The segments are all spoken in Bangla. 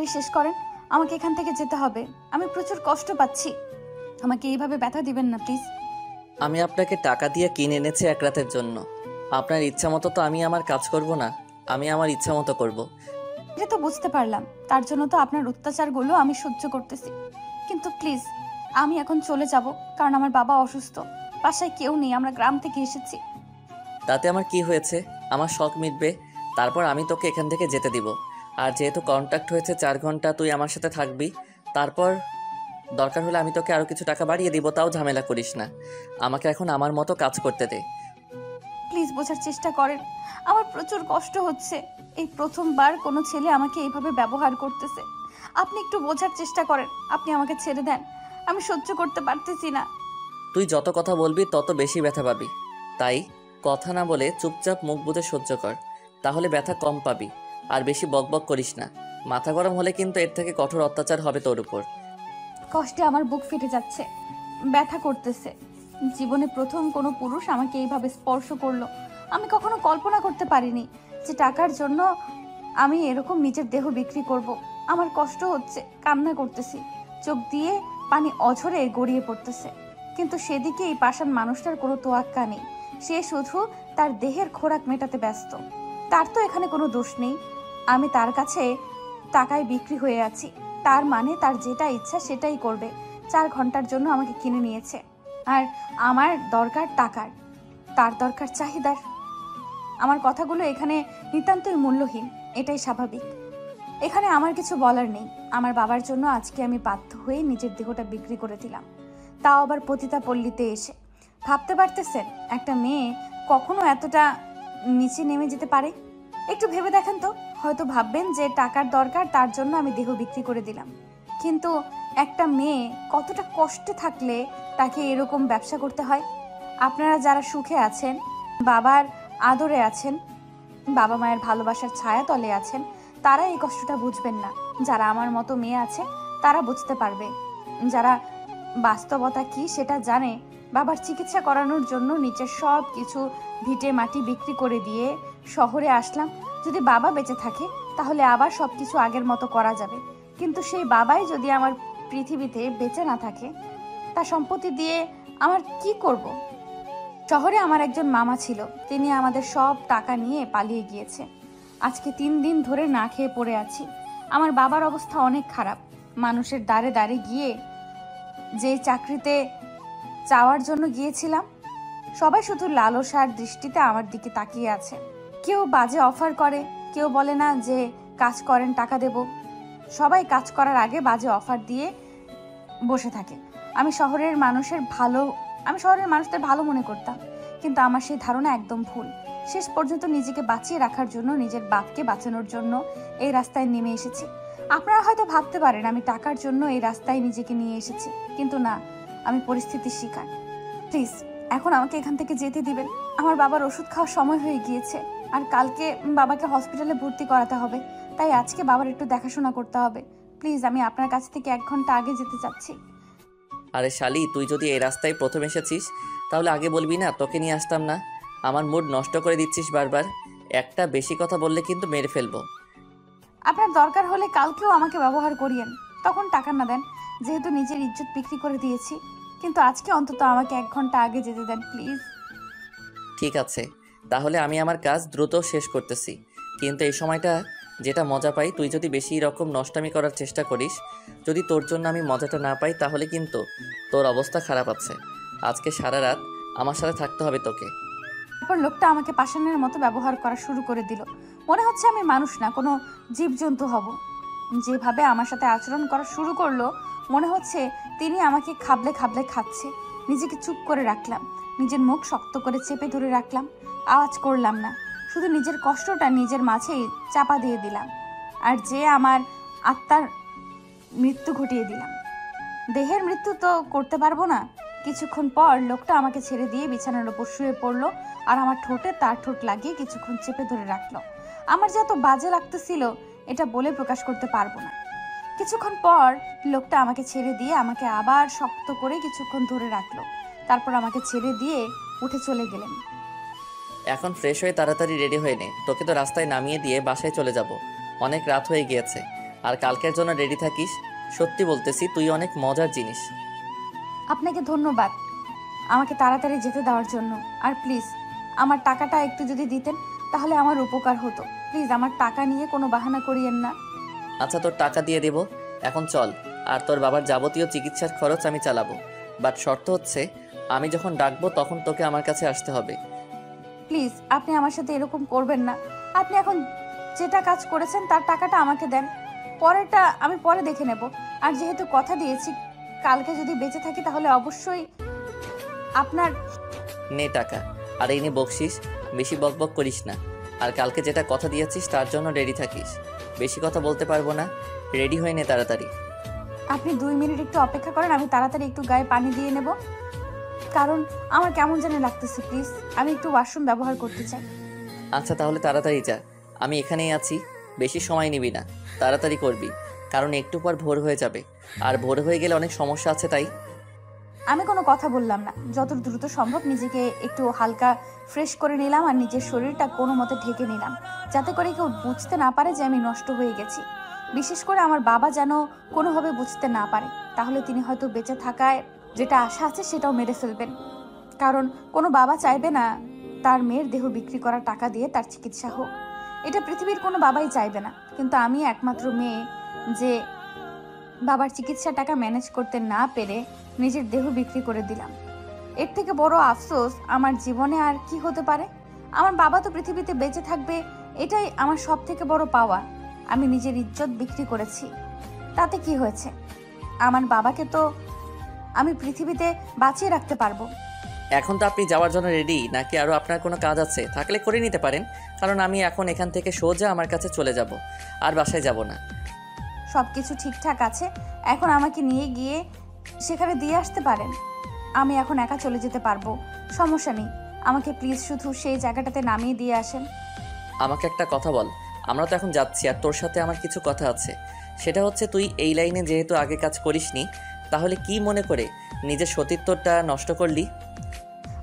তাড়াতাড়ি শেষ করেন, আমাকে এখান থেকে যেতে হবে। আমি প্রচুর কষ্ট পাচ্ছি, আমাকে এইভাবে ব্যথা দিবেন না প্লিজ। আমি আপনাকে টাকা দিয়ে কিনে এনেছি এক রাতের জন্য। আপনার ইচ্ছা মতো তো আমি আমার কাজ করব না, আমি আমার ইচ্ছা মতো করব। এটা তো বুঝতে পারলাম, তার জন্য তো আপনার অত্যাচারগুলো আমি সহ্য করতেছি। কিন্তু প্লিজ, আমি এখন চলে যাব, কারণ আমার বাবা অসুস্থ, বাসায় কেউ নেই, আমরা গ্রাম থেকে এসেছি। তাতে আমার কি হয়েছে? আমার শখ মিটবে, তারপর আমি তোকে এখান থেকে যেতে দিব। আর যেহেতু কন্ট্যাক্ট হয়েছে 4 ঘন্টা তুই আমার সাথে থাকবি, তারপর দরকার হলে আমি তোকে আরও কিছু টাকা বাড়িয়ে দিব, তাও ঝামেলা করিস না। আমাকে এখন আমার মতো কাজ করতে দে। প্লিজ বোঝার চেষ্টা করেন, আমার প্রচুর কষ্ট হচ্ছে। এই প্রথমবার কোনো ছেলে আমাকে এইভাবে ব্যবহার করতেছে। আপনি একটু বোঝার চেষ্টা করেন, আপনি আমাকে ছেড়ে দেন, আমি সহ্য করতে পারতেছি না। তুই যত কথা বলবি তত বেশি ব্যথা পাবি, তাই কথা না বলে চুপচাপ মুখ বুজে সহ্য কর, তাহলে ব্যথা কম পাবি। আর বেশি বকবক করিস না, মাথা গরম হলে কিন্তু এর থেকে কঠোর অত্যাচার হবে তোর উপর। কষ্টে আমার বুক ফেটে যাচ্ছে, ব্যথা করতেছে। জীবনে প্রথম কোনো পুরুষ আমাকে এইভাবে স্পর্শ করলো। আমি কখনো কল্পনা করতে পারিনি যে টাকার জন্য আমি এরকম নিজের দেহ বিক্রি করব। আমার কষ্ট হচ্ছে, কান্না করতেছি, চোখ দিয়ে পানি অঝরে গড়িয়ে পড়তেছে। কিন্তু সেদিকে এই পাষাণ মানুষটার কোনো তোয়াক্কা নেই, সে শুধু তার দেহের খোরাক মেটাতে ব্যস্ত। তার তো এখানে কোনো দোষ নেই, আমি তার কাছে টাকায় বিক্রি হয়ে আছি। তার মানে তার যেটা ইচ্ছা সেটাই করবে। 4 ঘন্টার জন্য আমাকে কিনে নিয়েছে, আর আমার দরকার টাকার, তার দরকার চাহিদার। আমার কথাগুলো এখানে নিতান্তই মূল্যহীন, এটাই স্বাভাবিক। এখানে আমার কিছু বলার নেই। আমার বাবার জন্য আজকে আমি বাধ্য হয়ে নিজের দেহটা বিক্রি করে দিলাম, তাও আবার পতিতা পল্লীতে এসে। ভাবতে পারতেছেন একটা মেয়ে কখনো এতটা নিচে নেমে যেতে পারে? একটু ভেবে দেখেন তো, হয়তো ভাববেন যে টাকার দরকার তার জন্য আমি দেহ বিক্রি করে দিলাম, কিন্তু একটা মেয়ে কতটা কষ্টে থাকলে তাকে এরকম ব্যবসা করতে হয়। আপনারা যারা সুখে আছেন, বাবার আদরে আছেন, বাবা মায়ের ভালোবাসার ছায়া তলে আছেন, তারা এই কষ্টটা বুঝবেন না। যারা আমার মতো মেয়ে আছে তারা বুঝতে পারবে, যারা বাস্তবতা কি সেটা জানে। বাবার চিকিৎসা করানোর জন্য নিচের সব কিছু ভিটে মাটি বিক্রি করে দিয়ে শহরে আসলাম। যদি বাবা বেঁচে থাকে তাহলে আবার সব কিছু আগের মতো করা যাবে, কিন্তু সেই বাবাই যদি আমার পৃথিবীতে বেঁচে না থাকে, তার সম্পত্তি দিয়ে আমার কি করব? শহরে আমার একজন মামা ছিল, তিনি আমাদের সব টাকা নিয়ে পালিয়ে গিয়েছে। আজকে 3 দিন ধরে না খেয়ে পড়ে আছি। আমার বাবার অবস্থা অনেক খারাপ। মানুষের দ্বারে দ্বারে গিয়ে যে চাকরিতে চাওয়ার জন্য গিয়েছিলাম, সবাই শুধু লালসার দৃষ্টিতে আমার দিকে তাকিয়ে আছে। কেউ বাজে অফার করে, কেউ বলে না যে কাজ করেন টাকা দেব। সবাই কাজ করার আগে বাজে অফার দিয়ে বসে থাকে। আমি শহরের মানুষদের ভালো মনে করতাম, কিন্তু আমার সেই ধারণা একদম ভুল। শেষ পর্যন্ত নিজেকে বাঁচিয়ে রাখার জন্য, নিজের বাপকে বাঁচানোর জন্য এই রাস্তায় নেমে এসেছি। আপনারা হয়তো ভাবতে পারেন আমি টাকার জন্য এই রাস্তায় নিজেকে নিয়ে এসেছি, কিন্তু না, আমি পরিস্থিতির শিকার। প্লিজ এখন আমাকে এখান থেকে যেতে দিবেন। আমার বাবার ওষুধ খাওয়ার সময় হয়ে গিয়েছে, আর কালকে বাবাকে হসপিটালে ভর্তি করাতে হবে, তাই আজকে বাবার একটু দেখাশোনা করতে হবে। প্লিজ আমি আপনার কাছ থেকে 1 ঘন্টা আগে যেতে চাচ্ছি। আরে শালি, তুই যদি এই রাস্তায় প্রথম এসেছিস তাহলে আগে বলবি না তোকে নিয়ে আসতাম না? আমার মুড নষ্ট করে দিচ্ছিস বারবার, একটা বেশি কথা বললে কিন্তু মেরে ফেলবো। আপনার দরকার হলে কালকেও আমাকে ব্যবহার করিয়েন, তখন টাকা না দেন, যেহেতু নিজের ইজ্জত বিক্রি করে দিয়েছি। কিন্তু আজকে অন্তত আমাকে 1 ঘন্টা আগে যেতে দেন প্লিজ। ঠিক আছে, তাহলে আমি আমার কাজ দ্রুত শেষ করতেছি, কিন্তু এই সময়টা যেটা মজা পাই, তুই যদি বেশি রকম নষ্টামি করার চেষ্টা করিস, যদি তোর জন্য আমি মজাটা না পাই, তাহলে কিন্তু তোর অবস্থা খারাপ আছে। আজকে সারা রাত আমার সাথে থাকতে হবে তোকে। তারপর লোকটা আমাকে পাষাণের মতো ব্যবহার করা শুরু করে দিল। মনে হচ্ছে আমি মানুষ না, কোনো জীবজন্তু হব। যেভাবে আমার সাথে আচরণ করা শুরু করলো, মনে হচ্ছে তিনি আমাকে খাবলে খাবলে খাচ্ছে। নিজেকে চুপ করে রাখলাম, নিজের মুখ শক্ত করে চেপে ধরে রাখলাম, আওয়াজ করলাম না। শুধু নিজের কষ্টটা নিজের মাঝেই চাপা দিয়ে দিলাম, আর যে আমার আত্মার মৃত্যু ঘটিয়ে দিলাম। দেহের মৃত্যু তো করতে পারবো না। কিছুক্ষণ পর লোকটা আমাকে ছেড়ে দিয়ে বিছানার উপর শুয়ে পড়লো, আর আমার ঠোঁটে তার ঠোঁট লাগিয়ে কিছুক্ষণ চেপে ধরে রাখলো। আমার যে এত বাজে লাগতেছিল এটা বলে প্রকাশ করতে পারবো না। কিছুক্ষণ পর লোকটা আমাকে ছেড়ে দিয়ে আমাকে আবার শক্ত করে কিছুক্ষণ ধরে রাখলো, তারপর আমাকে ছেড়ে দিয়ে উঠে চলে গেলেন। এখন ফ্রেশ হয়ে তাড়াতাড়ি রেডি হয়ে নে, তোকে তো রাস্তায় নামিয়ে দিয়ে বাসায় চলে যাব, অনেক রাত হয়ে গিয়েছে। আর কালকের জন্য রেডি থাকিস। সত্যি বলতেছি, তুই অনেক মজার জিনিস। আপনাকে ধন্যবাদ আমাকে তাড়াতাড়ি যেতে দেওয়ার জন্য। আর প্লিজ আমার টাকাটা একটু যদি দিতেন তাহলে আমার উপকার হতো। প্লিজ আমার টাকা নিয়ে কোনো বাহানা করিয়েন না। আচ্ছা, তোর টাকা দিয়ে দেব, এখন চল। আর তোর বাবার যাবতীয় চিকিৎসার খরচ আমি চালাবো। বাট শর্ত হচ্ছে, আমি যখন ডাকবো তখন তোকে আমার কাছে আসতে হবে। প্লিজ আপনি আমার সাথে এরকম করবেন না। আপনি এখন যেটা কাজ করেছেন তার টাকাটা আমাকে দেন, পরেরটা আমি পরে দেখে নেব। আর যেহেতু কথা দিয়েছি কালকে যদি বেঁচে থাকি তাহলে অবশ্যই আপনার। নে টাকা, আর এই নে বকশিস। বেশি বকবক করিস না। আর কালকে যেটা কথা দিয়েছিস তার জন্য রেডি থাকিস। বেশি কথা বলতে পারবো না, রেডি হয়ে নে তাড়াতাড়ি। আপনি 2 মিনিট একটু অপেক্ষা করেন, আমি তাড়াতাড়ি একটু গায়ে পানি দিয়ে নেব, কারণ আমার কেমন যেন লাগতেছে। প্লিজ আমি একটু ওয়াশরুম ব্যবহার করতে চাই। আচ্ছা তাহলে তাড়াতাড়ি যা, আমি এখানেই আছি। বেশি সময় নিবি না, তাড়াতাড়ি করবি, কারণ একটু পর ভোর হয়ে যাবে। আর ভোর হয়ে গেলে অনেক সমস্যা আছে তাই। আমি কোনো কথা বললাম না, যত দ্রুত সম্ভব নিজেকে একটু হালকা ফ্রেশ করে নিলাম আর নিজের শরীরটা কোনো মতে ঢেকে নিলাম, যাতে করে কেউ বুঝতে না পারে যে আমি নষ্ট হয়ে গেছি। বিশেষ করে আমার বাবা যেন কোনোভাবে বুঝতে না পারে, তাহলে তিনি হয়তো বেঁচে থাকায় যেটা আশা আছে সেটাও মেরে ফেলবেন। কারণ কোনো বাবা চাইবে না তার মেয়ের দেহ বিক্রি করার টাকা দিয়ে তার চিকিৎসা হোক। এটা পৃথিবীর কোনো বাবাই চাইবে না, কিন্তু আমি একমাত্র মেয়ে যে বাবার চিকিৎসা টাকা ম্যানেজ করতে না পেরে নিজের দেহ বিক্রি করে দিলাম। এর থেকে বড় আফসোস আমার জীবনে আর কি হতে পারে। আমার বাবা তো পৃথিবীতে বেঁচে থাকবে, এটাই আমার সব থেকে বড় পাওয়া। আমি নিজের ইজ্জত বিক্রি করেছি, তাতে কি হয়েছে? আমার বাবাকে তো আমি পৃথিবীতে বাঁচিয়ে রাখতে পারবো। এখন তো আপনি যাওয়ার জন্য রেডি, নাকি আরও আপনার কোনো কাজ আছে? থাকলে করে নিতে পারেন, কারণ আমি এখন এখান থেকে সোজা আমার কাছে চলে যাব, আর বাসায় যাব না। সব কিছু ঠিকঠাক আছে, এখন আমাকে নিয়ে গিয়ে সেখানে দিয়ে আসতে পারেন। আমি এখন একা চলে যেতে পারবো, সমস্যা নেই। আমাকে প্লিজ শুধু সেই জায়গাটাতে নামিয়ে দিয়ে আসেন। আমাকে একটা কথা বল, আমরা তো এখন যাচ্ছি, আর তোর সাথে আমার কিছু কথা আছে। সেটা হচ্ছে, তুই এই লাইনে যেহেতু আগে কাজ করিসনি, তাহলে কি মনে করে নিজের সতীত্বটা নষ্ট করলি?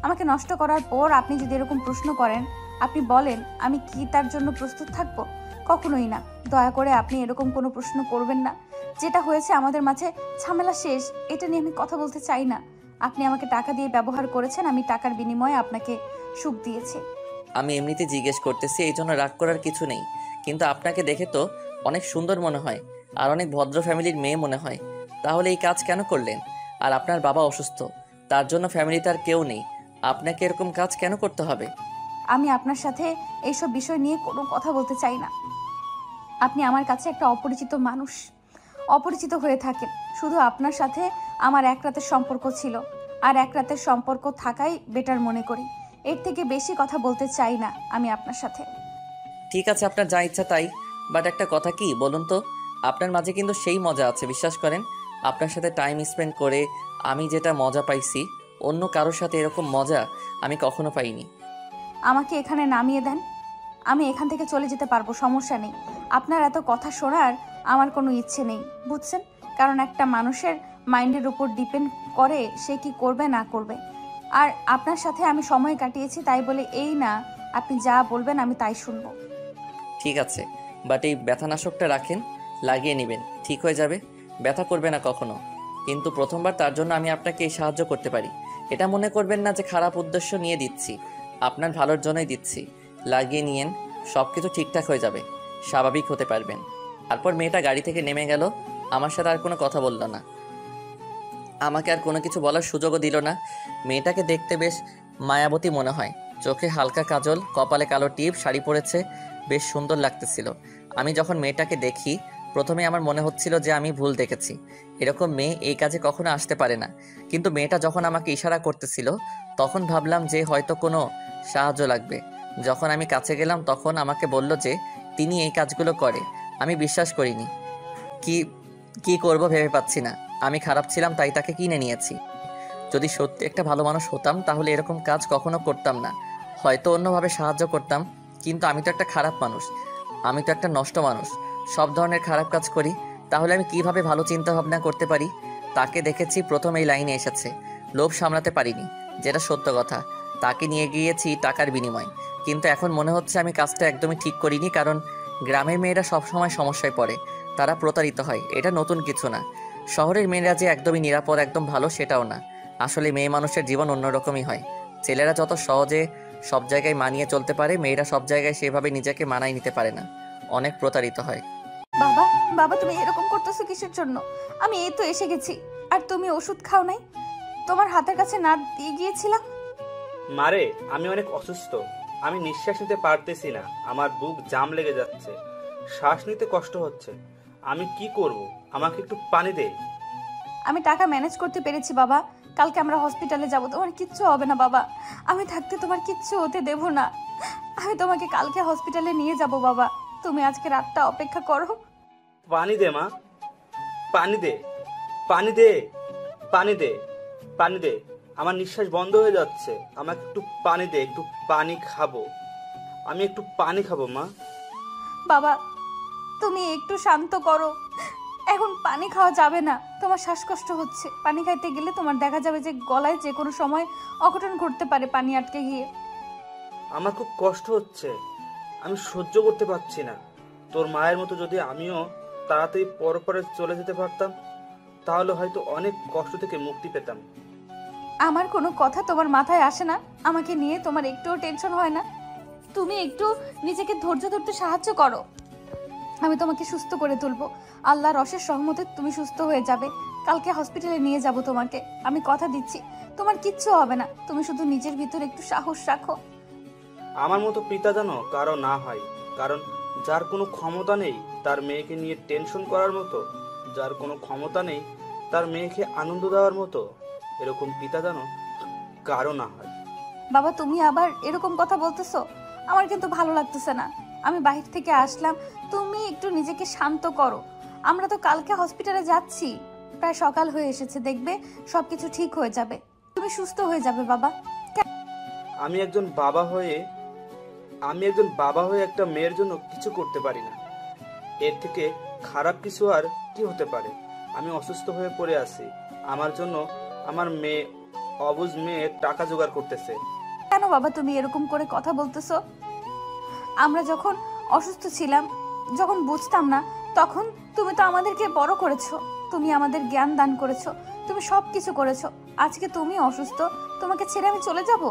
আমাকে নষ্ট করার পর আপনি যদি এরকম প্রশ্ন করেন, আপনি বলেন আমি কি তার জন্য প্রস্তুত থাকবো? কখনোই না। দয়া করে আপনি এরকম কোনো প্রশ্ন করবেন না। যেটা হয়েছে আমাদের মাঝে ঝামেলা শেষ, এটা নিয়ে আমি কথা বলতে চাই না। আপনি আমাকে টাকা দিয়ে ব্যবহার করেছেন, আমি টাকার বিনিময়ে আপনাকে সুখ দিয়েছি। আমি এমনিতে জিজ্ঞেস করতেছি, এই জন্য রাগ করার কিছু নেই। কিন্তু আপনাকে দেখে তো অনেক সুন্দর মনে হয়, আর অনেক ভদ্র ফ্যামিলির মেয়ে মনে হয়। তাহলে এই কাজ কেন করলেন? আর আপনার বাবা অসুস্থ, তার জন্য ফ্যামিলিতে আর কেউ নেই, আপনাকে এরকম কাজ কেন করতে হবে? আমি আপনার সাথে এইসব বিষয় নিয়ে কোনো কথা বলতে চাই না। আপনি আমার কাছে একটা অপরিচিত মানুষ, অপরিচিত হয়ে থাকেন। শুধু আপনার সাথে আমার এক রাতের সম্পর্ক ছিল, আর এক রাতের সম্পর্ক থাকাই বেটার মনে করি। এর থেকে বেশি কথা বলতে চাই না আমি আপনার সাথে। ঠিক আছে, আপনার যা ইচ্ছা তাই। বাট একটা কথা কি বলুন তো, আপনার মাঝে কিন্তু সেই মজা আছে, বিশ্বাস করেন। আপনার সাথে টাইম স্পেন্ড করে আমি যেটা মজা পাইছি, অন্য কারোর সাথে এরকম মজা আমি কখনো পাইনি। আমাকে এখানে নামিয়ে দেন, আমি এখান থেকে চলে যেতে পারবো, সমস্যা নেই। আপনার এত কথা শোনার আমার কোনো ইচ্ছে নেই, বুঝছেন? কারণ একটা মানুষের মাইন্ডের উপর ডিপেন্ড করে সে কি করবে না করবে। আর আপনার সাথে আমি সময় কাটিয়েছি তাই বলে এই না আপনি যা বলবেন আমি তাই শুনবো। ঠিক আছে, বাট এই ব্যথানাশকটা রাখেন, লাগিয়ে নেবেন, ঠিক হয়ে যাবে। ব্যথা করবে না কখনো। কিন্তু প্রথমবার, তার জন্য আমি আপনাকে এই সাহায্য করতে পারি। এটা মনে করবেন না যে খারাপ উদ্দেশ্য নিয়ে দিচ্ছি, আপনার ভালোর জন্যই দিচ্ছি। লাগিয়ে নিয়েন, সব কিছু ঠিকঠাক হয়ে যাবে, স্বাভাবিক হতে পারবেন। তারপর মেয়েটা গাড়ি থেকে নেমে গেল, আমার সাথে আর কোনো কথা বলল না, আমাকে আর কোনো কিছু বলার সুযোগও দিল না। মেয়েটাকে দেখতে বেশ মায়াবতী মনে হয়, চোখে হালকা কাজল, কপালে কালো টিপ, শাড়ি পরেছে, বেশ সুন্দর লাগতেছিল। আমি যখন মেয়েটাকে দেখি, প্রথমে আমার মনে হচ্ছিল যে আমি ভুল দেখেছি, এরকম মেয়ে এই কাজে কখনো আসতে পারে না। কিন্তু মেয়েটা যখন আমাকে ইশারা করতেছিল, তখন ভাবলাম যে হয়তো কোনো সাহায্য লাগবে। যখন আমি কাছে গেলাম তখন আমাকে বলল যে তিনি এই কাজগুলো করে। আমি বিশ্বাস করিনি। কি কি করব ভেবে পাচ্ছি না। আমি খারাপ ছিলাম তাই তাকে কিনে নিয়েছি। যদি সত্যি একটা ভালো মানুষ হতাম তাহলে এরকম কাজ কখনো করতাম না, হয়তো অন্যভাবে সাহায্য করতাম। কিন্তু আমি তো একটা খারাপ মানুষ, আমি তো একটা নষ্ট মানুষ, সব ধরনের খারাপ কাজ করি। তাহলে আমি কিভাবে ভালো চিন্তা ভাবনা করতে পারি? তাকে দেখেছি প্রথম এই লাইনে এসেছে, লোভ সামলাতে পারিনি, যেটা সত্য কথা। তাকে নিয়ে গিয়েছি টাকার বিনিময়ে। কিন্তু এখন মনে হচ্ছে আমি কাজটা একদমই ঠিক করিনি, কারণ গ্রামের মেয়েরা সবসময় সমস্যায় পড়ে, তারা প্রতারিত হয়, এটা নতুন কিছু না। শহরের মেয়েরা যে একদমই নিরাপদ, একদম ভালো সেটাও না। আসলে মেয়ে মানুষের জীবন অন্যরকমই হয়। ছেলেরা যত সহজে সব জায়গায় মানিয়ে চলতে পারে, মেয়েরা সব জায়গায় সেভাবে নিজেকে মানায় নিতে পারে না, অনেক প্রতারিত হয়। বাবা, বাবা তুমি এরকম করতেছো কিসের জন্য? আমি এই তো এসে গেছি, আর তুমি ওষুধ খাও নাই? তোমার হাতের কাছে না দিয়ে গিয়েছিলাম? মারে, আমি অনেক অসুস্থ। আমি নিঃশ্বাস নিতে পারতেছি না, আমার বুক জাম লেগে যাচ্ছে, শ্বাস নিতে কষ্ট হচ্ছে। আমি কি করব? আমাকে একটু পানি দে। আমি টাকা ম্যানেজ করতে পেরেছি বাবা। কালকে আমরা হসপিটালে যাব, তোমার কিচ্ছু হবে না বাবা। আমি থাকতে তোমার কিচ্ছু হতে দেব না। আমি তোমাকে কালকে হসপিটালে নিয়ে যাব বাবা। তুমি আজকে রাতটা অপেক্ষা করো। পানি দে মা, পানি দে, পানি দে, পানি দে, পানি দে। আমার নিঃশ্বাস বন্ধ হয়ে যাচ্ছে, আমাকে একটু পানি দে, একটু পানি খাবো। আমি একটু পানি খাবো মা। বাবা তুমি একটু শান্ত করো। এখন পানি খাওয়া যাবে না, তোমার শ্বাসকষ্ট হচ্ছে। পানি খাইতে গেলে তোমার দেখা যাবে যে গলায় যে কোনো সময় অঘটন ঘটতে পারে পানি আটকে গিয়ে। আমার খুব কষ্ট হচ্ছে, আমি সহ্য করতে পারছি না। তোর মায়ের মতো যদি আমিও তাড়াতাড়ি পরপরে চলে যেতে পারতাম, তাহলে হয়তো অনেক কষ্ট থেকে মুক্তি পেতাম। আমার কোনো কথা তোমার মাথায় আসে না? আমাকে নিয়ে তোমার একটুও টেনশন হয় না? তুমি একটু নিজেকে ধৈর্য ধরতে সাহায্য করো। আমি তোমাকে সুস্থ করে তুলবো। আল্লাহর অশেষ রহমতে তুমি সুস্থ হয়ে যাবে। কালকে হসপিটালে নিয়ে যাব তোমাকে, আমি কথা দিচ্ছি। তোমার কিচ্ছু হবে না, তুমি শুধু নিজের ভিতর একটু সাহস রাখো। আমার মতো পিতা যেন কারো না হয়, কারণ যার কোনো ক্ষমতা নেই তার মেয়েকে নিয়ে টেনশন করার মতো, যার কোনো ক্ষমতা নেই তার মেয়েকে আনন্দ দেওয়ার মতো, এরকম পিতা যেন কারো না হয়। বাবা তুমি আবার এরকম কথা বলতেছো? আমার কিন্তু ভালো লাগতেছে না। আমি বাহির থেকে আসলাম, তুমি একটু নিজেকে শান্ত করো। আমরা তো কালকে হসপিটালে যাচ্ছি, প্রায় সকাল হয়ে এসেছে, দেখবে সবকিছু ঠিক হয়ে যাবে। তুমি সুস্থ হয়ে যাবে বাবা। আমি একজন বাবা হয়ে একটা মেয়ের জন্য কিছু করতে পারি না। এর থেকে খারাপ কিছু আর কি হতে পারে? আমি অসুস্থ হয়ে পড়ে আছি, আমার জন্য আমার মেয়ে, অবুঝ মেয়ে টাকা জোগাড় করতেছে। কেন বাবা তুমি এরকম করে কথা বলতেছো? আমরা যখন অসুস্থ ছিলাম, যখন বুঝতাম না, তখন তুমি তো আমাদেরকে বড় করেছো। তুমি আমাদের জ্ঞান দান করেছো, তুমি সব কিছু করেছো। আজকে তুমি অসুস্থ, তোমাকে ছেড়ে আমি চলে যাব?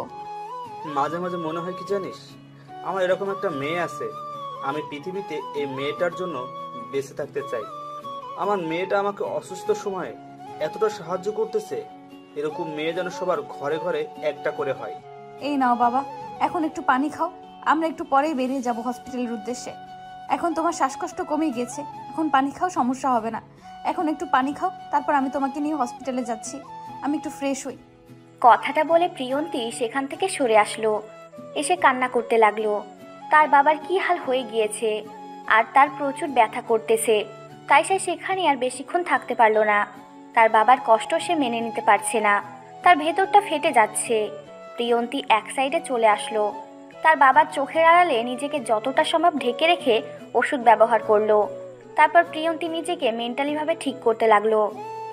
মাঝে মাঝে মনে হয় কি জানিস, আমার এরকম একটা মেয়ে আছে, আমি পৃথিবীতে এই মেয়েটার জন্য বেঁচে থাকতে চাই। আমার মেয়েটা আমাকে অসুস্থ সময়ে এতটা সাহায্য করতেছে, এরকম মেয়ে যেন সবার ঘরে ঘরে একটা করে হয়। এই নাও বাবা, এখন একটু পানি খাও। আমরা একটু পরেই বেরিয়ে যাব হসপিটালের উদ্দেশ্যে। এখন তোমার শ্বাসকষ্ট কমে গিয়েছে, এখন পানি খাও, সমস্যা হবে না। এখন একটু পানি খাও, তারপর আমি তোমাকে নিয়ে হসপিটালে যাচ্ছি। আমি একটু ফ্রেশ হই। কথাটা বলে প্রিয়ন্তী সেখান থেকে সরে আসলো, এসে কান্না করতে লাগলো। তার বাবার কি হাল হয়ে গিয়েছে, আর তার প্রচুর ব্যথা করতেছে। তাই সে সেখানে আর বেশিক্ষণ থাকতে পারলো না। তার বাবার কষ্ট সে মেনে নিতে পারছে না, তার ভেতরটা ফেটে যাচ্ছে। প্রিয়ন্তী এক সাইডে চলে আসলো, তার বাবার চোখের আড়ালে নিজেকে যতটা সম্ভব ঢেকে রেখে ওষুধ ব্যবহার করলো। তারপর প্রিয়ন্তী নিজেকে মেন্টালিভাবে ঠিক করতে লাগলো,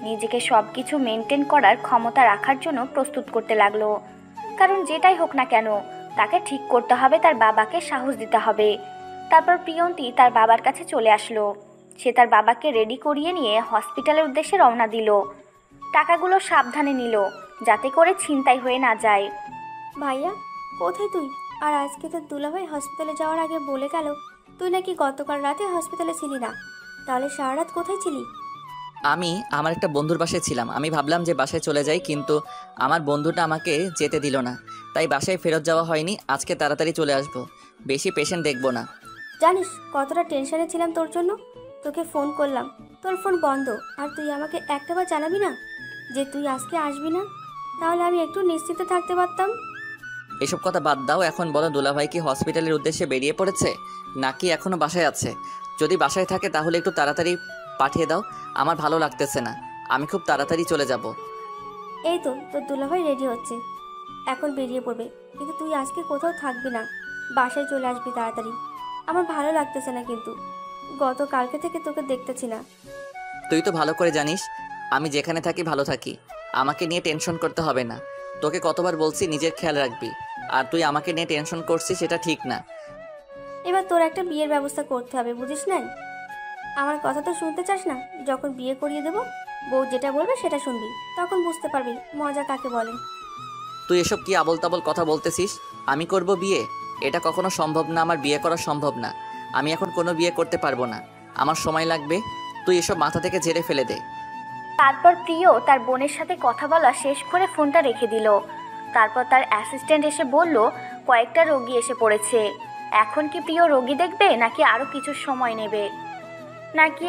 নিজেকে সব কিছু মেনটেন করার ক্ষমতা রাখার জন্য প্রস্তুত করতে লাগলো। কারণ যেটাই হোক না কেন, তাকে ঠিক করতে হবে, তার বাবাকে সাহস দিতে হবে। তারপর প্রিয়ন্তী তার বাবার কাছে চলে আসলো। সে তার বাবাকে রেডি করিয়ে নিয়ে হসপিটালের উদ্দেশ্যে রওনা দিল। টাকাগুলো সাবধানে নিল, যাতে করে ছিনতাই হয়ে না যায়। ভাইয়া, কোথায় তুই? আর আজকে তো দুলাভাই হসপিটালে যাওয়ার আগে বলে গেল তুই নাকি গতকাল রাতে হসপিটালে ছিলি না। তাহলে সারা রাত কোথায় ছিলি? আমি আমার একটা বন্ধুর বাসায় ছিলাম। আমি ভাবলাম যে বাসায় চলে যাই, কিন্তু আমার বন্ধুটা আমাকে যেতে দিল না, তাই বাসায় ফেরত যাওয়া হয়নি। আজকে তাড়াতাড়ি চলে আসবো, বেশি পেশেন্ট দেখবো না। জানিস কতটা টেনশনে ছিলাম তোর জন্য। তোকে ফোন করলাম, তোর ফোন বন্ধ, আর তুই আমাকে একটাবার জানাবি না যে তুই আজকে আসবি না? তাহলে আমি একটু নিশ্চিন্তে থাকতে পারতাম। এসব কথা বাদ দাও, এখন বলো দুলাভাই কি হসপিটালের উদ্দেশ্যে বেরিয়ে পড়েছে নাকি এখনও বাসায় আছে? যদি বাসায় থাকে তাহলে একটু তাড়াতাড়ি পাঠিয়ে দাও, আমার ভালো লাগতেছে না। আমি খুব তাড়াতাড়ি চলে যাব। এই তো তোর দুলাভাই রেডি হচ্ছে, এখন বেরিয়ে পড়বে। কিন্তু তুই আজকে কোথাও থাকবি না, বাসায় চলে আসবি তাড়াতাড়ি। আমার ভালো লাগতেছে না, কিন্তু গতকালকে থেকে তোকে দেখতেছি না। তুই তো ভালো করে জানিস আমি যেখানে থাকি ভালো থাকি, আমাকে নিয়ে টেনশন করতে হবে না। তোকে কতবার বলছি নিজের খেয়াল রাখবি, আর তুই আমাকে নিয়ে টেনশন করছিস, সেটা ঠিক না। এবার তোর একটা বিয়ের ব্যবস্থা করতে হবে, বুঝিস না? আমার কথা তো শুনতে চাস না? যখন বিয়ে করিয়ে দেবো, বউ যেটা বলবে সেটা শুনবি, তখন বুঝতে পারবি মজা কাকে বলে। তুই এসব কি আবোল তাবোল কথা বলতেছিস? আমি করব বিয়ে? এটা কখনো সম্ভব না, আমার বিয়ে করা সম্ভব না। আমি এখন কোনো বিয়ে করতে পারবো না, আমার সময় লাগবে। তুই এসব মাথা থেকে ঝেড়ে ফেলে দে। তারপর প্রিয় তার বোনের সাথে কথা বলা শেষ করে ফোনটা রেখে দিল। তারপর তার অ্যাসিস্ট্যান্ট এসে বলল কয়েকটা রোগী এসে পড়েছে। এখন কি প্রিয় রোগী দেখবে নাকি আরও কিছু সময় নেবে, নাকি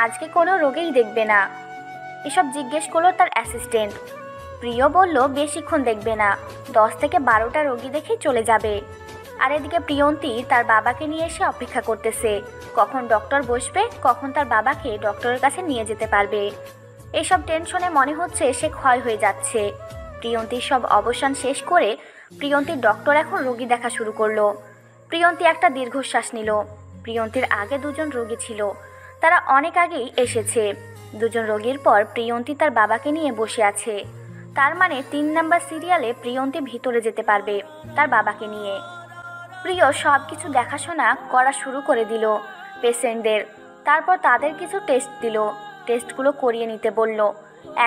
আজকে কোনো রোগীই দেখবে না, এসব জিজ্ঞেস করলো তার অ্যাসিস্ট্যান্ট। প্রিয় বলল বেশিক্ষণ দেখবে না, 10 থেকে 12টা রোগী দেখেই চলে যাবে। আর এদিকে প্রিয়ন্তী তার বাবাকে নিয়ে এসে অপেক্ষা করতেছে কখন ডক্টর বসবে, কখন তার বাবাকে ডক্টরের কাছে নিয়ে যেতে পারবে। এইসব টেনশনে মনে হচ্ছে সে ক্ষয় হয়ে যাচ্ছে। প্রিয়ন্তীর সব অবসান শেষ করে প্রিয়ন্তীর ডক্টর এখন রোগী দেখা শুরু করলো। প্রিয়ন্তী একটা দীর্ঘশ্বাস নিল। প্রিয়ন্তীর আগে 2জন রোগী ছিল, তারা অনেক আগেই এসেছে। 2জন রোগীর পর প্রিয়ন্তী তার বাবাকে নিয়ে বসে আছে। তার মানে 3 নাম্বার সিরিয়ালে প্রিয়ন্তী ভিতরে যেতে পারবে তার বাবাকে নিয়ে। প্রিয় সব কিছু দেখাশোনা করা শুরু করে দিল পেশেন্টদের। তারপর তাদের কিছু টেস্ট দিল, টেস্টগুলো করিয়ে নিতে বলল।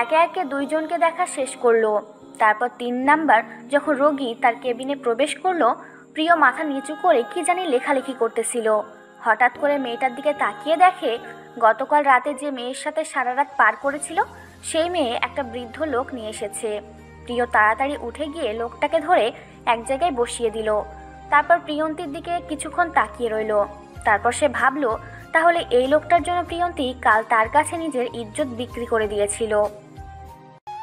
একে একে 2জনকে দেখা শেষ করলো। তারপর 3 নাম্বার যখন রোগী তার কেবিনে প্রবেশ করলো, প্রিয় মাথা নিচু করে কি জানি লেখালেখি করতেছিল। হঠাৎ করে মেয়েটার দিকে তাকিয়ে দেখে গতকাল রাতে যে মেয়ের সাথে সারা রাত পার করেছিল সেই মেয়ে একটা বৃদ্ধ লোক নিয়ে এসেছে। প্রিয় তাড়াতাড়ি উঠে গিয়ে লোকটাকে ধরে এক জায়গায় বসিয়ে দিল। তারপর প্রিয়ন্তীর দিকে কিছুক্ষণ তাকিয়ে রইল। তারপর সে ভাবল তাহলে এই লোকটার জন্য প্রিয়ন্তী কাল তার কাছে নিজের ইজ্জত বিক্রি করে দিয়েছিল।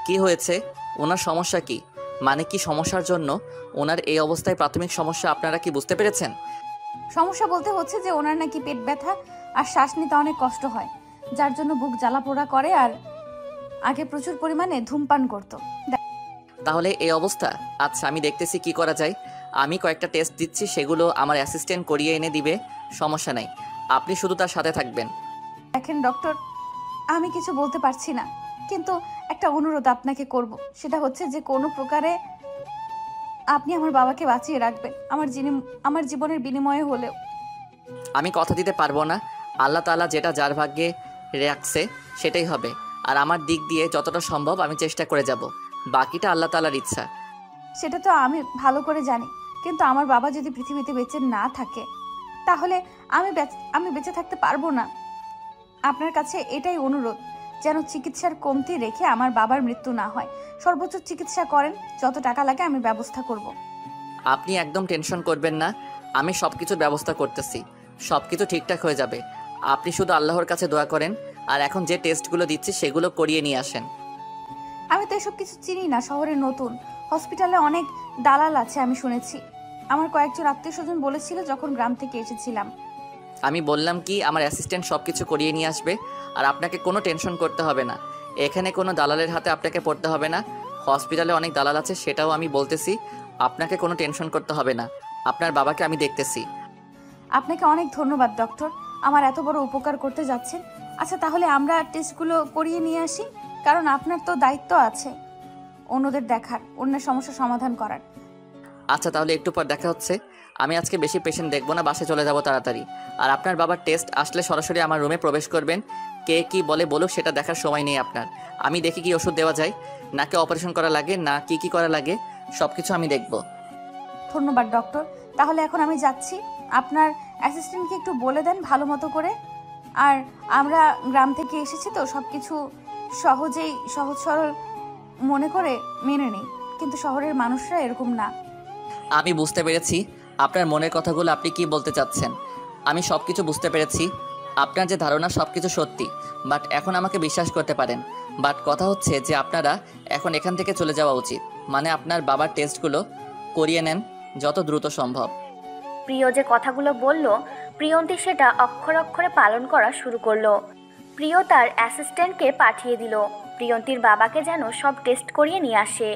কি হয়েছে? ওনার সমস্যা কি? মানে কি সমস্যার জন্য ওনার এই অবস্থায়? প্রাথমিক সমস্যা আপনারা কি বুঝতে পেরেছেন? সমস্যা বলতে হচ্ছে যে ওনার নাকি পেট ব্যথা আর শ্বাস নিতে অনেক কষ্ট হয়, যার জন্য বুক জ্বালা পোড়া করে, আর আগে প্রচুর পরিমাণে ধূমপান করতো। তাহলে এই অবস্থা? আচ্ছা, আমি দেখতেছি কি করা যায়। আমি কয়েকটা টেস্ট দিচ্ছি, সেগুলো আমার অ্যাসিস্ট্যান্ট করিয়ে এনে দিবে, সমস্যা নাই। আপনি শুধু তার সাথে থাকবেন। দেখেন ডক্টর, আমি কিছু বলতে পারছি না, কিন্তু একটা অনুরোধ আপনাকে করব। সেটা হচ্ছে যে কোনো প্রকারে আপনি আমার বাবাকে বাঁচিয়ে রাখবেন, আমার জীবনের বিনিময়ে হলেও। আমি কথা দিতে পারবো না। আল্লাহ তাআলা যেটা যার ভাগ্যে রাখছে সেটাই হবে। আর আমার দিক দিয়ে যতটা সম্ভব আমি চেষ্টা করে যাব। বাকিটা আল্লাহ তাআলার ইচ্ছা। সেটা তো আমি ভালো করে জানি, কিন্তু আমার বাবা যদি পৃথিবীতে বেঁচে না থাকে তাহলে আমি বেঁচে থাকতে পারবো না। আপনার কাছে এটাই অনুরোধ, যেন চিকিৎসার কমতি রেখে আমার বাবার মৃত্যু না হয়। সর্বোচ্চ চিকিৎসা করেন, যত টাকা লাগে আমি ব্যবস্থা করব। আপনি একদম টেনশন করবেন না, আমি সব কিছুর ব্যবস্থা করতেছি। সব কিছু ঠিকঠাক হয়ে যাবে। আপনি শুধু আল্লাহর কাছে দোয়া করেন, আর এখন যে টেস্টগুলো দিচ্ছি সেগুলো করিয়ে নিয়ে আসেন। আমি তো এসব কিছু চিনি না, শহরে নতুন। হসপিটালে অনেক দালাল আছে আমি শুনেছি। আমার কয়েকজন আত্মীয় স্বজন বলেছিল যখন গ্রাম থেকে এসেছিলাম। আমি বললাম কি আমার অ্যাসিস্ট্যান্ট সব কিছু করিয়ে নিয়ে আসবে, আর আপনাকে কোনো টেনশন করতে হবে না। এখানে কোনো দালালের হাতে আপনাকে পড়তে হবে না। হসপিটালে অনেক দালাল আছে, সেটাও আমি বলতেছি। আপনাকে কোনো টেনশন করতে হবে না। আপনার বাবাকে আমি দেখতেছি। আপনাকে অনেক ধন্যবাদ ডক্টর, আমার এত বড় উপকার করতে যাচ্ছেন। আচ্ছা, তাহলে আমরা টেস্টগুলো করিয়ে নিয়ে আসি, কারণ আপনার তো দায়িত্ব আছে অন্যদের দেখার, অন্যের সমস্যা সমাধান করার। আচ্ছা, তাহলে একটু পর দেখা হচ্ছে। আমি আজকে বেশি পেশেন্ট দেখবো না, বাসে চলে যাব তাড়াতাড়ি। আর আপনার বাবার টেস্ট আসলে সরাসরি আমার রুমে প্রবেশ করবেন। কে কি বলে বলুক, সেটা দেখার সময় নেই আপনার। আমি দেখি কি ওষুধ দেওয়া যায়, নাকি অপারেশন করা লাগে, না কি করা লাগে, সব কিছু আমি দেখব। ধন্যবাদ ডক্টর, তাহলে এখন আমি যাচ্ছি। আপনার অ্যাসিস্ট্যান্টকে একটু বলে দেন ভালো মতো করে। আর আমরা গ্রাম থেকে এসেছি তো সব কিছু সহজেই সহজ সরল মনে করে মেনে নিই, কিন্তু শহরের মানুষরা এরকম না। আমি বুঝতে পেরেছি আপনার মনের কথাগুলো, আপনি কি বলতে চাচ্ছেন। আমি সব কিছু বুঝতে পেরেছি। আপনার যে ধারণা সব কিছু সত্যি, বাট এখন আমাকে বিশ্বাস করতে পারেন। বাট কথা হচ্ছে যে আপনারা এখন এখান থেকে চলে যাওয়া উচিত। মানে আপনার বাবার টেস্টগুলো করিয়ে নেন যত দ্রুত সম্ভব। প্রিয় যে কথাগুলো বলল, প্রিয়ন্তী সেটা অক্ষর অক্ষরে পালন করা শুরু করলো। প্রিয় তার অ্যাসিস্ট্যান্টকে পাঠিয়ে দিল প্রিয়ন্তীর বাবাকে যেন সব টেস্ট করিয়ে নিয়ে আসে,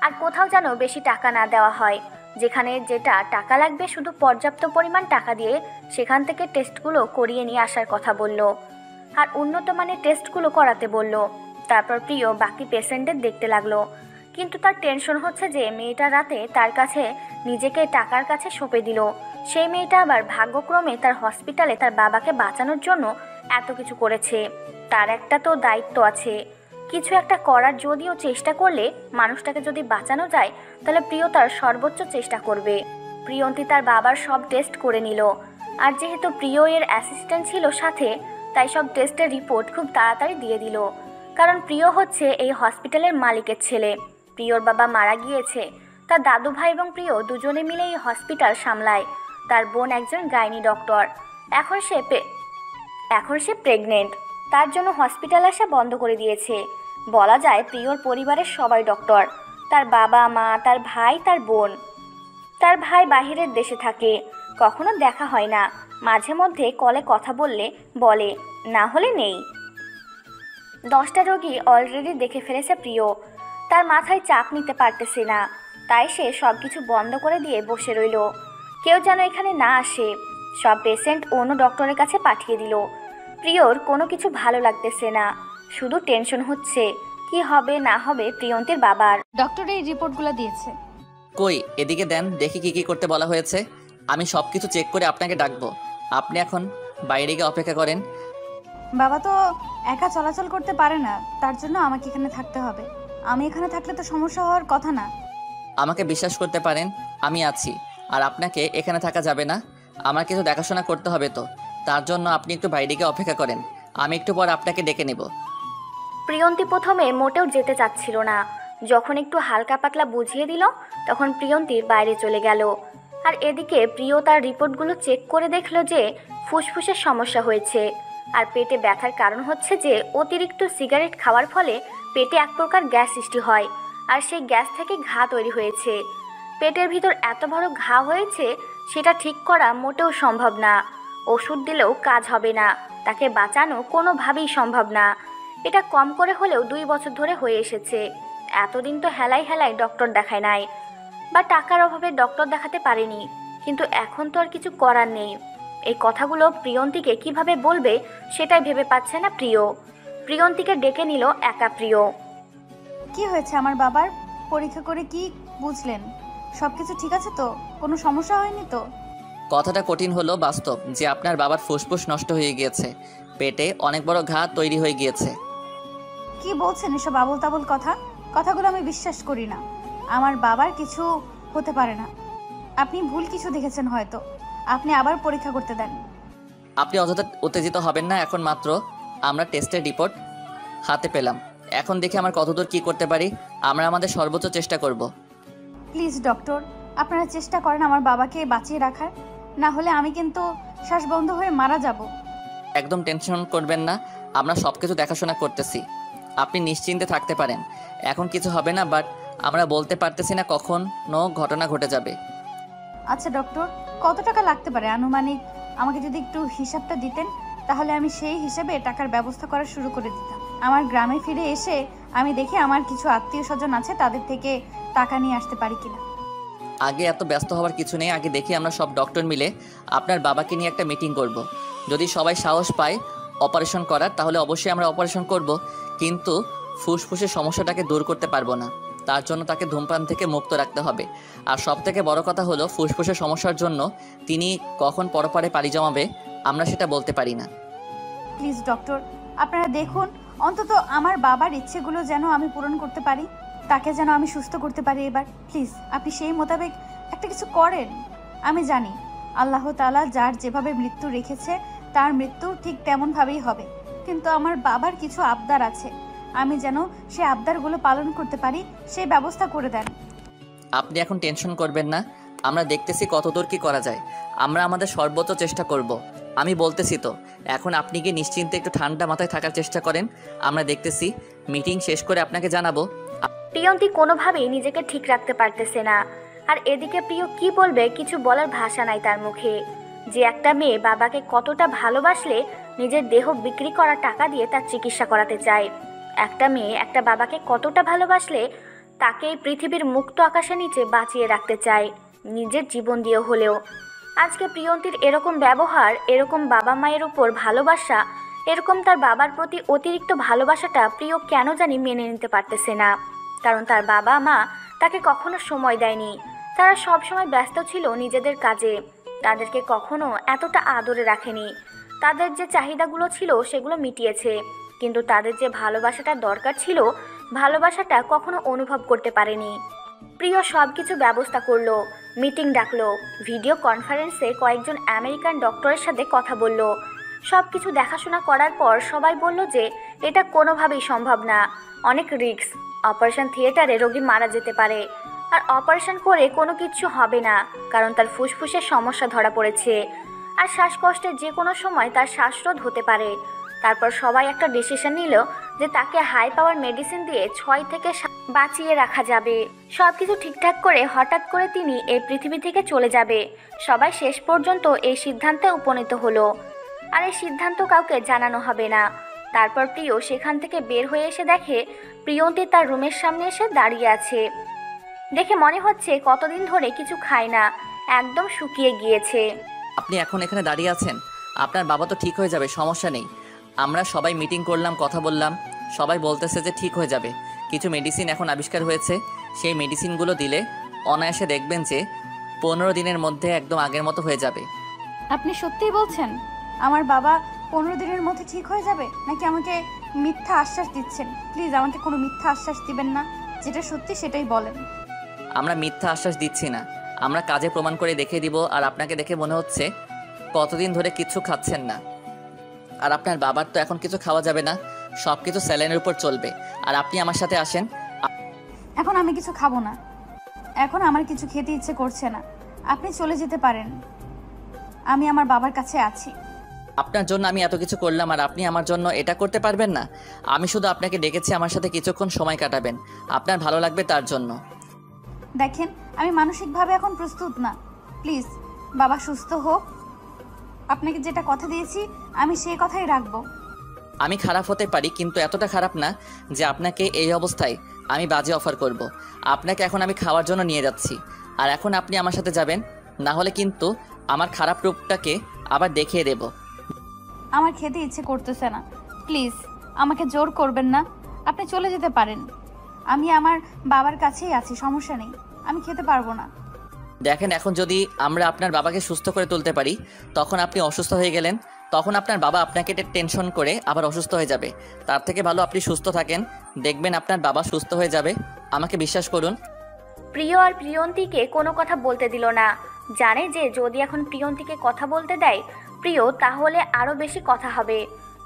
আর কোথাও যেন বেশি টাকা না দেওয়া হয়। যেখানে যেটা টাকা লাগবে শুধু পর্যাপ্ত পরিমাণ টাকা দিয়ে সেখান থেকে টেস্টগুলো করিয়ে নিয়ে আসার কথা বলল, আর উন্নত মানের টেস্টগুলো করাতে বলল। তারপর প্রিয় বাকি পেশেন্টদের দেখতে লাগলো, কিন্তু তার টেনশন হচ্ছে যে মেয়েটা রাতে তার কাছে নিজেকে টাকার কাছে সঁপে দিল। সেই মেয়েটা আবার ভাগ্যক্রমে তার হসপিটালে তার বাবাকে বাঁচানোর জন্য এত কিছু করেছে, তার একটা তো দায়িত্ব আছে। কিছু একটা করার যদিও চেষ্টা করলে, মানুষটাকে যদি বাঁচানো যায়, তাহলে প্রিয় তার সর্বোচ্চ চেষ্টা করবে। প্রিয়ন্তী তার বাবার সব টেস্ট করে নিল, আর যেহেতু প্রিয় এর অ্যাসিস্ট্যান্ট ছিল সাথে, তাই সব টেস্টের রিপোর্ট খুব তাড়াতাড়ি দিয়ে দিল। কারণ প্রিয় হচ্ছে এই হসপিটালের মালিকের ছেলে। প্রিয়র বাবা মারা গিয়েছে, তার দাদু ভাই এবং প্রিয় দুজনে মিলে এই হসপিটাল সামলায়। তার বোন একজন গাইনি ডক্টর। এখন সে প্রেগনেন্ট, তার জন্য হসপিটাল আসা বন্ধ করে দিয়েছে। বলা যায় প্রিয়র পরিবারের সবাই ডক্টর, তার বাবা মা, তার ভাই, তার বোন। তার ভাই বাহিরের দেশে থাকে, কখনো দেখা হয় না, মাঝে মধ্যে কলে কথা বলে, না হলে নেই। 10টা রোগী অলরেডি দেখে ফেলেছে প্রিয়। তার মাথায় চাপ নিতে পারতেছে না, তাই সে সব কিছু বন্ধ করে দিয়ে বসে রইল। কেউ যেন এখানে না আসে, সব পেশেন্ট অন্য ডক্টরের কাছে পাঠিয়ে দিল। প্রিয়র কোনো কিছু ভালো লাগতেছে না, শুধু টেনশন হচ্ছে কি হবে না হবে প্রিয়ন্তীর বাবার। ডক্টর এই রিপোর্টগুলো দিয়েছে। কই এদিকে দেন দেখি কি কি করতে বলা হয়েছে। আমি সব কিছু চেক করে আপনাকে ডাকবো। আপনি এখন বাইরে গিয়ে অপেক্ষা করেন। বাবা তো একা চলাচল করতে পারে না, তার জন্য আমাকে এখানে থাকতে হবে। আমি এখানে থাকলে তো সমস্যা হওয়ার কথা না। আমাকে বিশ্বাস করতে পারেন, আমি আছি। আর আপনাকে এখানে থাকা যাবে না, আমার কিছু দেখাশোনা করতে হবে, তো তার জন্য আপনি একটু বাইরে গিয়ে অপেক্ষা করেন। আমি একটু পর আপনাকে ডেকে নেব। প্রিয়ন্তী প্রথমে মোটেও যেতে চাচ্ছিল না, যখন একটু হালকা পাতলা বুঝিয়ে দিল, তখন প্রিয়ন্তীর বাইরে চলে গেল। আর এদিকে প্রিয় তার রিপোর্টগুলো চেক করে দেখলো যে ফুসফুসের সমস্যা হয়েছে, আর পেটে ব্যথার কারণ হচ্ছে যে অতিরিক্ত সিগারেট খাওয়ার ফলে পেটে এক প্রকার গ্যাস সৃষ্টি হয়, আর সেই গ্যাস থেকে ঘা তৈরি হয়েছে। পেটের ভিতর এত বড় ঘা হয়েছে, সেটা ঠিক করা মোটেও সম্ভব না। ওষুধ দিলেও কাজ হবে না, তাকে বাঁচানো কোনোভাবেই সম্ভব না। এটা কম করে হলেও 2 বছর ধরে হয়ে এসেছে। এতদিন তো হেলাই হেলাই ডক্টর দেখায় নাই, বা টাকার অভাবে ডক্টর দেখাতে পারেনি, কিন্তু এখন তো আর কিছু করার নেই। এই কথাগুলো প্রিয়ন্তীকে কিভাবে বলবে সেটাই ভেবে পাচ্ছে না প্রিয়। প্রিয়ন্তীকে ডেকে নিল একা প্রিয়। কি হয়েছে আমার বাবার? পরীক্ষা করে কি বুঝলেন? সব কিছু ঠিক আছে তো? কোনো সমস্যা হয়নি তো? কথাটা কঠিন হলো বাস্তব যে আপনার বাবার ফুসফুস নষ্ট হয়ে গিয়েছে, পেটে অনেক বড় ঘা তৈরি হয়ে গিয়েছে। কি বলছেন এসব আবোল তাবোল কথা? কথাগুলো আমি বিশ্বাস করি না। আমার বাবার কিছু হতে পারে না। আপনি ভুল কিছু দেখেছেন হয়তো। আপনি আবার পরীক্ষা করতে দেন। আপনি অযথা উত্তেজিত হবেন না। এখন মাত্র আমরা টেস্টের রিপোর্ট হাতে পেলাম, এখন দেখি আমার কতদূর কি করতে পারি। আমরা আমাদের সর্বোচ্চ চেষ্টা করব। প্লিজ ডক্টর, আপনারা চেষ্টা করেন আমার বাবাকে বাঁচিয়ে রাখার, না হলে আমি কিন্তু শ্বাস বন্ধ হয়ে মারা যাব। একদম টেনশন করবেন না, আমরা সব কিছু দেখাশোনা করতেছি। আপনি নিশ্চিন্তে থাকতে পারেন, এখন কিছু হবে না, বাট আমরা বলতে পারতেছি না কখন ঘটনা ঘটে যাবে। আচ্ছা ডক্টর, কত টাকা লাগতে পারে আনুমানিক? আমাকে যদি একটু হিসাবটা দিতেন, তাহলে আমি সেই হিসাবে টাকার ব্যবস্থা করা শুরু করে দিতাম। আমার গ্রামে ফিরে এসে আমি দেখি আমার কিছু আত্মীয় স্বজন আছে, তাদের থেকে টাকা নিয়ে আসতে পারি কিনা। আগে এত ব্যস্ত হওয়ার কিছু নেই, আগে দেখি আমরা সব ডক্টর মিলে আপনার বাবাকে নিয়ে একটা মিটিং করব। যদি সবাই সাহস পায় অপারেশন করার, তাহলে অবশ্যই আমরা অপারেশন করব, কিন্তু ফুসফুসের সমস্যাটাকে দূর করতে পারবো না। তার জন্য তাকে ধূমপান থেকে মুক্ত রাখতে হবে। আর সব থেকে বড় কথা হলো, ফুসফুসের সমস্যার জন্য তিনি কখন পরপারে পাড়ি জমাবে আমরা সেটা বলতে পারি না। প্লিজ ডক্টর, আপনারা দেখুন, অন্তত আমার বাবার ইচ্ছেগুলো যেন আমি পূরণ করতে পারি, তাকে যেন আমি সুস্থ করতে পারি এবার। প্লিজ আপনি সেই মোতাবেক একটা কিছু করেন। আমি জানি আল্লাহ তাআলা যার যেভাবে মৃত্যু রেখেছে, তার মৃত্যু ঠিক তেমনভাবেই হবে, কিন্তু আমার বাবার কিছু আবদার আছে, আমি যেন সেই আবদারগুলো পালন করতে পারি, সেই ব্যবস্থা করে দেন। আপনি এখন টেনশন করবেন না, আমরা দেখতেছি কতদূর কি করা যায়। আমরা আমাদের সর্বোচ্চ চেষ্টা করব। আমি বলতেছি তো, এখন আপনি কি নিশ্চিন্তে একটু ঠান্ডা মাথায় থাকার চেষ্টা করেন, আমরা দেখতেছি। মিটিং শেষ করে আপনাকে জানাবো। প্রিয়ন্তী কোনোভাবেই নিজেকে ঠিক রাখতে পারতেছে না, আর এদিকে প্রিয় কি বলবে কিছু বলার ভাষা নাই তার মুখে। যে একটা মেয়ে বাবাকে কতটা ভালোবাসলে নিজের দেহ বিক্রি করা টাকা দিয়ে তার চিকিৎসা করাতে চায়, একটা মেয়ে একটা বাবাকে কতটা ভালোবাসলে তাকে এই পৃথিবীর মুক্ত আকাশের নিচে বাঁচিয়ে রাখতে চায়, নিজের জীবন দিয়ে হলেও। আজকে প্রিয়ন্তীর এরকম ব্যবহার, এরকম বাবা মায়ের উপর ভালোবাসা, এরকম তার বাবার প্রতি অতিরিক্ত ভালোবাসাটা প্রিয় কেন জানি মেনে নিতে পারতেছে না। কারণ তার বাবা মা তাকে কখনো সময় দেয়নি, তারা সব সময় ব্যস্ত ছিল নিজেদের কাজে, তাদেরকে কখনো এতটা আদরে রাখেনি। তাদের যে চাহিদাগুলো ছিল সেগুলো মিটিয়েছে, কিন্তু তাদের যে ভালোবাসাটা দরকার ছিল ভালোবাসাটা কখনো অনুভব করতে পারেনি। প্রিয় সব কিছু ব্যবস্থা করলো, মিটিং ডাকলো, ভিডিও কনফারেন্সে কয়েকজন আমেরিকান ডক্টরের সাথে কথা বলল। সব কিছু দেখাশোনা করার পর সবাই বলল যে এটা কোনোভাবেই সম্ভব না, অনেক রিস্ক, অপারেশন থিয়েটারে রোগী মারা যেতে পারে, আর অপারেশন করে কোনো কিছু হবে না কারণ তার ফুসফুসের সমস্যা ধরা পড়েছে, আর শ্বাসকষ্টের যে কোনো সময় তার শ্বাসরোধ হতে পারে। তারপর সবাই একটা ডিসিশন নিল যে তাকে হাই পাওয়ার মেডিসিন দিয়ে 6 থেকে 7 বাঁচিয়ে রাখা যাবে। সব কিছু ঠিকঠাক করে হঠাৎ করে তিনি এই পৃথিবী থেকে চলে যাবে। সবাই শেষ পর্যন্ত এই সিদ্ধান্তে উপনীত হলো, আর এই সিদ্ধান্ত কাউকে জানানো হবে না। তারপর প্রিয় সেখান থেকে বের হয়ে এসে দেখে প্রিয়ন্তী তার রুমের সামনে এসে দাঁড়িয়ে আছে। দেখে মনে হচ্ছে কতদিন ধরে কিছু খায় না, একদম শুকিয়ে গিয়েছে। আপনি এখন এখানে দাঁড়িয়ে আছেন? আপনার বাবা তো ঠিক হয়ে যাবে, সমস্যা নেই। আমরা সবাই মিটিং করলাম, কথা বললাম, সবাই বলতেছে যে ঠিক হয়ে যাবে। কিছু মেডিসিন এখন আবিষ্কার হয়েছে, সেই মেডিসিনগুলো দিলে অনায়াসে দেখবেন যে 15 দিনের মধ্যে একদম আগের মতো হয়ে যাবে। আপনি সত্যিই বলছেন আমার বাবা 15 দিনের মধ্যে ঠিক হয়ে যাবে, নাকি আমাকে মিথ্যা আশ্বাস দিচ্ছেন? প্লিজ আমাকে কোনো মিথ্যা আশ্বাস দিবেন না, যেটা সত্যি সেটাই বলেন। আমরা মিথ্যা আশ্বাস দিচ্ছি না, আমরা কাজে প্রমাণ করে দেখিয়ে দিব। আর আপনাকে দেখে মনে হচ্ছে কতদিন ধরে কিছু খাচ্ছেন না, আর আপনার বাবার তো এখন কিছু খাওয়া যাবে না, সব কিছু স্যালাইনের উপর চলবে। আর আপনি আমার সাথে আসেন। এখন আমি কিছু খাবো না, এখন আমার কিছু খেতে ইচ্ছে করছে না, আপনি চলে যেতে পারেন, আমি আমার বাবার কাছে আছি। আপনার জন্য আমি এত কিছু করলাম আর আপনি আমার জন্য এটা করতে পারবেন না? আমি শুধু আপনাকে ডেকেছি আমার সাথে কিছুক্ষণ সময় কাটাবেন, আপনার ভালো লাগবে তার জন্য। দেখেন আমি মানসিকভাবে এখন প্রস্তুত না, প্লিজ বাবা সুস্থ হোক, আপনাকে যেটা কথা দিয়েছি আমি সেই কথাই রাখবো। আমি খারাপ হতে পারি, কিন্তু এতটা খারাপ না যে আপনাকে এই অবস্থায় আমি বাজে অফার করব। আপনাকে এখন আমি খাওয়ার জন্য নিয়ে যাচ্ছি, আর এখন আপনি আমার সাথে যাবেন, না হলে কিন্তু আমার খারাপ রূপটাকে আবার দেখিয়ে দেব। আমার খেতে ইচ্ছে করতেছে না, প্লিজ আমাকে জোর করবেন না, আপনি চলে যেতে পারেন, আমি আমার বাবার কাছেই আছি, সমস্যা নেই, আমি খেতে পারবো না। দেখেন, এখন যদি আমরা আপনার বাবাকে সুস্থ করে তুলতে পারি, তখন আপনি অসুস্থ হয়ে গেলেন, তখন আপনার বাবা আপনাকে টেনশন করে আবার অসুস্থ হয়ে যাবে। তার থেকে ভালো আপনি সুস্থ থাকেন, দেখবেন আপনার বাবা সুস্থ হয়ে যাবে, আমাকে বিশ্বাস করুন। প্রিয় আর প্রিয়ন্তীকে কোনো কথা বলতে দিল না, জানে যে যদি এখন প্রিয়ন্তীকে কথা বলতে দেয় প্রিয় তাহলে আরও বেশি কথা হবে,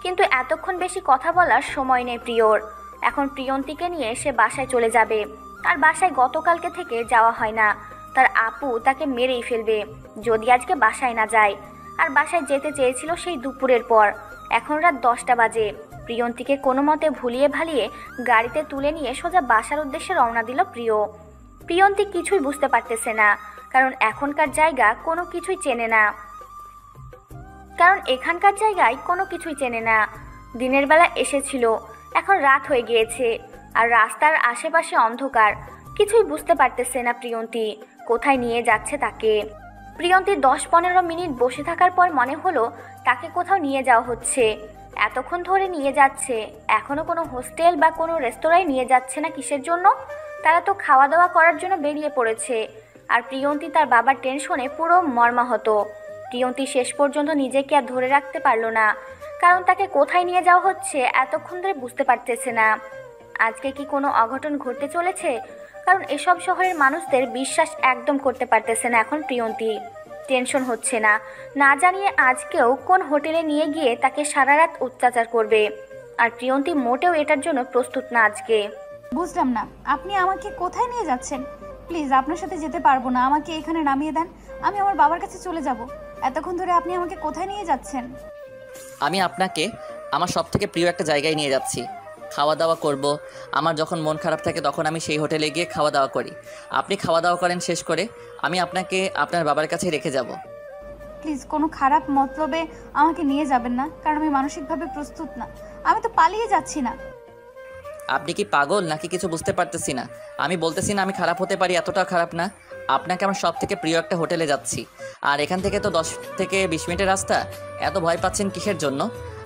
কিন্তু এতক্ষণ বেশি কথা বলার সময় নেই প্রিয়র। এখন প্রিয়ন্তীকে নিয়ে সে বাসায় চলে যাবে, আর বাসায় গতকালকে থেকে যাওয়া হয় না, তার আপু তাকে মেরেই ফেলবে যদি আজকে বাসায় না যায়। আর বাসায় যেতে চেয়েছিল সেই দুপুরের পর, এখন রাত 10টা বাজে। প্রিয়ন্তীকে কোনো মতে ভুলিয়ে ভালিয়ে গাড়িতে তুলে নিয়ে সোজা বাসার উদ্দেশ্যে রওনা দিল প্রিয়। প্রিয়ন্তী কিছুই বুঝতে পারতেছে না, কারণ এখনকার জায়গা কোনো কিছুই চেনে না, দিনের বেলা এসেছিল, এখন রাত হয়ে গিয়েছে, আর রাস্তার আশেপাশে অন্ধকার, কিছুই বুঝতে পারতেছে না প্রিয়ন্তী কোথায় নিয়ে যাচ্ছে তাকে। প্রিয়ন্তী 10-15 মিনিট বসে থাকার পর মনে হলো তাকে কোথাও নিয়ে যাওয়া হচ্ছে, এতক্ষণ ধরে নিয়ে যাচ্ছে, এখনো কোনো হোস্টেল বা কোনো রেস্তোরাঁয় নিয়ে যাচ্ছে না কিসের জন্য? তারা তো খাওয়া দাওয়া করার জন্য বেরিয়ে পড়েছে। আর প্রিয়ন্তী তার বাবার টেনশনে পুরো মর্মাহত। প্রিয়ন্তী শেষ পর্যন্ত নিজেকে আর ধরে রাখতে পারল না, কারণ তাকে কোথায় নিয়ে যাওয়া হচ্ছে এতক্ষণ ধরে বুঝতে পারতেছে না। আজকে কি কোনো অঘটন ঘটতে চলেছে? কারণ এসব শহরের মানুষদের বিশ্বাস একদম করতে পারতেছে না এখন প্রিয়ন্তী। টেনশন হচ্ছে না, না জানিয়ে আজকেও কোন হোটেলে নিয়ে গিয়ে তাকে সারা রাত অত্যাচার করবে, আর প্রিয়ন্তী মোটেও এটার জন্য প্রস্তুত না আজকে। বুঝলাম না আপনি আমাকে কোথায় নিয়ে যাচ্ছেন, প্লিজ আপনার সাথে যেতে পারবো না, আমাকে এখানে নামিয়ে দেন, আমি আমার বাবার কাছে চলে যাব। এতক্ষণ ধরে আপনি আমাকে কোথায় নিয়ে যাচ্ছেন? আমি আপনাকে আমার সবথেকে প্রিয় একটা জায়গায় নিয়ে যাচ্ছি, খাওয়া দাওয়া করব। আমার যখন মন খারাপ থাকে তখন আমি সেই হোটেলে গিয়ে খাওয়া দাওয়া করি, আপনি খাওয়া দাওয়া করেন, শেষ করে আমি আপনাকে আপনার বাবার কাছে রেখে যাব। প্লিজ কোনো খারাপ মতলবে আমাকে নিয়ে যাবেন না, কারণ আমি মানসিকভাবে প্রস্তুত না, আমি তো পালিয়ে যাচ্ছি না। আপনি কি পাগল নাকি কিছু বুঝতে পারতেছি না? আমি বলতেছি না আমি খারাপ হতে পারি, এতটা খারাপ না। আপনাকে আমার সব থেকে প্রিয় একটা হোটেলে যাচ্ছি, আর এখান থেকে তো 10 থেকে 20 মিনিটের রাস্তা, এত ভয় পাচ্ছেন কিসের জন্য?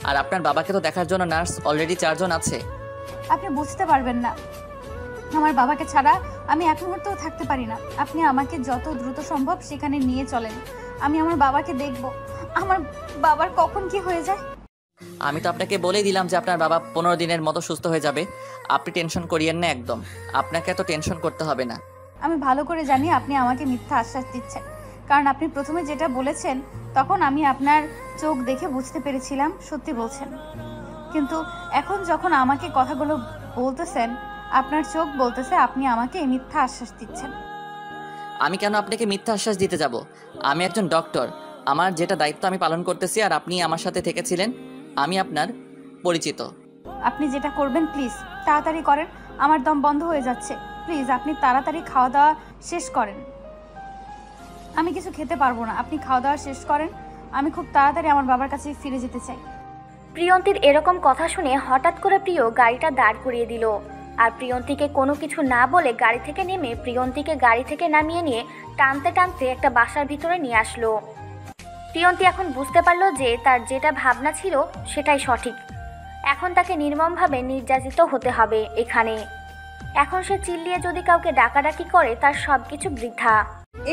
আর আপনার বাবাকে তো দেখার জন্য নার্স অলরেডি 4 জন আছে। আপনি বুঝতে পারবেন না, আমার বাবাকে ছাড়া আমি এক মুহূর্তও থাকতে পারি না, আপনি আমাকে যত দ্রুত সম্ভব সেখানে নিয়ে চলেন, আমি আমার বাবাকে দেখব, আমার বাবার কখন কি হয়ে যায়? আমি তো আপনাকে বলেই দিলাম যে আপনার বাবা 15 দিনের মতো সুস্থ হয়ে যাবে। আপনি টেনশন করিয়েন না একদম। আপনাকে এত টেনশন করতে হবে না। আমি ভালো করে জানি আপনি আমাকে মিথ্যা আশ্বাস দিচ্ছেন, কারণ আপনি প্রথমে যেটা বলেছেন তখন আমি আপনার চোখ দেখে বুঝতে পেরেছিলাম সত্যি বলছেন। কিন্তু এখন যখন আমাকে কথাগুলো বলতেছেন, আপনার চোখ বলতেছে আপনি আমাকে এই মিথ্যা আশ্বাস দিচ্ছেন। আমি কেন আপনাকে মিথ্যা আশ্বাস দিতে যাব? আমি একজন ডক্টর, আমার যেটা দায়িত্ব আমি পালন করতেছি, আর আপনি আমার সাথে থেকেছিলেন, আমি আপনার পরিচিত। আপনি যেটা করবেন প্লিজ তাড়াতাড়ি করেন, আমার দম বন্ধ হয়ে যাচ্ছে। প্লিজ আপনি তাড়াতাড়ি খাওয়া দাওয়া শেষ করেন। আমি কিছু খেতে পারবো না, আপনি খাওয়া দাওয়া শেষ করেন। আমি খুব তাড়াতাড়ি আমার বাবার কাছে ফিরে যেতে চাই। প্রিয়ন্তীর এরকম কথা শুনে হঠাৎ করে প্রিয় গাড়িটা দাঁড় করিয়ে দিল। আর প্রিয়ন্তীকে কোনো কিছু না বলে গাড়ি থেকে নেমে প্রিয়ন্তীকে গাড়ি থেকে নামিয়ে নিয়ে টানতে টানতে একটা বাসার ভিতরে নিয়ে আসলো। প্রিয়ন্তী এখন বুঝতে পারলো যে তার যেটা ভাবনা ছিল সেটাই সঠিক। এখন তাকে নির্মমভাবে নির্যাতিত হতে হবে এখানে। এখন সে চিল্লিয়ে যদি কাউকে ডাকাডাকি করে তার সব কিছু বৃথা।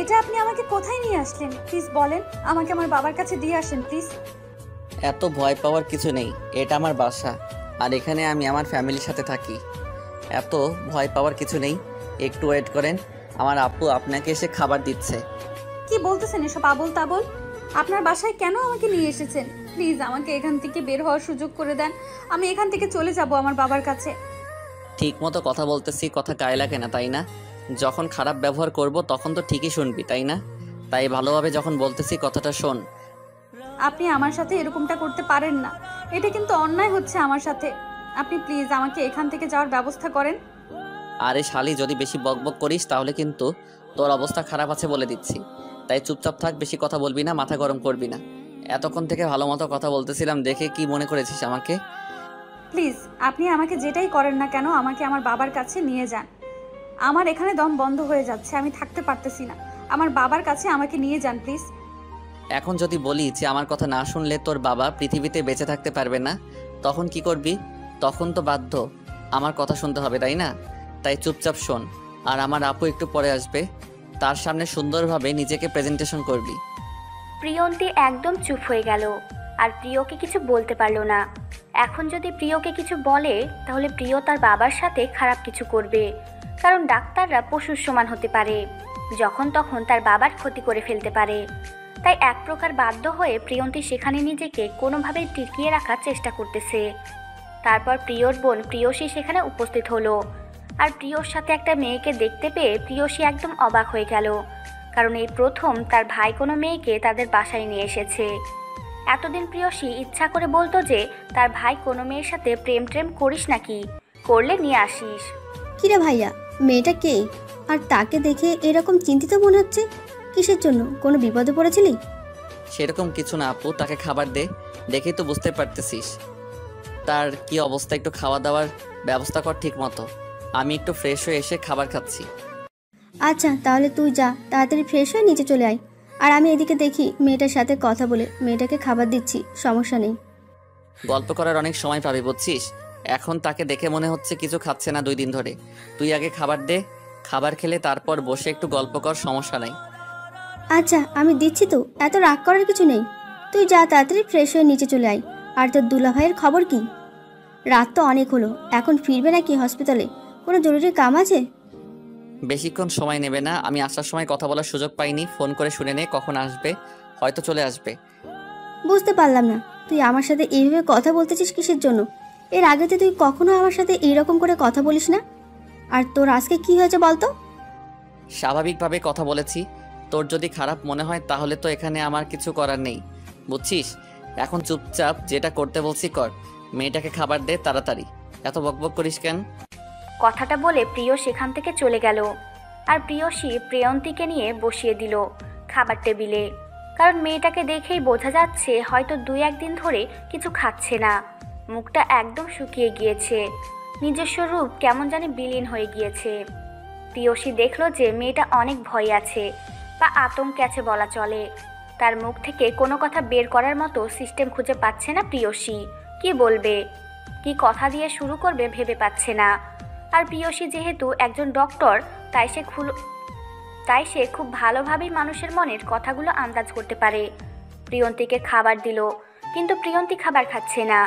এটা আপনি আমাকে কোথায় নিয়ে আসলেন প্লিজ বলেন, আমাকে আমার বাবার কাছে দিয়ে আসেন প্লিজ। এত ভয় পাওয়ার কিছু নেই, এটা আমার বাসা, আর এখানে আমি আমার ফ্যামিলির সাথে থাকি। এত ভয় পাওয়ার কিছু নেই, একটু ওয়েট করেন, আমার আপু আপনাকে এসে খাবার দিচ্ছে। কি বলতেছেন এসব আবোল তাবোল? আপনার বাসায় কেন আমাকে নিয়ে এসেছেন? প্লিজ আমাকে এখান থেকে বের হওয়ার সুযোগ করে দেন, আমি এখান থেকে চলে যাব আমার বাবার কাছে। ঠিক মতো কথা বলতেছি, কথা গায়ে লাগে না তাই না? যখন খারাপ ব্যবহার করব তখন তো ঠিকই শুনবি তাই না? তাই ভালোভাবে যখন বলতেছি কথাটা শোন। আপনি আমার সাথে এরকমটা করতে পারেন না, এটা কিন্তু অন্যায় হচ্ছে আমার সাথে। আপনি প্লিজ আমাকে এখান থেকে যাওয়ার ব্যবস্থা করেন। আরে শালি, যদি বেশি বকবক করিস তাহলে কিন্তু তোর অবস্থা খারাপ আছে বলে দিচ্ছি। তাই চুপচাপ থাক, বেশি কথা বলবি না, মাথা গরম করবি না। এতক্ষণ থেকে ভালো মতো কথা বলতেছিলাম দেখে কি মনে করেছিস আমাকে? প্লিজ আপনি আমাকে যেটাই করেন না কেন আমাকে আমার বাবার কাছে নিয়ে যান। আমার এখানে দম বন্ধ হয়ে যাচ্ছে, আমি থাকতে পারতেছি না। আমার বাবার কাছে আমাকে নিয়ে যান প্লিজ। এখন যদি বলি যে আমার কথা না শুনলে তোর বাবা পৃথিবীতে বেঁচে থাকতে পারবে না, তখন কি করবি? তখন তো বাধ্য আমার কথা শুনতে হবে তাই না? তাই চুপচাপ শোন। আর আমার আপু একটু পরে আসবে, তার সামনে সুন্দরভাবে নিজেকে প্রেজেন্টেশন করবি। প্রিয়ন্তী একদম চুপ হয়ে গেল আর প্রিয়কে কিছু বলতে পারলো না। এখন যদি প্রিয়কে কিছু বলে তাহলে প্রিয় তার বাবার সাথে খারাপ কিছু করবে, কারণ ডাক্তাররা পশুর সমান হতে পারে, যখন তখন তার বাবার ক্ষতি করে ফেলতে পারে। তাই এক প্রকার বাধ্য হয়ে প্রিয়ন্তী সেখানে নিজেকে কোনোভাবে টিকিয়ে রাখার চেষ্টা করতেছে। তারপর প্রিয়র বোন প্রিয়সী সেখানে উপস্থিত হলো। আর প্রিয়র সাথে একটা মেয়েকে দেখতে পেয়ে প্রিয়সী একদম অবাক হয়ে গেল, কারণ এই প্রথম তার ভাই কোনো মেয়েকে তাদের বাসায় নিয়ে এসেছে। এতদিন প্রিয়সী ইচ্ছা করে বলতো যে তার ভাই কোনো মেয়ের সাথে প্রেম ট্রেম করিস নাকি, করলে নিয়ে আসিস। কিরে ভাইয়া, মেয়েটা কে? আর তাকে দেখে এরকম চিন্তিত মনে হচ্ছে, কিসের জন্য? কোনো বিপদে পড়েছিলি? সেরকম কিছু না আপু, তাকে খাবার দে, দেখেই তো বুঝতে পারতেছিস তার কি অবস্থা। একটু খাওয়া দাওয়ার ব্যবস্থা কর ঠিক মতো। আমি একটু ফ্রেশ হয়ে এসে খাবার খাচ্ছি। আচ্ছা তাহলে তুই যা, তাড়াতাড়ি ফ্রেশ হয়ে নিচে চলে আয়। আর আমি এদিকে দেখি মেয়েটার সাথে কথা বলে মেয়েটাকে খাবার দিচ্ছি, সমস্যা নেই। গল্প করার অনেক সময় পাবি বুঝছিস। এখন তাকে দেখে মনে হচ্ছে কিছু খাচ্ছে না 2 দিন ধরে। তুই আগে খাবার দে, খাবার খেলে তারপর বসে একটু গল্প কর, সমস্যা নাই। আচ্ছা আমি দিচ্ছি তো, এত রাগ করার কিছু নেই। তুই যা, তাড়াতাড়ি ফ্রেশ হয়ে নিচে চলে আয়। আর তোর দুলা ভাইয়ের খবর কি? রাত তো অনেক হলো, এখন ফিরবে নাকি হসপিটালে? কোনো জরুরি কাম আছে? বেশিক্ষণ সময় নেবে না, আমি আসার সময় কথা বলার সুযোগ পাইনি। ফোন করে শুনে নে কখন আসবে, হয়তো চলে আসবে। বুঝতে পারলাম না, তুই আমার সাথে এইভাবে কথা বলতেছিস কিসের জন্য? এর আগে তো তুই কখনো আমার সাথে এইরকম করে কথা বলিস না। আর তোর আজকে কি হয়েছে বলতো? স্বাভাবিকভাবে কথা বলেছি। তোর যদি খারাপ মনে হয় তাহলে তো এখানে আমার কিছু করার নেই, বুঝছিস। এখন চুপচাপ যেটা করতে বলছি কর। মেয়েটাকে খাবার দে তাড়াতাড়ি, এত বকবক করিস কেন? কথাটা বলে প্রিয় সেখান থেকে চলে গেল। আর প্রিয়সী প্রিয়ন্তীকে নিয়ে বসিয়ে দিল খাবার টেবিলে, কারণ মেয়েটাকে দেখেই বোঝা যাচ্ছে হয়তো 2-1 দিন ধরে কিছু খাচ্ছে না। মুখটা একদম শুকিয়ে গিয়েছে, নিজস্ব রূপ কেমন জানি বিলীন হয়ে গিয়েছে। প্রিয়সী দেখলো যে মেয়েটা অনেক ভয়ে আছে বা আতঙ্কে আছে বলা চলে। তার মুখ থেকে কোনো কথা বের করার মতো সিস্টেম খুঁজে পাচ্ছে না প্রিয়সী। কি বলবে, কি কথা দিয়ে শুরু করবে ভেবে পাচ্ছে না। আর প্রিয়সী যেহেতু একজন ডক্টর, তাই সে খুব ভালোভাবেই মানুষের মনের কথাগুলো আন্দাজ করতে পারে। প্রিয়ন্তীকে খাবার দিল, কিন্তু প্রিয়ন্তী খাবার খাচ্ছে না।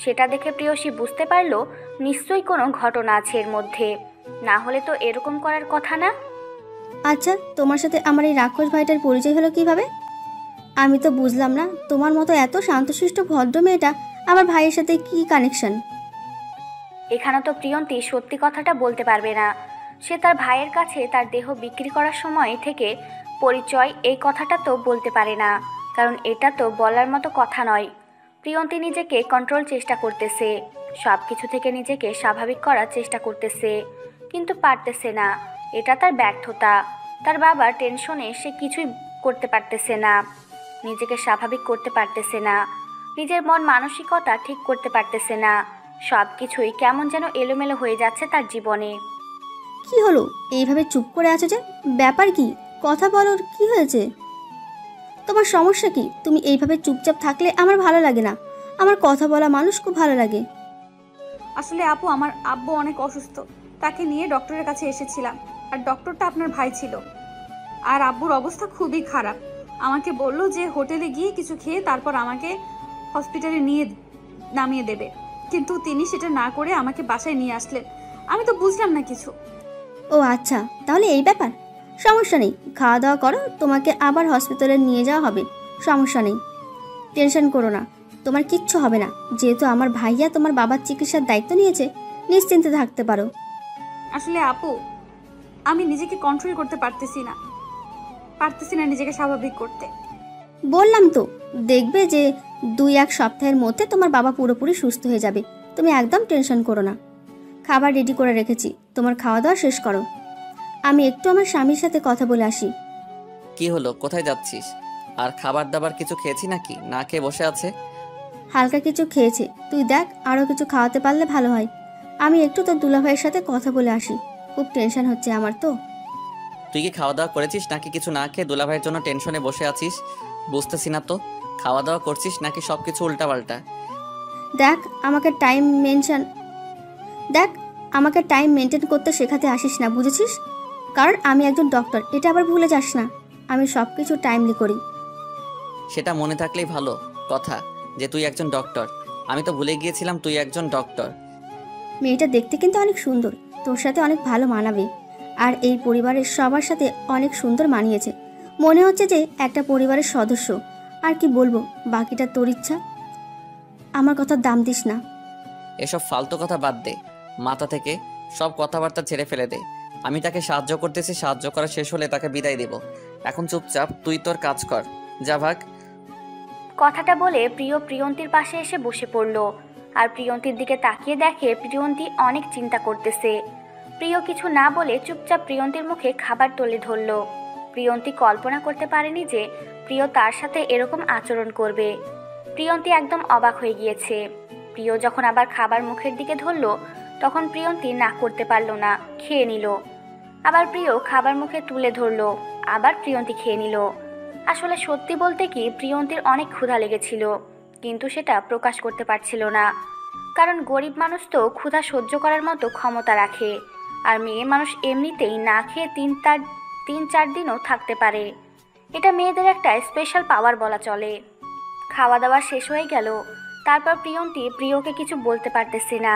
সেটা দেখে প্রিয়সী বুঝতে পারল নিশ্চয়ই কোনো ঘটনা আছে এর মধ্যে, না হলে তো এরকম করার কথা না। আচ্ছা, তোমার সাথে আমার এই রাক্ষস ভাইটার পরিচয় হলো কিভাবে? আমি তো বুঝলাম না, তোমার মতো এত শান্তশিষ্ট ভদ্র মেয়েটা আমার ভাইয়ের সাথে কি কানেকশন? এখানে তো প্রিয়ন্তী সত্যি কথাটা বলতে পারবে না। সে তার ভাইয়ের কাছে তার দেহ বিক্রি করার সময় থেকে পরিচয় এই কথাটা তো বলতে পারে না, কারণ এটা তো বলার মতো কথা নয়। প্রিয়ন্তী নিজেকে কন্ট্রোল চেষ্টা করতেছে, সব কিছু থেকে নিজেকে স্বাভাবিক করার চেষ্টা করতেছে, কিন্তু পারতেছে না। এটা তার ব্যর্থতা। তার বাবার টেনশনে সে কিছুই করতে পারতেছে না, নিজেকে স্বাভাবিক করতে পারতেছে না, নিজের মন মানসিকতা ঠিক করতে পারতেছে না। সব কিছুই কেমন যেন এলোমেলো হয়ে যাচ্ছে তার জীবনে। কি হলো, এইভাবে চুপ করে আছো যে? ব্যাপার কি? কথা বলো, কি হয়েছে? তোমার সমস্যা কি? তুমি এইভাবে চুপচাপ থাকলে আমার ভালো লাগে না। আমার কথা বলা মানুষ খুব ভালো লাগে। আসলে আপু, আমার আব্বু অনেক অসুস্থ, তাকে নিয়ে ডক্টরের কাছে এসেছিলাম। আর ডক্টরটা আপনার ভাই ছিল। আর আব্বুর অবস্থা খুবই খারাপ। আমাকে বললো যে হোটেলে গিয়ে কিছু খেয়ে তারপর আমাকে হসপিটালে নিয়ে নামিয়ে দেবে, কিন্তু তিনি সেটা না করে আমাকে বাসায় নিয়ে আসলেন। আমি তো বুঝলাম না কিছু। ও আচ্ছা, তাহলে এই ব্যাপার। সমস্যা নেই, খাওয়া দাওয়া করো, তোমাকে আবার হসপিটালে নিয়ে যাওয়া হবে। সমস্যা নেই, টেনশন করো না, তোমার কিচ্ছু হবে না। যেহেতু আমার ভাইয়া তোমার বাবার চিকিৎসার দায়িত্ব নিয়েছে, নিশ্চিন্তে থাকতে পারো। আসলে আপু, আমি নিজেকে কন্ট্রোল করতে পারতেছি না নিজেকে স্বাভাবিক করতে। বললাম তো, দেখবে যে 2-1 সপ্তাহের মধ্যে তোমার বাবা পুরোপুরি সুস্থ হয়ে যাবে। তুমি একদম টেনশন করো না। খাবার রেডি করে রেখেছি, তোমার খাওয়া দাওয়া শেষ করো। আমি একটু আমার স্বামীর সাথে কথা বলে আসি। কি হলো, কোথায় যাচ্ছিস? আর খাবার দাবার কিছু খেয়েছি নাকি না খেয়ে বসে আছে? হালকা কিছু খেয়েছে, তুই দেখ আরও কিছু খাওয়াতে পারলে ভালো হয়। আমি একটু তোর দুলাভাইয়ের সাথে কথা বলে আসি, খুব টেনশন হচ্ছে আমার তো। তুই কি খাওয়া দাওয়া করেছিস নাকি কিছু না খেয়ে দুলাভাইয়ের জন্য টেনশনে বসে আছিস? বুঝতেছি না তো, খাওয়া দাওয়া করছিস নাকি সব কিছু উল্টাপাল্টা? দেখ আমাকে টাইম মেনটেন করতে শেখাতে আসিস না, বুঝেছিস? কারণ আমি একজন ডক্টর, এটা আবার ভুলে যাস না। আমি সব কিছু টাইমলি করি। সেটা মনে থাকলেই ভালো কথা যে তুই একজন ডক্টর। আমি তো ভুলে গিয়েছিলাম তুই একজন ডক্টর। মেয়েটা দেখতে কিন্তু অনেক সুন্দর, তোর সাথে অনেক ভালো মানাবে। আর এই পরিবারের সবার সাথে অনেক সুন্দর মানিয়েছে, মনে হচ্ছে যে একটা পরিবারের সদস্য। আর কি বলবো, বাকিটা তোর ইচ্ছা। আমার কথার দাম দিস না। এসব ফালতু কথা বাদ দে, মাথা থেকে সব কথাবার্তা ছেড়ে ফেলে দে। আমি তাকে সাহায্য করতেছি, সাহায্য করা শেষ হলে তাকে বিদায় দেব। এখন চুপচাপ তুই তোর কাজ কর, যা ভাগ। কথাটা বলে প্রিয় প্রিয়ন্তীর পাশে এসে বসে পড়ল। আর প্রিয়ন্তীর দিকে তাকিয়ে দেখে প্রিয়ন্তী অনেক চিন্তা করতেছে। প্রিয় কিছু না বলে চুপচাপ প্রিয়ন্তীর মুখে খাবার তুলে ধরল। প্রিয়ন্তী কল্পনা করতে পারেনি যে প্রিয় তার সাথে এরকম আচরণ করবে। প্রিয়ন্তী একদম অবাক হয়ে গিয়েছে। প্রিয় যখন আবার খাবার মুখের দিকে ধরল, তখন প্রিয়ন্তী না করতে পারল না, খেয়ে নিল। আবার প্রিয় খাবার মুখে তুলে ধরল, আবার প্রিয়ন্তী খেয়ে নিল। আসলে সত্যি বলতে কি, প্রিয়ন্তীর অনেক ক্ষুধা লেগেছিল, কিন্তু সেটা প্রকাশ করতে পারছিল না। কারণ গরিব মানুষ তো ক্ষুধা সহ্য করার মতো ক্ষমতা রাখে, আর মেয়ে মানুষ এমনিতেই না খেয়ে 3-4 দিনও থাকতে পারে। এটা মেয়েদের একটা স্পেশাল পাওয়ার বলা চলে। খাওয়া দাওয়া শেষ হয়ে গেল। তারপর প্রিয়ন্তী প্রিয়কে কিছু বলতে পারতেছে না,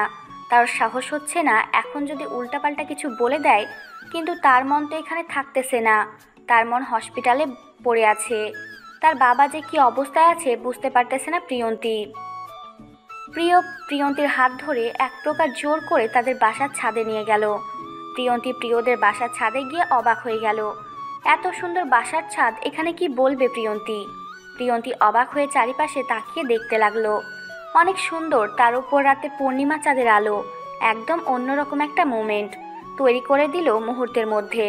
তার সাহস হচ্ছে না। এখন যদি উল্টাপাল্টা কিছু বলে দেয়, কিন্তু তার মন তো এখানে থাকতেছে না, তার মন হসপিটালে পড়ে আছে। তার বাবা যে কি অবস্থায় আছে বুঝতে পারতেছে না প্রিয়ন্তী। প্রিয়ন্তীর হাত ধরে এক প্রকার জোর করে তাদের বাসার ছাদে নিয়ে গেল। প্রিয়ন্তী প্রিয়দের বাসার ছাদে গিয়ে অবাক হয়ে গেল। এত সুন্দর বাসার ছাদ, এখানে কি বলবে প্রিয়ন্তী অবাক হয়ে চারিপাশে তাকিয়ে দেখতে লাগলো। অনেক সুন্দর, তার উপর রাতে পূর্ণিমা চাঁদের আলো একদম অন্যরকম একটা মোমেন্ট তৈরি করে দিল মুহূর্তের মধ্যে।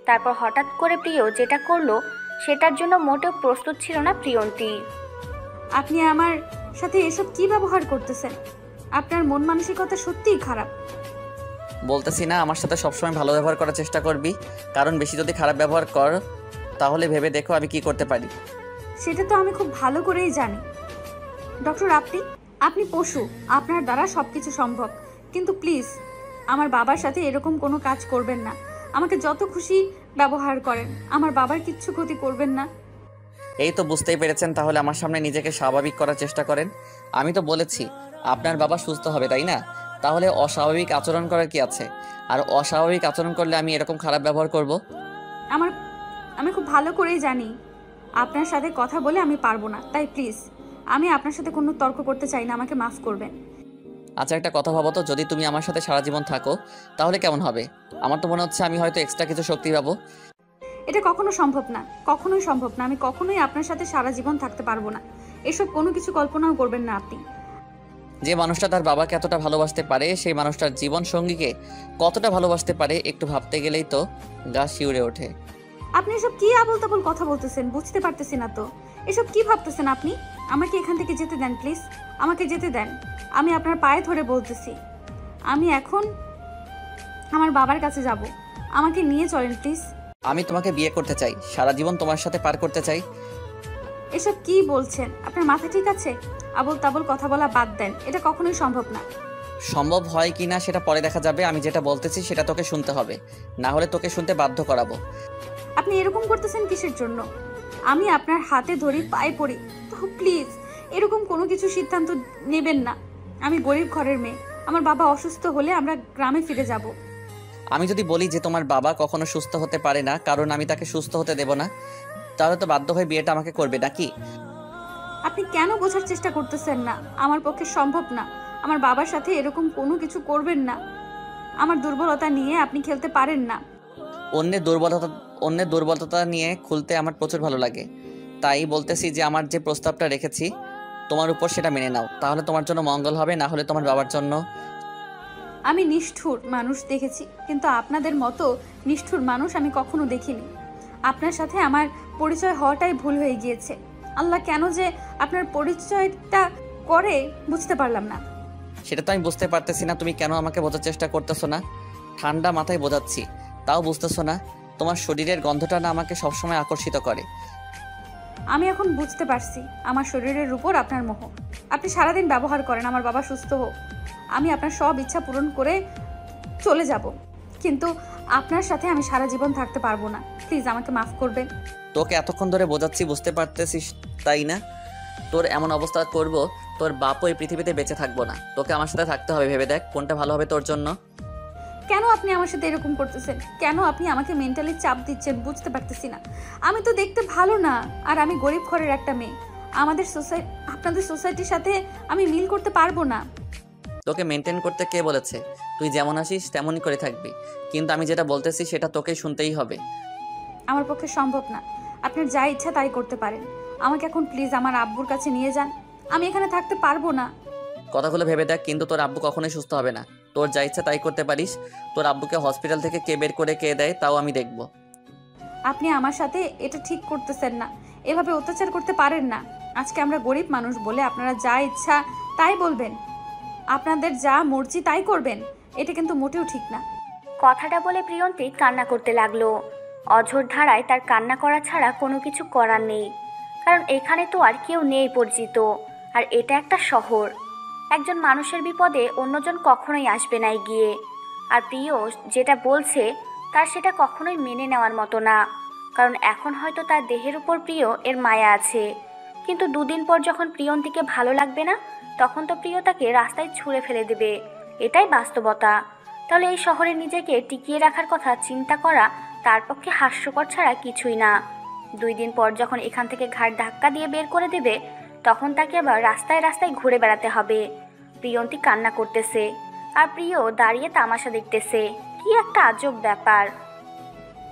তারপর হঠাৎ করে প্রিয় যেটা করলো, সেটার জন্য মোটেও প্রস্তুত ছিল না প্রিয়ন্তী। আপনি আমার সাথে এসব কি ব্যবহার করতেছেন? আপনার মন মানসিকতা সত্যিই খারাপ। বলতেছি না আমার সাথে সবসময় ভালো ব্যবহার করার চেষ্টা করবি, কারণ বেশি যদি খারাপ ব্যবহার কর তাহলে ভেবে দেখো আমি কি করতে পারি। সেটা তো আমি খুব ভালো করেই জানি ডক্টর। আপনি পশু, আপনার দ্বারা সবকিছু সম্ভব, কিন্তু প্লিজ আমার বাবার সাথে এরকম কোনো কাজ করবেন না। আমাকে যত খুশি ব্যবহার করেন, আমার বাবার কিচ্ছু ক্ষতি করবেন না। এই তো বুঝতেই পেরেছেন, তাহলে আমার সামনে নিজেকে স্বাভাবিক করার চেষ্টা করেন। আমি তো বলেছি আপনার বাবা সুস্থ হবে, তাই না? তাহলে অস্বাভাবিক আচরণ করার কি আছে? আর অস্বাভাবিক আচরণ করলে আমি এরকম খারাপ ব্যবহার করব? আমি খুব ভালো করেই জানি আপনার সাথে কথা বলে আমি পারবো না, তাই প্লিজ আমি আপনার সাথে কোনো তর্ক করতে চাই না, আমাকে মাফ করবেন। আচ্ছা, একটা কথা ভাবো তো, যদি তুমি আমার সাথে সারা জীবন থাকো তাহলে কেমন হবে? আমার তো মনে হচ্ছে আমি হয়তো এক্সট্রা কিছু শক্তি পাবো। এটা কখনো সম্ভব না, কখনোই সম্ভব না। আমি কখনোই আপনার সাথে সারা জীবন থাকতে পারবো না। এসব কোনো কিছু কল্পনাও করবেন না আপনি। যে মানুষটা তার বাবাকে এতটা ভালোবাসতে পারে, সেই মানুষটার জীবন সঙ্গীকে কতটা ভালোবাসতে পারে, একটু ভাবতে গেলেই তো গা শিউরে ওঠে। আপনি এসব কি আবোল তাবোল কথা বলতেছেন, বুঝতে পারতেছি না তো। এসব কি ভাবতেছেন আপনি? আমাকে এখান থেকে যেতে দেন প্লিজ, আমাকে যেতে দেন। আমি আপনার পায়ে ধরে বলতেছি, আমি এখন আমার বাবার কাছে যাব। আমাকে নিয়ে চলেন প্লিজ। আমি তোমাকে বিয়ে করতে চাই, সারা জীবন তোমার সাথে পার করতে চাই। এসব কি বলছেন? আপনার মাথা ঠিক আছে? আবোল তাবোল কথা বলা বাদ দেন, এটা কখনোই সম্ভব না। সম্ভব হয় কি না সেটা পরে দেখা যাবে। আমি যেটা বলতেছি সেটা তোকে শুনতে হবে, না হলে তোকে শুনতে বাধ্য করাবো। আপনি এরকম করতেছেন কিসের জন্য? আমি আপনার হাতে ধরি, পায়ে পড়ি, তো প্লিজ এরকম কোনো কিছু সিদ্ধান্ত নেবেন না। আমি গরিব ঘরের মেয়ে, আমার বাবা অসুস্থ হলে আমরা গ্রামে ফিরে যাব। আমি যদি বলি যে তোমার বাবা কখনো সুস্থ হতে পারে না, কারণ আমি তাকে সুস্থ হতে দেব না, তাহলে তো বাধ্য হয়ে বিয়েটা আমাকে করবে নাকি? আপনি কেন বোঝার চেষ্টা করতেছেন না? আমার পক্ষে সম্ভব না। আমার বাবার সাথে এরকম কোনো কিছু করবেন না। আমার দুর্বলতা নিয়ে আপনি খেলতে পারেন না। অন্যের দুর্বলতা নিয়ে খুলতে আমার প্রচুর ভালো লাগে। তাই বলতেছি যে আমার যে প্রস্তাবটা রেখেছি তোমার উপর, সেটা মেনে নাও, তাহলে তোমার জন্য মঙ্গল হবে, না হলে তোমার বাবার জন্য। আমি নিষ্ঠুর মানুষ দেখেছি, কিন্তু আপনাদের মতো নিষ্ঠুর মানুষ আমি কখনো দেখিনি। আপনার সাথে আমার পরিচয় হওয়াটাই ভুল হয়ে গিয়েছে। আল্লাহ কেন যে আপনার পরিচয়টা করে বুঝতে পারলাম না। সেটা তো আমি বুঝতে পারতেছি না, তুমি কেন আমাকে বোঝার চেষ্টা করতেছো না? ঠান্ডা মাথায় বোঝাচ্ছি, তাও বুঝতেছো না? তোমার শরীরের গন্ধটা না আমাকে সবসময় আকর্ষিত করে। আমি এখন বুঝতে পারছি আমার শরীরের উপর আপনার মোহ। আপনি সারাদিন ব্যবহার করেন আমার বাবা সুস্থ হোক, আমি আপনার সব ইচ্ছা পূরণ করে চলে যাব, কিন্তু আপনার সাথে আমি সারা জীবন থাকতে পারবো না। প্লিজ আমাকে মাফ করবেন। তোকে এতক্ষণ ধরে বোঝাচ্ছি, বুঝতে পারতেছিস তাই না? তোর এমন অবস্থা করব, তোর বাপ ওই পৃথিবীতে বেঁচে থাকবো না। তোকে আমার সাথে থাকতে হবে, ভেবে দেখ কোনটা ভালো হবে তোর জন্য। কেন আপনি আমার সাথে এরকম করতেছেন? কেন আপনি আমাকে মেন্টালি চাপ দিচ্ছেন? বুঝতে পারতেছি না। আমি তো দেখতে ভালো না, আর আমি গরিব ঘরের একটা মেয়ে। আপনাদের সোসাইটির সাথে আমি মিল করতে পারবো না। তোকে মেনটেন করতে কে বলেছে? তুই যেমন আসিস তেমনই করে থাকবি, কিন্তু আমি যেটা বলতেছি সেটা তোকে শুনতেই হবে। আমার পক্ষে সম্ভব না। আপনার যা ইচ্ছা তাই করতে পারেন। আমাকে এখন প্লিজ আমার আব্বুর কাছে নিয়ে যান, আমি এখানে থাকতে পারবো না। কথাগুলো ভেবে দেখ, কিন্তু তোর আব্বু কখনোই সুস্থ হবে না। তোর যা ইচ্ছা তাই করতে পারিস। তোর আব্বুকে হসপিটাল থেকে কে বের করে কে দেয় তাও আমি দেখব। আপনি আমার সাথে এটা ঠিক করতেছেন না, এভাবে অত্যাচার করতে পারেন না। আজকে আমরা গরিব মানুষ বলে আপনারা যা ইচ্ছা তাই বলবেন, আপনাদের যা মর্জি তাই করবেন, এটা কিন্তু মোটেও ঠিক না। কথাটা বলে প্রিয়ন্তী কান্না করতে লাগলো। অঝোর ধারায় তার কান্না করা ছাড়া কোনো কিছু করার নেই, কারণ এখানে তো আর কেউ নেই পরিচিত, আর এটা একটা শহর। একজন মানুষের বিপদে অন্যজন কখনোই আসবে না এগিয়ে। আর প্রিয় যেটা বলছে তার সেটা কখনোই মেনে নেওয়ার মতো না, কারণ এখন হয়তো তার দেহের উপর প্রিয় এর মায়া আছে, কিন্তু দুদিন পর যখন প্রিয়ন্তীকে ভালো লাগবে না, তখন তো প্রিয় তাকে রাস্তায় ছুঁড়ে ফেলে দেবে। এটাই বাস্তবতা। তাহলে এই শহরে নিজেকে টিকিয়ে রাখার কথা চিন্তা করা তার পক্ষে হাস্যকর ছাড়া কিছুই না। 2 দিন পর যখন এখান থেকে ঘাট ধাক্কা দিয়ে বের করে দেবে, তখন তাকে আবার রাস্তায় রাস্তায় ঘুরে বেড়াতে হবে। প্রিয়ন্তী কান্না করতেছে, আর প্রিয় দাঁড়িয়ে তামাশা দেখতেছে। কি একটা আজব ব্যাপার।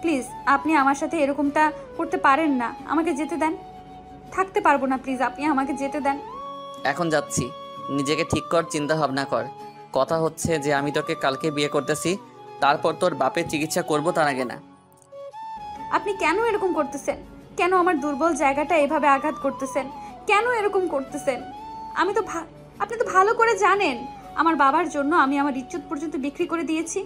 প্লিজ আপনি আমার সাথে এরকমটা করতে পারেন না, আমাকে যেতে দেন। থাকতে পারবো না, প্লিজ আপনি আমাকে যেতে দেন। এখন যাচ্ছি, নিজেকে ঠিক কর, চিন্তা ভাবনা কর। কথা হচ্ছে যে আমি তোকে কালকে বিয়ে করতেছি, তারপর তোর বাপের চিকিৎসা করব, তার আগে না। আপনি কেন এরকম করতেছেন? কেন আমার দুর্বল জায়গাটা এভাবে আঘাত করতেছেন? কেন এরকম করতেছেন? আপনি তো ভালো করে জানেন আমার বাবার জন্য আমি আমার ইজ্জত পর্যন্ত বিক্রি করে দিয়েছি।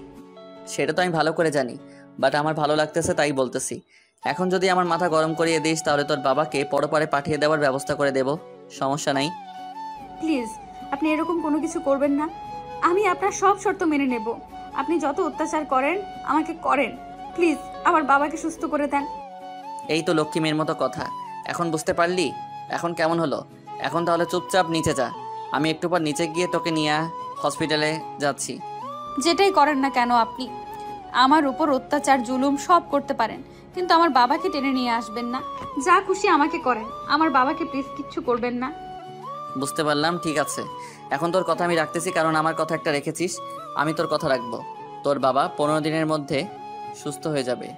সেটা তো আমি ভালো করে জানি, বাট আমার ভালো লাগতেছে তাই বলতেছি। এখন যদি আমার মাথা গরম করিয়ে দিস, তাহলে তোর বাবাকে পরপারে পাঠিয়ে দেওয়ার ব্যবস্থা করে দেব, সমস্যা নাই। প্লিজ আপনি এরকম কোনো কিছু করবেন না। আমি আপনার সব শর্ত মেনে নেব। আপনি যত অত্যাচার করেন আমাকে করেন, প্লিজ আমার বাবাকে সুস্থ করে দেন। এই তো লক্ষ্মী মেয়ের মতো কথা, এখন বুঝতে পারলি? এখন কেমন হলো? এখন তাহলে চুপচাপ নিচে যা, আমি একটু পর নিচে গিয়ে তোকে নিয়ে হসপিটালে যাচ্ছি। যেটাই করেন না কেন আপনি, আমার উপর অত্যাচার জুলুম সব করতে পারেন, কিন্তু আমার বাবাকে টেনে নিয়ে আসবেন না। যা খুশি আমাকে করেন, আমার বাবাকে প্লিজ কিচ্ছু করবেন না। বুঝতে পারলাম, ঠিক আছে। এখন তোর কথা আমি রাখতেছি, কারণ আমার কথা একটা রেখেছিস, আমি তোর কথা রাখবো। তোর বাবা 15 দিনের মধ্যে সুস্থ হয়ে যাবে।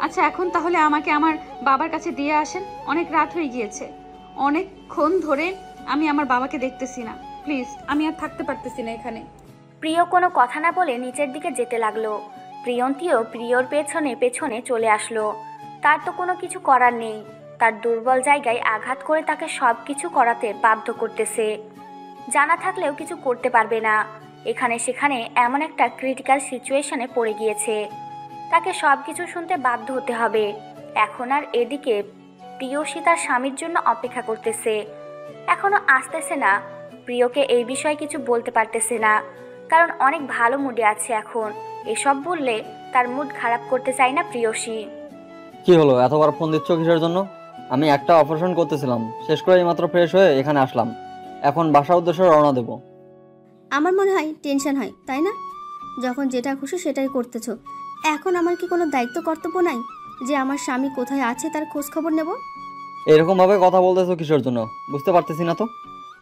আচ্ছা, এখন তাহলে আমাকে আমার বাবার কাছে দিয়ে আসেন। অনেক রাত হয়ে গিয়েছে, অনেকক্ষণ ধরে আমি আমার বাবাকে দেখতেছি না। প্লিজ, আমি আর থাকতে পারতেছি না এখানে। প্রিয় কোনো কথা না বলে নিচের দিকে যেতে লাগলো। প্রিয়ন্তীও প্রিয়র পেছনে পেছনে চলে আসলো। তার তো কোনো কিছু করার নেই, তার দুর্বল জায়গায় আঘাত করে তাকে সব কিছু করাতে বাধ্য করতেছে। জানা থাকলেও কিছু করতে পারবে না। এখানে সেখানে এমন একটা ক্রিটিক্যাল সিচুয়েশনে পড়ে গিয়েছে, তাকে সব কিছু শুনতে বাধ্য হতে হবে। এখন আর এদিকে প্রিয়সী তার স্বামীর জন্য অপেক্ষা করতেছে, এখনো আসতেছে না। প্রিয়কে এই বিষয়ে কিছু বলতে পারতেছে না, কারণ অনেক ভালো মুডে আছে এখন। এসব বললে তার মুড খারাপ করতে চায় না প্রিয়সী। কি হলো, এতবার ফোন দিচ্ছ কিসের জন্য? আমি একটা অপারেশন করতেছিলাম, শেষ করে এইমাত্র ফ্রেশ হয়ে এখানে আসলাম। এখন বাসার উদ্দেশ্যে রওনা দেব। আমার মনে হয় টেনশন হয়, তাই না? যখন যেটা খুশি সেটাই করতেছো। এখন আমার কি কোনো দায়িত্ব কর্তব্য নাই যে আমার স্বামী কোথায় আছে তার খোঁজ খবর নেব? এরকম ভাবে কথা বলতেছো কিসের জন্য বুঝতে পারতেছি না তো।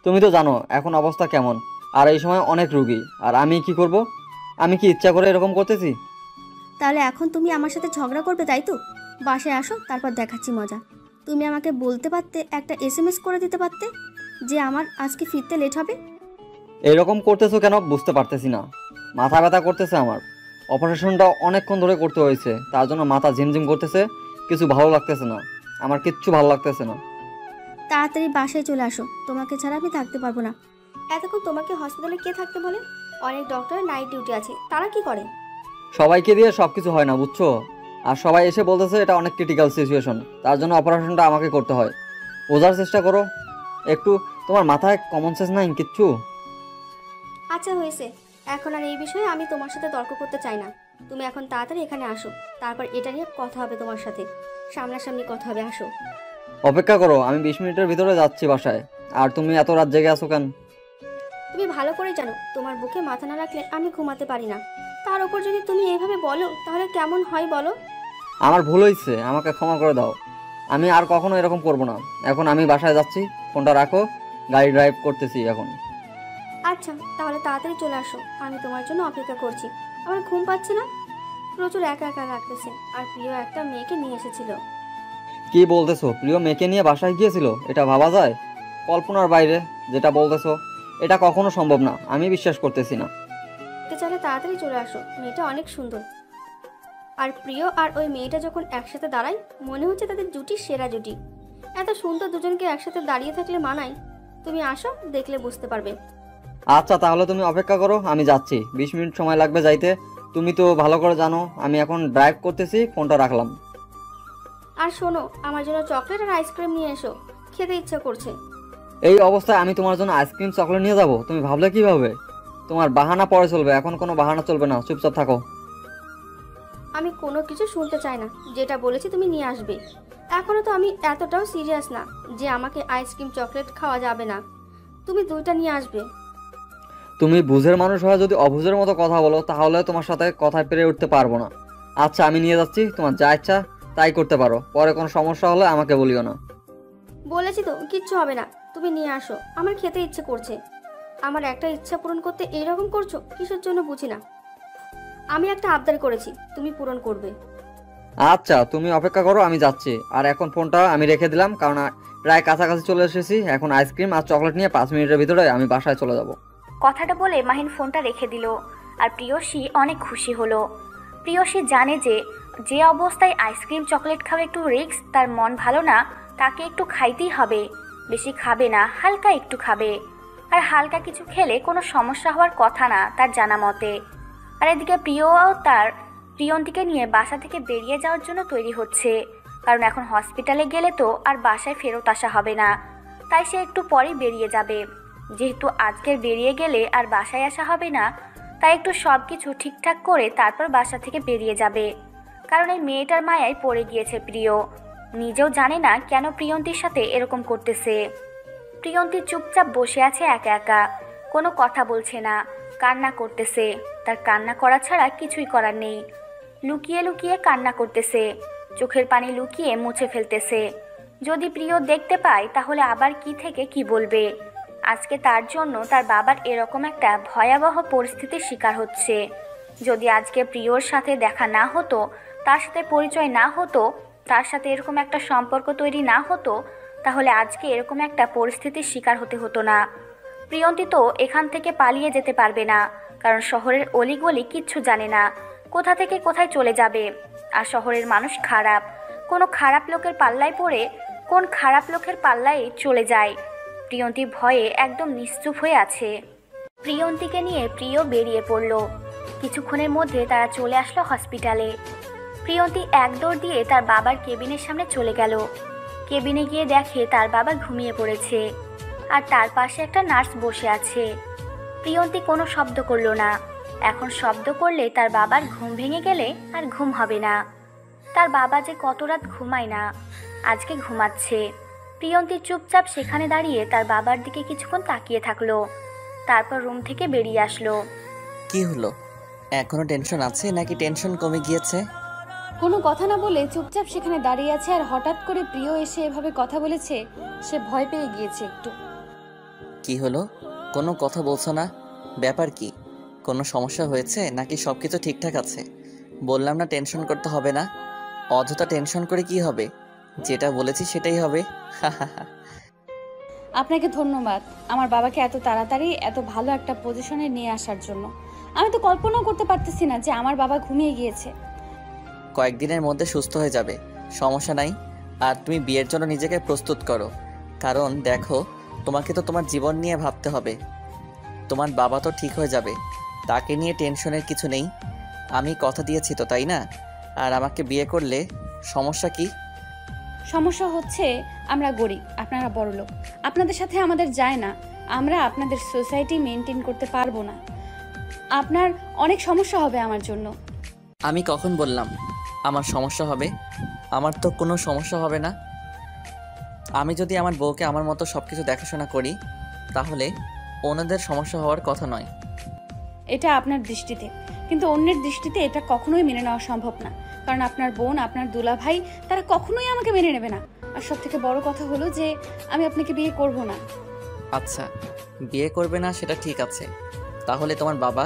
তুমি তো জানো এখন অবস্থা কেমন, আর এই সময় অনেক রুগী, আর আমি কি করব? আমি কি ইচ্ছা করে এরকম করতেছি? তাহলে এখন তুমি আমার সাথে ঝগড়া করবে, তাই তো? বাসায় আসো, তারপর দেখাচ্ছি মজা। তুমি আমাকে বলতে পারতে, একটা SMS করে দিতে পারতে যে আমার আজকে ফিরতে লেট হবে। এরকম করতেছো কেন বুঝতে পারতেছি না। মাথা ব্যথা করতেছে আমার। অপারেশনটা অনেকক্ষণ ধরে করতে হয়েছে, তার জন্য মাথা ঝিমঝিম করতেছে, কিছু ভালো লাগতেছে না। আমার কিচ্ছু ভালো লাগতেছে না। তাড়াতাড়ি বাসায় চলে আসো, তোমাকে ছাড়া আমি থাকতে পারবো না। এতক্ষণ তোমাকে হসপিটালে কে থাকতে বলে? অনেক ডক্টরের নাইট ডিউটি আছে, তারা কি করে? সবাইকে দিয়ে সব কিছু হয় না, বুঝছো? আর সবাই এসে বলতেছে এটা অনেক ক্রিটিক্যাল সিচুয়েশন, তার জন্য অপারেশনটা আমাকে করতে হয়। বোঝার চেষ্টা করো একটু। তোমার মাথায় কমন সেন্স নাই কিচ্ছু? আচ্ছা হয়েছে, এখন আর এই বিষয়ে আমি তোমার সাথে তর্ক করতে চাই না। তুমি এখন তাড়াতাড়ি এখানে আসো, তারপর এটা নিয়ে কথা হবে তোমার সাথে, সামনাসামনি কথা হবে। আসো। অপেক্ষা করো, আমি 20 মিনিটের ভিতরে যাচ্ছি বাসায়। আর তুমি এত রাত জেগে আছো কেন? তুমি ভালো করে জানো তোমার বুকে মাথা না রাখলে আমি ঘুমাতে পারি না। তার উপর যদি তুমি এইভাবে বলো তাহলে কেমন হয় বলো? আমার ভুল হয়েছে, আমাকে ক্ষমা করে দাও। আমি আর কখনো এরকম করব না। এখন আমি বাসায় যাচ্ছি, ফোনটা রাখো, গাড়ি ড্রাইভ করতেছি এখন। আচ্ছা তাহলে তাড়াতাড়ি চলে আসো, আমি তোমার জন্য অপেক্ষা করছি। আমার ঘুম পাচ্ছে না, প্রচুর একা একা লাগতেছে। আর প্রিয় একটা মেয়েকে নিয়ে এসেছিল। কি বলতেছো? প্রিয় মেয়েকে নিয়ে বাসায় গিয়েছিল? এটা ভাবা যায়? কল্পনার বাইরে যেটা বলতেছো, এটা কখনো সম্ভব না, আমি বিশ্বাস করতেছি না। দেখতে চাইলে তাড়াতাড়ি চলে আসো, মেয়েটা অনেক সুন্দর। আর প্রিয় আর ওই মেয়েটা যখন একসাথে দাঁড়ায় মনে হচ্ছে তাদের জুটি সেরা জুটি। এত সুন্দর দুজনকে একসাথে দাঁড়িয়ে থাকলে মানায়। তুমি আসো, দেখলে বুঝতে পারবে। আচ্ছা তাহলে তুমি অপেক্ষা করো, আমি যাচ্ছি। 20 মিনিট সময় লাগবে যাইতে। তুমি তো ভালো করে জানো আমি এখন ড্রাইভ করতেছি, ফোনটা রাখলাম। আর শোনো, আমার জন্য চকলেট আর আইসক্রিম নিয়ে এসো, খেতে ইচ্ছা করছে। এই অবস্থায় আমি তোমার জন্য আইসক্রিম চকলেট নিয়ে যাব? তুমি ভাবলে কিভাবে? তোমার বাহানা পরে চলবে, এখন কোনো বাহানা চলবে না, চুপচাপ থাকো। আমি কোনো কিছু শুনতে চাই না, যেটা বলেছি তুমি নিয়ে আসবে। এখনো তো আমি এতটাও সিরিয়াস না যে আমাকে আইসক্রিম চকলেট খাওয়া যাবে না। তুমি দুইটা নিয়ে আসবে। তুমি বুঝের মানুষ হয়ে যদি অবুঝের মতো কথা বলো তাহলে তোমার সাথে কথায় পেরে উঠতে পারবো না। আচ্ছা আমি নিয়ে যাচ্ছি, তোমার যা ইচ্ছা তাই করতে পারো, পরে কোনো সমস্যা হলে আমাকে বলিও না। বলেছি তো কিচ্ছু হবে না, তুমি নিয়ে আসো। আমার খেতে ইচ্ছে করছে। আমার একটা ইচ্ছা পূরণ করতে এইরকম করছো কিসের জন্য বুঝি না। আমি একটা আবদার করেছি, তুমি পূরণ করবে। আচ্ছা তুমি অপেক্ষা করো, আমি যাচ্ছি। আর এখন ফোনটা আমি রেখে দিলাম, কারণ প্রায় কাছাকাছি চলে এসেছি। এখন আইসক্রিম আর চকলেট নিয়ে 5 মিনিটের ভিতরে আমি বাসায় চলে যাব। কথাটা বলে মাহিন ফোনটা রেখে দিল। আর প্রিয়সী অনেক খুশি হলো। প্রিয়সী জানে যে যে অবস্থায় আইসক্রিম চকলেট খাওয়া একটু রিস্ক, তার মন ভালো না, তাকে একটু খাইতেই হবে। বেশি খাবে না, হালকা একটু খাবে। আর হালকা কিছু খেলে কোনো সমস্যা হওয়ার কথা না তার জানা মতে। আর এদিকে প্রিয়ও তার প্রিয়ন্তীকে নিয়ে বাসা থেকে বেরিয়ে যাওয়ার জন্য তৈরি হচ্ছে, কারণ এখন হসপিটালে গেলে তো আর বাসায় ফেরত আসা হবে না। তাই সে একটু পরেই বেরিয়ে যাবে। যেহেতু আজকের বেরিয়ে গেলে আর বাসায় আসা হবে না, তাই একটু সব কিছু ঠিকঠাক করে তারপর বাসা থেকে বেরিয়ে যাবে। কারণ এই মেয়েটার মায়ায় পড়ে গিয়েছে প্রিয়। নিজেও জানে না কেন প্রিয়ন্তীর সাথে এরকম করতেছে। প্রিয়ন্তী চুপচাপ বসে আছে একা একা, কোনো কথা বলছে না, কান্না করতেছে। তার কান্না করা ছাড়া কিছুই করার নেই। লুকিয়ে লুকিয়ে কান্না করতেছে, চোখের পানি লুকিয়ে মুছে ফেলতেছে। যদি প্রিয় দেখতে পায় তাহলে আবার কি থেকে কি বলবে। আজকে তার জন্য তার বাবার এরকম একটা ভয়াবহ পরিস্থিতির শিকার হচ্ছে। যদি আজকে প্রিয়র সাথে দেখা না হতো, তার সাথে পরিচয় না হতো, তার সাথে এরকম একটা সম্পর্ক তৈরি না হতো, তাহলে আজকে এরকম একটা পরিস্থিতির শিকার হতে হতো না। প্রিয়ন্তী তো এখান থেকে পালিয়ে যেতে পারবে না, কারণ শহরের অলিগলি কিচ্ছু জানে না, কোথা থেকে কোথায় চলে যাবে। আর শহরের মানুষ খারাপ, কোনো খারাপ লোকের পাল্লায় পড়ে কোন খারাপ লোকের পাল্লায় চলে যায়। প্রিয়ন্তী ভয়ে একদম নিশ্চুপ হয়ে আছে। প্রিয়ন্তীকে নিয়ে প্রিয় বেরিয়ে পড়ল। কিছুক্ষণের মধ্যে তারা চলে আসলো হসপিটালে। প্রিয়ন্তী এক দৌড় দিয়ে তার বাবার কেবিনের সামনে চলে গেল। কেবিনে গিয়ে দেখে তার বাবা ঘুমিয়ে পড়েছে, আর তার পাশে একটা নার্স বসে আছে। প্রিয়ন্তী কোনো শব্দ করলো না। এখন শব্দ করলে তার বাবার ঘুম ভেঙে গেলে আর ঘুম হবে না। তার বাবা যে কত রাত ঘুমায় না, আজকে ঘুমাচ্ছে। প্রিয়ন্তী চুপচাপ সেখানে দাঁড়িয়ে তার বাবার দিকে কিছুক্ষণ তাকিয়ে থাকলো, তারপর রুম থেকে বেরিয়ে আসলো। কি হলো? এখনো টেনশন আছে নাকি টেনশন কমে গিয়েছে? কোনো কথা না বলে চুপচাপ সেখানে দাঁড়িয়ে আছে, আর হঠাৎ করে প্রিয় এসে এভাবে কথা বলেছে, সে ভয় পেয়ে গিয়েছে একটু। কি হলো? কোনো কথা বলছো না, ব্যাপার কি? কোনো সমস্যা হয়েছে নাকি সব কিছু ঠিকঠাক আছে? বললাম না টেনশন করতে হবে না। অযথা টেনশন করে কি হবে? যেটা বলেছি সেটাই হবে। আপনাকে ধন্যবাদ আমার বাবাকে এত তাড়াতাড়ি এত ভালো একটা পজিশনে নিয়ে আসার জন্য। আমি তো কল্পনাও করতে পারতেছি না যে আমার বাবা ঘুমিয়ে গিয়েছে। কয়েকদিনের মধ্যে সুস্থ হয়ে যাবে, সমস্যা নাই। আর তুমি বিয়ের জন্য নিজেকে প্রস্তুত করো, কারণ দেখো তোমাকে তো তোমার জীবন নিয়ে ভাবতে হবে। তোমার বাবা তো ঠিক হয়ে যাবে, তাকে নিয়ে টেনশনের কিছু নেই। আমি কথা দিয়েছি তো, তাই না? আর আমাকে বিয়ে করলে সমস্যা কি? সমস্যা হচ্ছে আমরা গরিব, আপনারা বড়লোক। আপনাদের সাথে আমাদের যায় না, আমরা আপনাদের সোসাইটি মেনটেন করতে পারবো না। আপনার অনেক সমস্যা হবে আমার জন্য। আমি কখন বললাম আমার সমস্যা হবে? আমার তো কোনো সমস্যা হবে না। আমি যদি আমার বউকে আমার মতো সব কিছু দেখাশোনা করি, তাহলে ওনাদের সমস্যা হওয়ার কথা নয়। এটা আপনার দৃষ্টিতে, কিন্তু অন্যের দৃষ্টিতে এটা কখনোই মেনে নেওয়া সম্ভব না। কারণ আপনার বোন, আপনার দুলা ভাই, তারা কখনোই আমাকে মেনে নেবে না। আর সব থেকে বড় কথা হলো যে আমি আপনাকে বিয়ে করব না। আচ্ছা, বিয়ে করবে না সেটা ঠিক আছে, তাহলে তোমার বাবা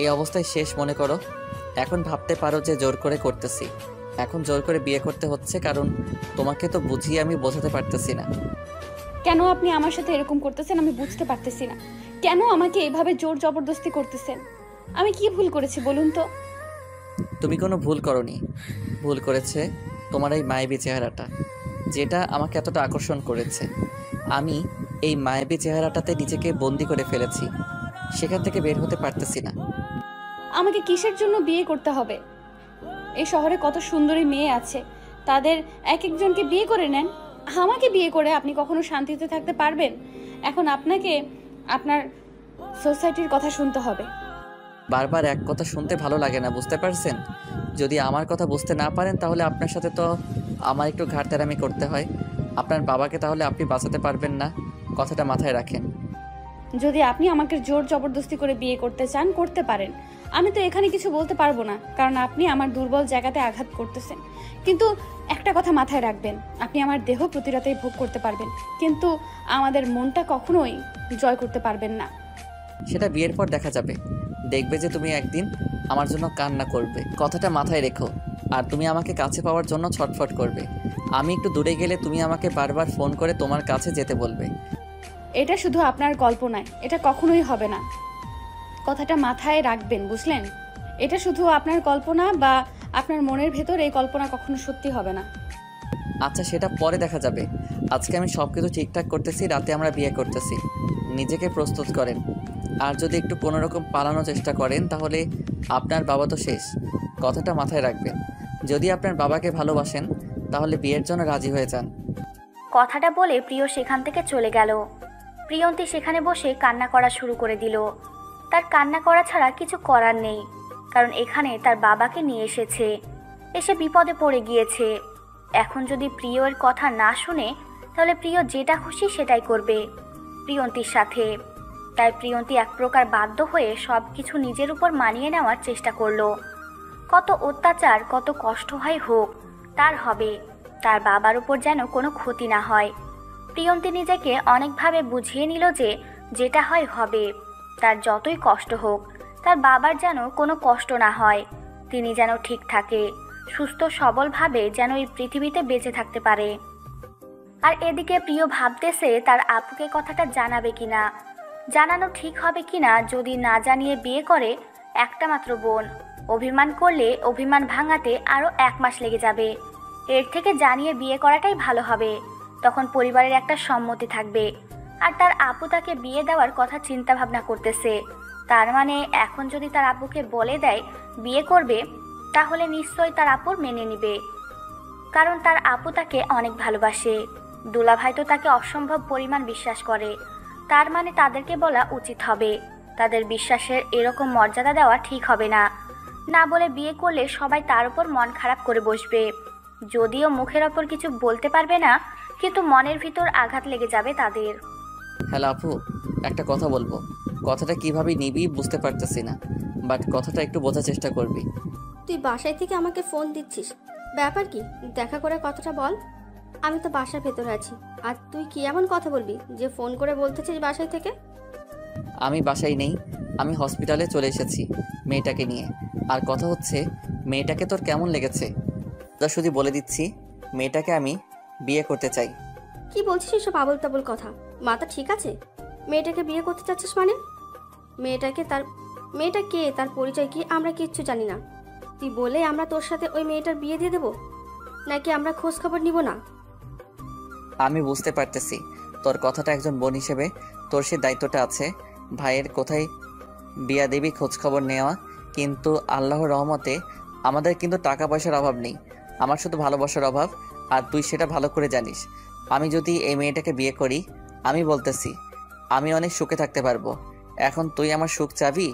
এই অবস্থায় শেষ মনে করো। এখন ভাবতে পারো যে জোর করে করতেছি। এখন জোর করে বিয়ে করতে হচ্ছে, কারণ তোমাকে তো বুঝিয়ে আমি বোঝাতে পারতেছি না। কেন আপনি আমার সাথে এরকম করতেছেন আমি বুঝতে পারতেছি না। কেন আমাকে এভাবে জোর জবরদস্তি করতেছেন? আমি কি ভুল করেছি বলুন তো? তুমি কোনো ভুল করনি। ভুল করেছে তোমার এই মায়াবী চেহারাটা, যেটা আমাকে এতটা আকর্ষণ করেছে। আমি এই মায়াবী চেহারাটাতে নিজেকে বন্দি করে ফেলেছি, সেখান থেকে বের হতে পারতেছি না। আমাকে কিসের জন্য বিয়ে করতে হবে? এই শহরে কত সুন্দরী মেয়ে আছে, তাদের এক একজনকে বিয়ে করে নেন। আমাকে বিয়ে করে আপনি কখনো শান্তিতে থাকতে পারবেন? এখন আপনাকে আপনার সোসাইটির কথা শুনতে হবে। বারবার এক কথা শুনতে ভালো লাগে না, বুঝতে পারছেন? যদি আমার কথা বুঝতে না পারেন তাহলে আপনার সাথে তো আমার একটু ঘাটতেরামি করতে হয়। আপনার বাবাকে তাহলে আপনি বাঁচাতে পারবেন না, কথাটা মাথায় রাখেন। যদি আপনি আমাকে জোর জবরদস্তি করে বিয়ে করতে চান করতে পারেন, আমি তো এখানে কিছু বলতে পারবো না, কারণ আপনি আমার দুর্বল জায়গাতে আঘাত করতেছেন। কিন্তু একটা কথা মাথায় রাখবেন, আপনি আমার দেহ প্রতি রাতেই ভোগ করতে পারবেন, কিন্তু আমাদের মনটা কখনোই জয় করতে পারবেন না। সেটা বিয়ের পর দেখা যাবে। দেখবে যে তুমি একদিন আমার জন্য কান্না করবে, কথাটা মাথায় রেখো। আর তুমি আমাকে কাছে পাওয়ার জন্য ছটফট করবে। আমি একটু দূরে গেলে তুমি আমাকে বারবার ফোন করে তোমার কাছে যেতে বলবে। এটা শুধু আপনার কল্পনায়, এটা কখনোই হবে না। কথাটা মাথায় রাখবেন, বুঝলেন? এটা শুধু আপনার কল্পনা বা আপনার মনের ভেতর, এই কল্পনা কখনো সত্যি হবে না। আচ্ছা, সেটা পরে দেখা যাবে। আজকে আমি সব কিছু ঠিকঠাক করতেছি, রাতে আমরা বিয়ে করতেছি। নিজেকে প্রস্তুত করেন। আর যদি একটু কোনোরকম পালানোর চেষ্টা করেন তাহলে আপনার বাবা তো শেষ, কথাটা মাথায় রাখবেন। যদি আপনার বাবাকে ভালোবাসেন তাহলে বিয়ের জন্য রাজি হয়ে যান। কথাটা বলে প্রিয় সেখান থেকে চলে গেল। প্রিয়ন্তী সেখানে বসে কান্না করা শুরু করে দিল। তার কান্না করা ছাড়া কিছু করার নেই, কারণ এখানে তার বাবাকে নিয়ে এসেছে, এসে বিপদে পড়ে গিয়েছে। এখন যদি প্রিয়র কথা না শুনে তাহলে প্রিয় যেটা খুশি সেটাই করবে প্রিয়ন্তীর সাথে। তাই প্রিয়ন্তী এক প্রকার বাধ্য হয়ে সব কিছু নিজের উপর মানিয়ে নেওয়ার চেষ্টা করলো। কত অত্যাচার কত কষ্ট হয় হোক তার হবে, তার বাবার উপর যেন কোনো ক্ষতি না হয়। প্রিয়ন্তী নিজেকে অনেকভাবে বুঝিয়ে নিল যে যেটা হয় হবে, তার যতই কষ্ট হোক তার বাবার যেন কোনো কষ্ট না হয়, তিনি যেন ঠিক থাকে, সুস্থ সবলভাবে যেন এই পৃথিবীতে বেঁচে থাকতে পারে। আর এদিকে প্রিয় ভাবতেছে তার আপুকে কথাটা জানাবে কিনা, জানানো ঠিক হবে কিনা। যদি না জানিয়ে বিয়ে করে, একটা মাত্র বোন, অভিমান করলে অভিমান ভাঙাতে আরও 1 মাস লেগে যাবে। এর থেকে জানিয়ে বিয়ে করাটাই ভালো হবে, তখন পরিবারের একটা সম্মতি থাকবে। আর তার আপু তাকে বিয়ে দেওয়ার কথা চিন্তা ভাবনা করতেছে, তার মানে এখন যদি তার আপুকে বলে দেয় বিয়ে করবে, তাহলে নিশ্চয়ই তার আপুর মেনে নেবে, কারণ তার আপু তাকে অনেক ভালোবাসে। দুলাভাই তো তাকে অসম্ভব পরিমাণ বিশ্বাস করে, তার মানে তাদেরকে বলা উচিত হবে। তাদের বিশ্বাসের এরকম মর্যাদা দেওয়া ঠিক হবে না, না বলে বিয়ে করলে সবাই তার উপর মন খারাপ করে বসবে। যদিও মুখের ওপর কিছু বলতে পারবে না, কিন্তু মনের ভিতর আঘাত লেগে যাবে তাদের। হ্যালো আপু, একটা কথা বলবো। কথাটা কিভাবে নিবি বুঝতে পারতেছি না, বাট কথাটা একটু বোঝার চেষ্টা করবি। তুই বাসায় থেকে আমাকে ফোন দিচ্ছিস, ব্যাপার কি? দেখা করে কথাটা বল। আমি তো বাসার ভেতরে আছি, আর তুই কি এমন কথা বলবি যে ফোন করে বলতেছিস বাসায় থেকে? আমি বাসায় নেই, আমি হসপিটালে চলে এসেছি মেয়েটাকে নিয়ে। আর কথা হচ্ছে, মেয়েটাকে তোর কেমন লেগেছে? তা শুধু বলে দিচ্ছি, মেয়েটাকে আমি বিয়ে করতে চাই। কি বলছিস এসব আবল তাবল কথা? মাথা ঠিক আছে? মেয়েটাকে বিয়ে করতে চাচ্ছিস মানে? মেয়েটা কে, তার পরিচয় কি, আমরা কিচ্ছু জানি না। তুই বলে আমরা তোর সাথে ওই মেয়েটার বিয়ে দিয়ে দেবো, নাকি আমরা খোঁজ খবর নিব না? আমি বুঝতে পারতেছি তোর কথাটা, একজন বোন হিসেবে তোর সে দায়িত্বটা আছে ভাইয়ের কোথায় বিয়া দেবী খোঁজ খবর নেওয়া। কিন্তু আল্লাহর রহমতে আমাদের কিন্তু টাকা পয়সার অভাব নেই, আমার শুধু ভালোবাসার অভাব, আর তুই সেটা ভালো করে জানিস। আমি যদি এই মেয়েটাকে বিয়ে করি, আমি বলতেছি আমি অনেক সুখে থাকতে পারবো। এখন তুই আমার সুখ চাবি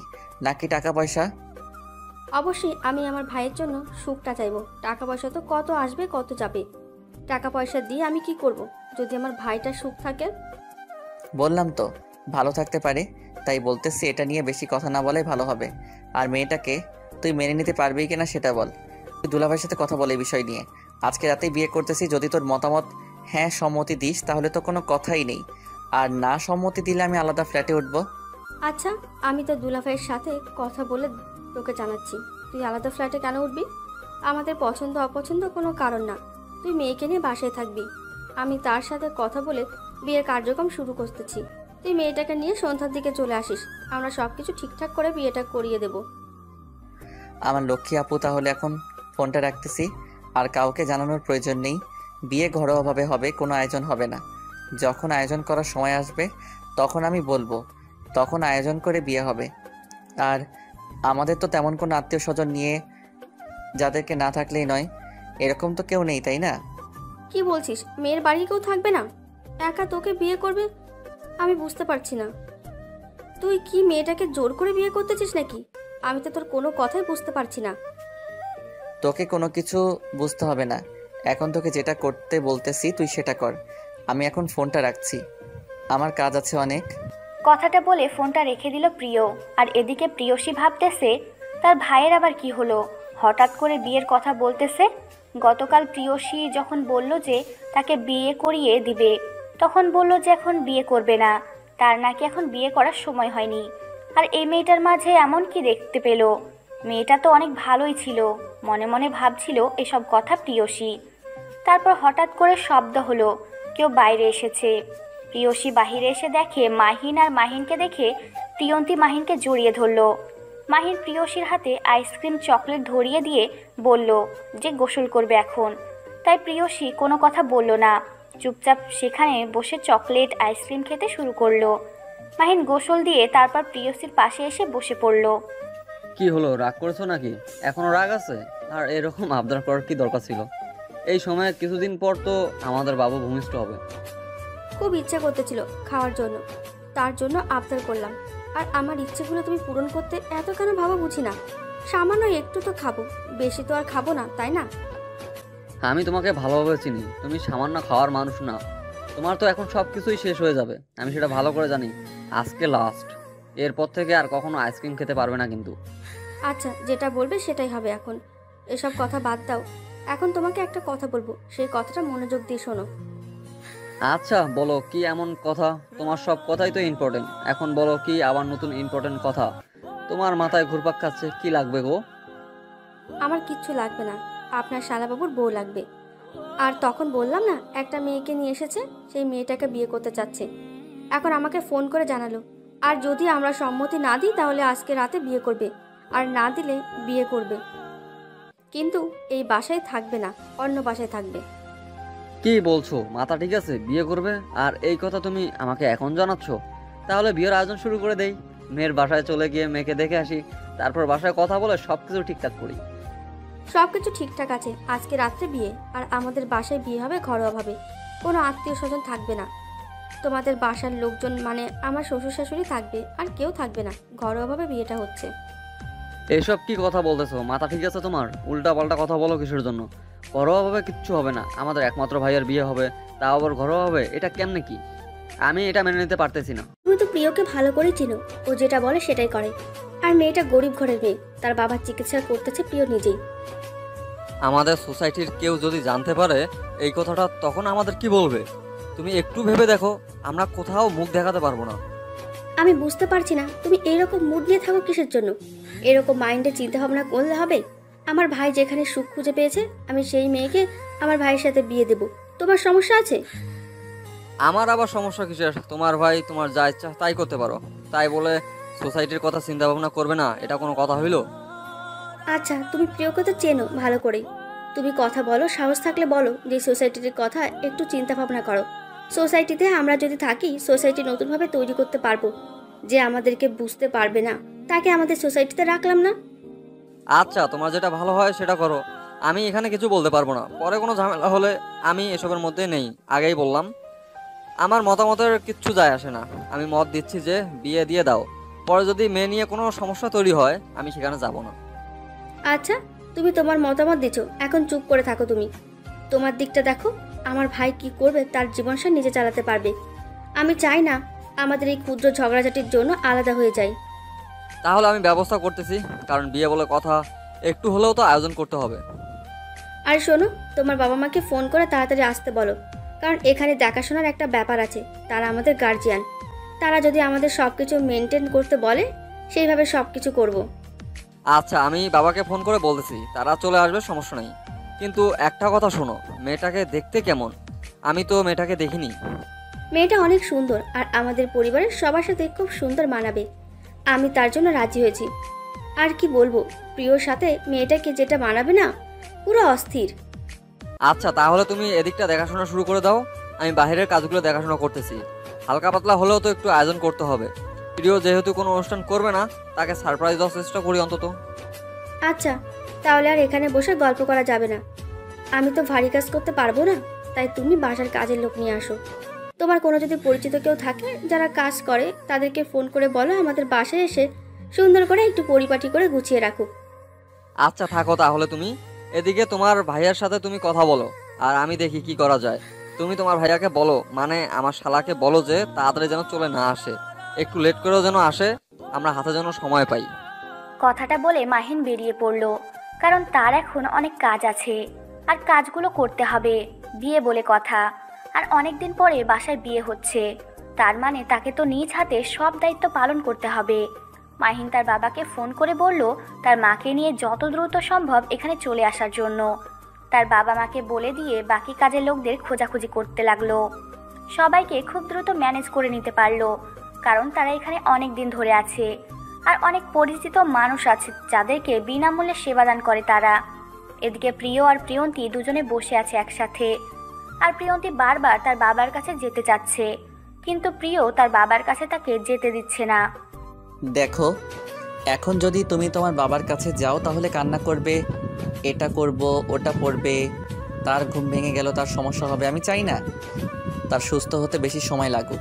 নাকি টাকা পয়সা? অবশ্যই আমি আমার ভাইয়ের জন্য সুখটা চাইবো। টাকা পয়সা তো কত আসবে কত যাবে, টাকা পয়সা দিয়ে আমি কি করব যদি আমার ভাইটার সুখ থাকে? বললাম তো ভালো থাকতে পারে, তাই বলতেছি এটা নিয়ে বেশি কথা না বলাই ভালো হবে। আর মেয়েটাকে তুই মেনে নিতে পারবি কিনা সেটা বল। তুই দুলাভাইয়ের সাথে কথা বল এই বিষয় নিয়ে। আজকে রাতেই বিয়ে করতেছি, যদি তোর মতামত হ্যাঁ সম্মতি দিস তাহলে তো কোনো কথাই নেই, আর না সম্মতি দিলে আমি আলাদা ফ্ল্যাটে উঠবো। আচ্ছা, আমি তো দুলাভাইয়ের সাথে কথা বলে তোকে জানাচ্ছি। তুই আলাদা ফ্ল্যাটে কেন উঠবি? আমাদের পছন্দ অপছন্দ কোনো কারণ না। তুই মেয়েকে নিয়ে বাসায় থাকবি, আমি তার সাথে কথা বলে বিয়ের কার্যক্রম শুরু করতেছি। তুই মেয়েটাকে নিয়ে সন্ধ্যার দিকে চলে আসিস, আমরা সব কিছু ঠিকঠাক করে বিয়েটা করিয়ে দেব। আমার লক্ষ্মী আপু, তাহলে এখন ফোনটা রাখতেছি, আর কাউকে জানানোর প্রয়োজন নেই। বিয়ে ঘরোয়াভাবে হবে, কোনো আয়োজন হবে না। যখন আয়োজন করার সময় আসবে তখন আমি বলবো, তখন আয়োজন করে বিয়ে হবে। আর আমাদের তো তেমন কোনো আত্মীয় স্বজন নিয়ে যাদেরকে না থাকলেই নয়, এরকম তো কেউ নেই, তাই না? কি বলছিস? মেয়ের বাড়ি কেউ থাকবে না, একা তোকে বিয়ে করবে? আমি বুঝতে পারছি না, তুই কি মেয়েটাকে জোর করে বিয়ে করতেছিস নাকি? আমি তো তোর কোনো কথাই বুঝতে পারছি না। তোকে কোনো কিছু বুঝতে হবে না, এখন তোকে যেটা করতে বলতেছি তুই সেটা কর। আমি এখন ফোনটা রাখছি, আমার কাজ আছে অনেক। কথাটা বলে ফোনটা রেখে দিল প্রিয়। আর এদিকে প্রিয়সী ভাবতেছে তার ভাইয়ের আবার কি হলো, হঠাৎ করে বিয়ের কথা বলতেছে। গতকাল প্রিয়সী যখন বলল যে তাকে বিয়ে করিয়ে দিবে, তখন বলল যে এখন বিয়ে করবে না, তার নাকি এখন বিয়ে করার সময় হয়নি। আর এই মেয়েটার মাঝে এমন কি দেখতে পেল? মেয়েটা তো অনেক ভালোই ছিল, মনে মনে ভাবছিল এসব কথা প্রিয়সী। তারপর হঠাৎ করে শব্দ হলো, কেউ বাইরে এসেছে। প্রিয়সী বাহিরে এসে দেখে মাহিন, আর মাহিনকে দেখে প্রিয়ন্তী মাহিনকে জড়িয়ে ধরল। মাহিন প্রিয়সীর হাতে আইসক্রিম চকলেট ধরিয়ে দিয়ে বলল যে গোসল করবে এখন। তাই প্রিয়সী কোনো কথা বলল না, চুপচাপ সেখানে বসে চকলেট আইসক্রিম খেতে শুরু করলো। মাহিন গোসল দিয়ে তারপর প্রিয়সীর পাশে এসে বসে পড়ল। কি হলো, রাগ করেছো নাকি? এখনো রাগ আছে? আর এরকম আবদার করার কি দরকার ছিল? এই সময় কিছুদিন পর তো আমাদের বাবু ভূমিষ্ঠ হবে। খুব ইচ্ছা করতেছিল খাওয়ার জন্য, তার জন্য আবদার করলাম। আর আমার ইচ্ছেগুলো তুমি পূরণ করতে এত কেন ভাবা বুঝি না। সামান্য একটু তো খাবো, বেশি তো আর খাবো না, তাই না? আমি তোমাকে ভালোভাবে চিনি, তুমি সামান্য খাওয়ার মানুষ না। তোমার তো এখন সব কিছুই শেষ হয়ে যাবে, আমি সেটা ভালো করে জানি। আজকে লাস্ট, এরপর থেকে আর কখনো আইসক্রিম খেতে পারবে না কিন্তু। আচ্ছা, যেটা বলবে সেটাই হবে এখন। এসব কথা বাদ দাও। এখন তোমাকে একটা কথা বলবো, সেই কথাটা মনোযোগ দিয়ে শোনো। আচ্ছা বলো, কি এমন কথা? তোমার সব কথাই তো ইম্পর্টেন্ট, এখন বলো কি আবার নতুন ইম্পর্টেন্ট কথা? তোমার মাথায় ঘুরপাক খাচ্ছে, কি লাগবে গো? আমার কিচ্ছু লাগবে না, আপনার শালাবাবুর বউ লাগবে। আর তখন বললাম না, একটা মেয়েকে নিয়ে এসেছে, সেই মেয়েটাকে বিয়ে করতে চাচ্ছে। এখন আমাকে ফোন করে জানালো, আর যদি আমরা সম্মতি না দিই তাহলে আজকে রাতে বিয়ে করবে, আর না দিলে বিয়ে করবে, কিন্তু এই বাসায় থাকবে না, অন্য বাসায় থাকবে। কি বলছো? মাথা ঠিক আছে? বিয়ে করবে আর এই কথা তুমি আমাকে এখন জানাচ্ছ? তাহলে বিয়ের আয়োজন শুরু করে দেই। মেয়ের বাসায় চলে গিয়ে মেয়েকে দেখে আসি, তারপর বাসায় কথা বলে সবকিছু ঠিকঠাক করি। সব কিছু ঠিকঠাক আছে, আজকে রাত্রে বিয়ে, আর আমাদের বাসায় বিয়ে হবে ঘরোয়াভাবে, কোনো আত্মীয় স্বজন থাকবে না। তোমাদের বাসার লোকজন মানে আমার শ্বশুর শাশুড়ি থাকবে, আর কেউ থাকবে না, ঘরোয়াভাবে বিয়েটা হচ্ছে। এইসব কি কথা বলতেছো? মাথা ঠিক আছে তোমার? উল্টা পাল্টা কথা বলো কিসের জন্য? ঘরোয়াভাবে কিচ্ছু হবে না, আমাদের একমাত্র ভাইয়ের বিয়ে হবে, তাও আবার ঘরোয়া হবে। এটা কেমনে কি? আমি এটা মেনে নিতে পারতেছি না। তুমি তো প্রিয়কে ভালো করে চিনো, ও যেটা বলে সেটাই করে। আর মেয়েটা গরিব ঘরের মেয়ে, তার বাবার চিকিৎসা করতেছে প্রিয় নিজেই। আমাদের সোসাইটির কেউ যদি জানতে পারে এই কথাটা, তখন আমাদের কি বলবে? তুমি একটু ভেবে দেখো, আমরা কোথাও মুখ দেখাতে পারবো না। আমি বুঝতে পারছি না তুমি এইরকম মুড নিয়ে থাকো কিসের জন্য। এরকম মাইন্ডে চিন্তা ভাবনা করলে হবে? আমার ভাই যেখানে সুখ খুঁজে পেয়েছে, আমি সেই মেয়েকে আমার ভাইয়ের সাথে বিয়ে দেব। তোমার সমস্যা আছে? আমার আবার সমস্যা কিসের? তোমার ভাই তোমার যা ইচ্ছা তাই করতে পারো, তাই বলে সোসাইটির কথা চিন্তা ভাবনা করবে না, এটা কোনো কথা হইলো? আচ্ছা, তুমি প্রিয়কে তো চেনো ভালো করে, তুমি কথা বলো, সাহস থাকলে বলো যে সোসাইটির কথা একটু চিন্তা ভাবনা করো। সোসাইটিতে আমরা যদি থাকি, সোসাইটি নতুনভাবে তৈরি করতে পারবো। যে আমাদেরকে বুঝতে পারবে না, তাকে আমাদের সোসাইটিতে রাখলাম না। আচ্ছা, তোমার যেটা ভালো হয় সেটা করো, আমি এখানে কিছু বলতে পারবো না। পরে কোনো ঝামেলা হলে আমি এসবের মধ্যে নেই, আগেই বললাম। আমার মতামতের কিচ্ছু যায় আসে না, আমি মত দিচ্ছি যে বিয়ে দিয়ে দাও। পরে যদি মেয়ে নিয়ে কোনো সমস্যা তৈরি হয়, আমি সেখানে যাব না। আচ্ছা, তুমি তোমার মতামত দিছো, এখন চুপ করে থাকো। তুমি তোমার দিকটা দেখো, আমার ভাই কি করবে তার জীবন সে নিজে চালাতে পারবে। আমি চাই না আমাদের এই ক্ষুদ্র ঝগড়াঝাটির জন্য আলাদা হয়ে যাই। তাহলে আমি ব্যবস্থা করতেছি, কারণ বিয়ে বলে কথা, একটু হলেও তো আয়োজন করতে হবে। আর শোনো, তোমার বাবা মাকে ফোন করে তাড়াতাড়ি আসতে বলো, কারণ এখানে দেখাশোনার একটা ব্যাপার আছে। তারা আমাদের গার্জিয়ান, তারা যদি আমাদের সব কিছু মেনটেন করতে বলে, সেইভাবে সব কিছু করবো। আচ্ছা, আমি বাবাকে ফোন করে বলতেছি, তারা চলে আসবে, সমস্যা নেই। কিন্তু একটা কথা শোনো, মেয়েটাকে দেখতে কেমন? আমি তো মেয়েটাকে দেখিনি। মেয়েটা অনেক সুন্দর, আর আমাদের পরিবারের সবার সাথে খুব সুন্দর মানাবে। আমি তার জন্য রাজি হয়েছি। আর কি বলবো, প্রিয়র সাথে মেয়েটাকে যেটা মানাবে না, পুরো অস্থির। আচ্ছা, তাহলে তুমি এদিকটা দেখাশোনা শুরু করে দাও, আমি বাইরের কাজগুলো দেখাশোনা করতেছি। হালকা পাতলা হলেও তো একটু আয়োজন করতে হবে। প্রিয় যেহেতু কোনো অনুষ্ঠান করবে না, তাকে সারপ্রাইজ দেওয়ার চেষ্টা করি অন্তত। আচ্ছা, তাহলে আর এখানে বসে গল্প করা যাবে না। আমি তো ভারী কাজ করতে পারবো না, তাই তুমি বাসার কাজের লোক নিয়ে আসো। তোমার কোনো যদি পরিচিত কেউ থাকে যারা কাজ করে, তাদেরকে ফোন করে বলো আমাদের বাসায় এসে সুন্দর করে একটু পরিপাটি করে গুছিয়ে রাখো। আচ্ছা থাকো তাহলে তুমি, এদিকে তোমার ভাইয়ার সাথে তুমি কথা বলো, আর আমি দেখি কি করা যায়। তুমি তোমার ভাইয়াকে বলো, মানে আমার শালাকে বলো যে তাড়াতাড়ি যেন চলে না আসে, একটু লেট করেও যেন আসে, আমরা হাতে যেন সময় পাই। কথাটা বলে মাহিন বেরিয়ে পড়ল, কারণ তার এখন অনেক কাজ আছে, আর কাজগুলো করতে হবে। বিয়ে বলে কথা, আর অনেক দিন পরে বাসায় বিয়ে হচ্ছে, তার মানে তাকে তো নিজ হাতে সব দায়িত্ব পালন করতে হবে। মাহিন তার বাবাকে ফোন করে বলল তার মাকে নিয়ে যত দ্রুত সম্ভব এখানে চলে আসার জন্য। তার বাবা মাকে বলে দিয়ে বাকি কাজের লোকদের খোঁজাখুঁজি করতে লাগলো। সবাইকে খুব দ্রুত ম্যানেজ করে নিতে পারলো, কারণ তারা এখানে অনেক দিন ধরে আছে, আর অনেক পরিচিত মানুষ আছে যাদেরকে বিনামূল্যে সেবাদান করে তারা। এদিকে প্রিয় আর প্রিয়ন্তী দুজনে বসে আছে একসাথে, আর প্রিয়ন্তী বারবার তার বাবার কাছে যেতে চাচ্ছে, কিন্তু প্রিয় তার বাবার কাছে তাকে যেতে দিচ্ছে না। দেখো, এখন যদি তুমি তোমার বাবার কাছে যাও তাহলে কান্না করবে, এটা করব ওটা পড়বে, তার ঘুম ভেঙে গেল, তার সমস্যা হবে। আমি চাই না তার সুস্থ হতে বেশি সময় লাগুক।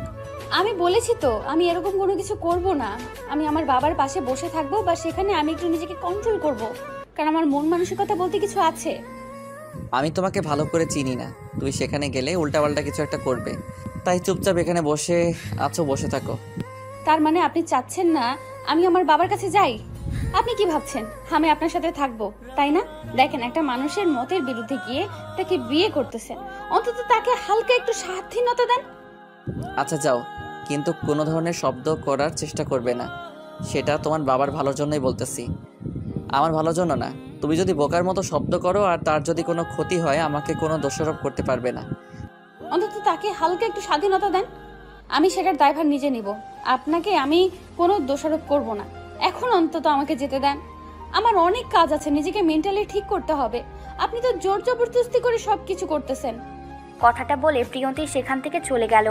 আমি বলেছি তো আমি এরকম কোনো কিছু করব না। আমি আমার বাবার পাশে বসে থাকবো, বা সেখানে আমি একটু নিজেকে কন্ট্রোল করব, কারণ আমার মন মানসিকতা বলতে কিছু আছে। আমি তোমাকে ভালো করে চিনি না, তুই সেখানে গেলে উল্টাপাল্টা কিছু একটা করবে, তাই চুপচাপ এখানে বসে থাকো। তার মানে আপনি চাচ্ছেন না আমি আমার বাবার কাছে যাই? আপনি কি ভাবছেন আমি আপনার সাথে থাকবো, তাই না? দেখেন, একটা মানুষের মতের বিরুদ্ধে গিয়ে তাকে বিয়ে করতেছেন, অন্তত তাকে হালকা একটু স্বাধীনতা দেন। আচ্ছা যাও, কিন্তু কোনো ধরনের শব্দ করার চেষ্টা করবে না, সেটা তোমার বাবার ভালোর জন্যই বলতেছি, আমার ভালোর জন্য না। তুমি যদি বোকার মতো শব্দ করো আর তার যদি কোনো ক্ষতি হয়, আমাকে কোনো দোষারোপ করতে পারবে না। অন্তত তাকে হালকা একটু স্বাধীনতা দেন, আমি সেটার দায়ভার নিজে নিব। আপনাকে আমি কোনো দোষারোপ করব না। এখন অন্তত আমাকে যেতে দেন, আমার অনেক কাজ আছে, নিজেকে মেন্টালি ঠিক করতে হবে। আপনি তো জোর জবরদস্তি করে সবকিছু করতেছেন। কথাটা বলে প্রিয়ন্তী সেখান থেকে চলে গেল।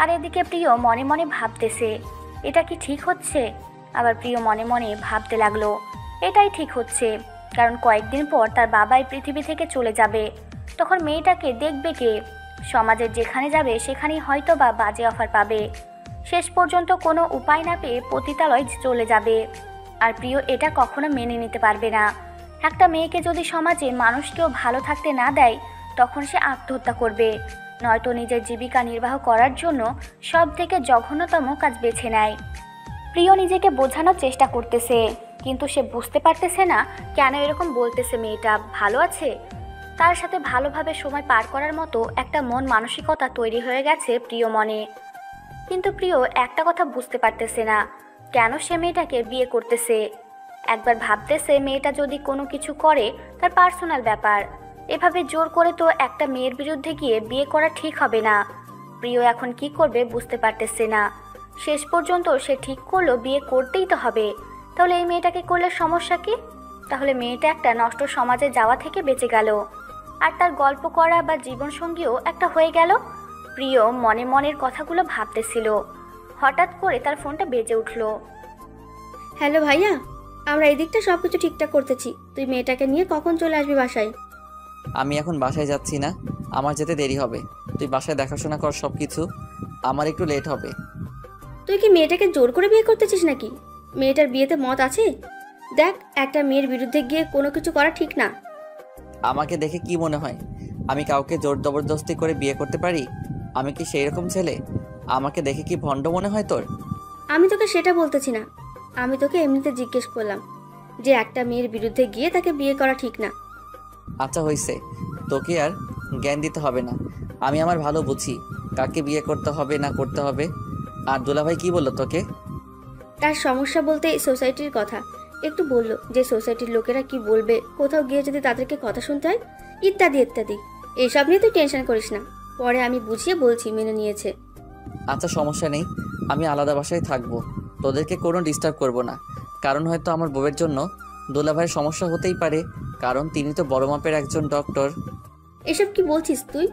আর এদিকে প্রিয় মনে মনে ভাবতেছে, এটা কি ঠিক হচ্ছে? আবার প্রিয় মনে মনে ভাবতে লাগলো, এটাই ঠিক হচ্ছে, কারণ কয়েকদিন পর তার বাবা এই পৃথিবী থেকে চলে যাবে। তখন মেয়েটাকে দেখবে কে? সমাজের যেখানে যাবে সেখানেই হয়তো বা বাজে অফার পাবে। শেষ পর্যন্ত কোনো উপায় না পেয়ে পতিতালয় চলে যাবে। আর প্রিয় এটা কখনো মেনে নিতে পারবে না। একটা মেয়েকে যদি সমাজে মানুষ কেউ ভালো থাকতে না দেয়, তখন সে আত্মহত্যা করবে, নয়তো নিজের জীবিকা নির্বাহ করার জন্য সব থেকে জঘন্যতম কাজ বেছে নেয়। প্রিয় নিজেকে বোঝানোর চেষ্টা করতেছে, কিন্তু সে বুঝতে পারতেছে না কেন এরকম বলতেছে। মেয়েটা ভালো আছে, তার সাথে ভালোভাবে সময় পার করার মতো একটা মন মানসিকতা তৈরি হয়ে গেছে প্রিয় মনে। কিন্তু প্রিয় একটা কথা বুঝতে পারতেছে না, কেন সে মেয়েটাকে বিয়ে করতেছে। একবার ভাবতেছে মেয়েটা যদি কোনো কিছু করে তার পার্সোনাল ব্যাপার, এভাবে জোর করে তো একটা মেয়ের বিরুদ্ধে গিয়ে বিয়ে করা ঠিক হবে না। প্রিয় এখন কি করবে বুঝতে পারতেছে না। শেষ পর্যন্ত সে ঠিক করলো বিয়ে করতেই তো হবে। তাহলে এই মেয়েটাকে করলে সমস্যা কি? তাহলে মেয়েটা একটা নষ্ট সমাজে যাওয়া থেকে বেঁচে গেল, আর তার গল্প করা বা জীবনসঙ্গীও একটা হয়ে গেল। প্রিয় মনে মনের কথাগুলো ভাবতেছিল, হঠাৎ করে তার ফোনটা বেজে উঠল। হ্যালো ভাইয়া, আমরা এই দিকটা সব কিছু ঠিকঠাক করতেছি। তুই মেয়েটাকে নিয়ে কখন চলে আসবি বাসায়? আমি এখন বাসায় যাচ্ছি না, আমার যেতে দেরি হবে। তুই বাসায় দেখাশোনা কর সব কিছু, আমার একটু লেট হবে। তুই কি মেয়েটাকে জোর করে বিয়ে করতেছিস নাকি? মেয়েটার বিয়েতে মত আছে? দেখ, একটা মেয়ের বিরুদ্ধে গিয়ে কোনো কিছু করা ঠিক না। আমাকে দেখে কি মনে হয় আমি কাউকে জোর জবরদস্তি করে বিয়ে করতে পারি? আমি কি সেই রকম ছেলে? আমাকে দেখে কি ভণ্ড মনে হয় তোর? আমি তোকে সেটা বলতেছি না, আমি তোকে এমনিতে জিজ্ঞেস করলাম যে একটা মেয়ের বিরুদ্ধে গিয়ে তাকে বিয়ে করা ঠিক না। আচ্ছা হয়েছে, তোকে আর জ্ঞান দিতে হবে না, আমি আমার ভালো বুঝি কাকে বিয়ে করতে হবে না করতে হবে। আর দুলাভাই কি বললো তোকে? তার সমস্যা বলতে সোসাইটির কথা একটু বললো, যে সোসাইটির লোকেরা কি বলবে, কোথাও গিয়ে যদি তাদেরকে কথা শুনতে হয়, ইত্যাদি ইত্যাদি। এসব নিয়ে তুই টেনশন করিস না, পরে আমি বুঝিয়ে বলছি, মেনে নিয়েছে। আচ্ছা সমস্যা নেই, আমি আলাদা বাসায় থাকবো, তোদেরকে কোনো ডিস্টার্ব করব না। কারণ হয়তো আমার বউয়ের জন্য দুলাভাইয়ের সমস্যা হতেই পারে, কারণ তিনি তো বড় মাপের একজন ডক্টর। এসব কি বলছিস তুই?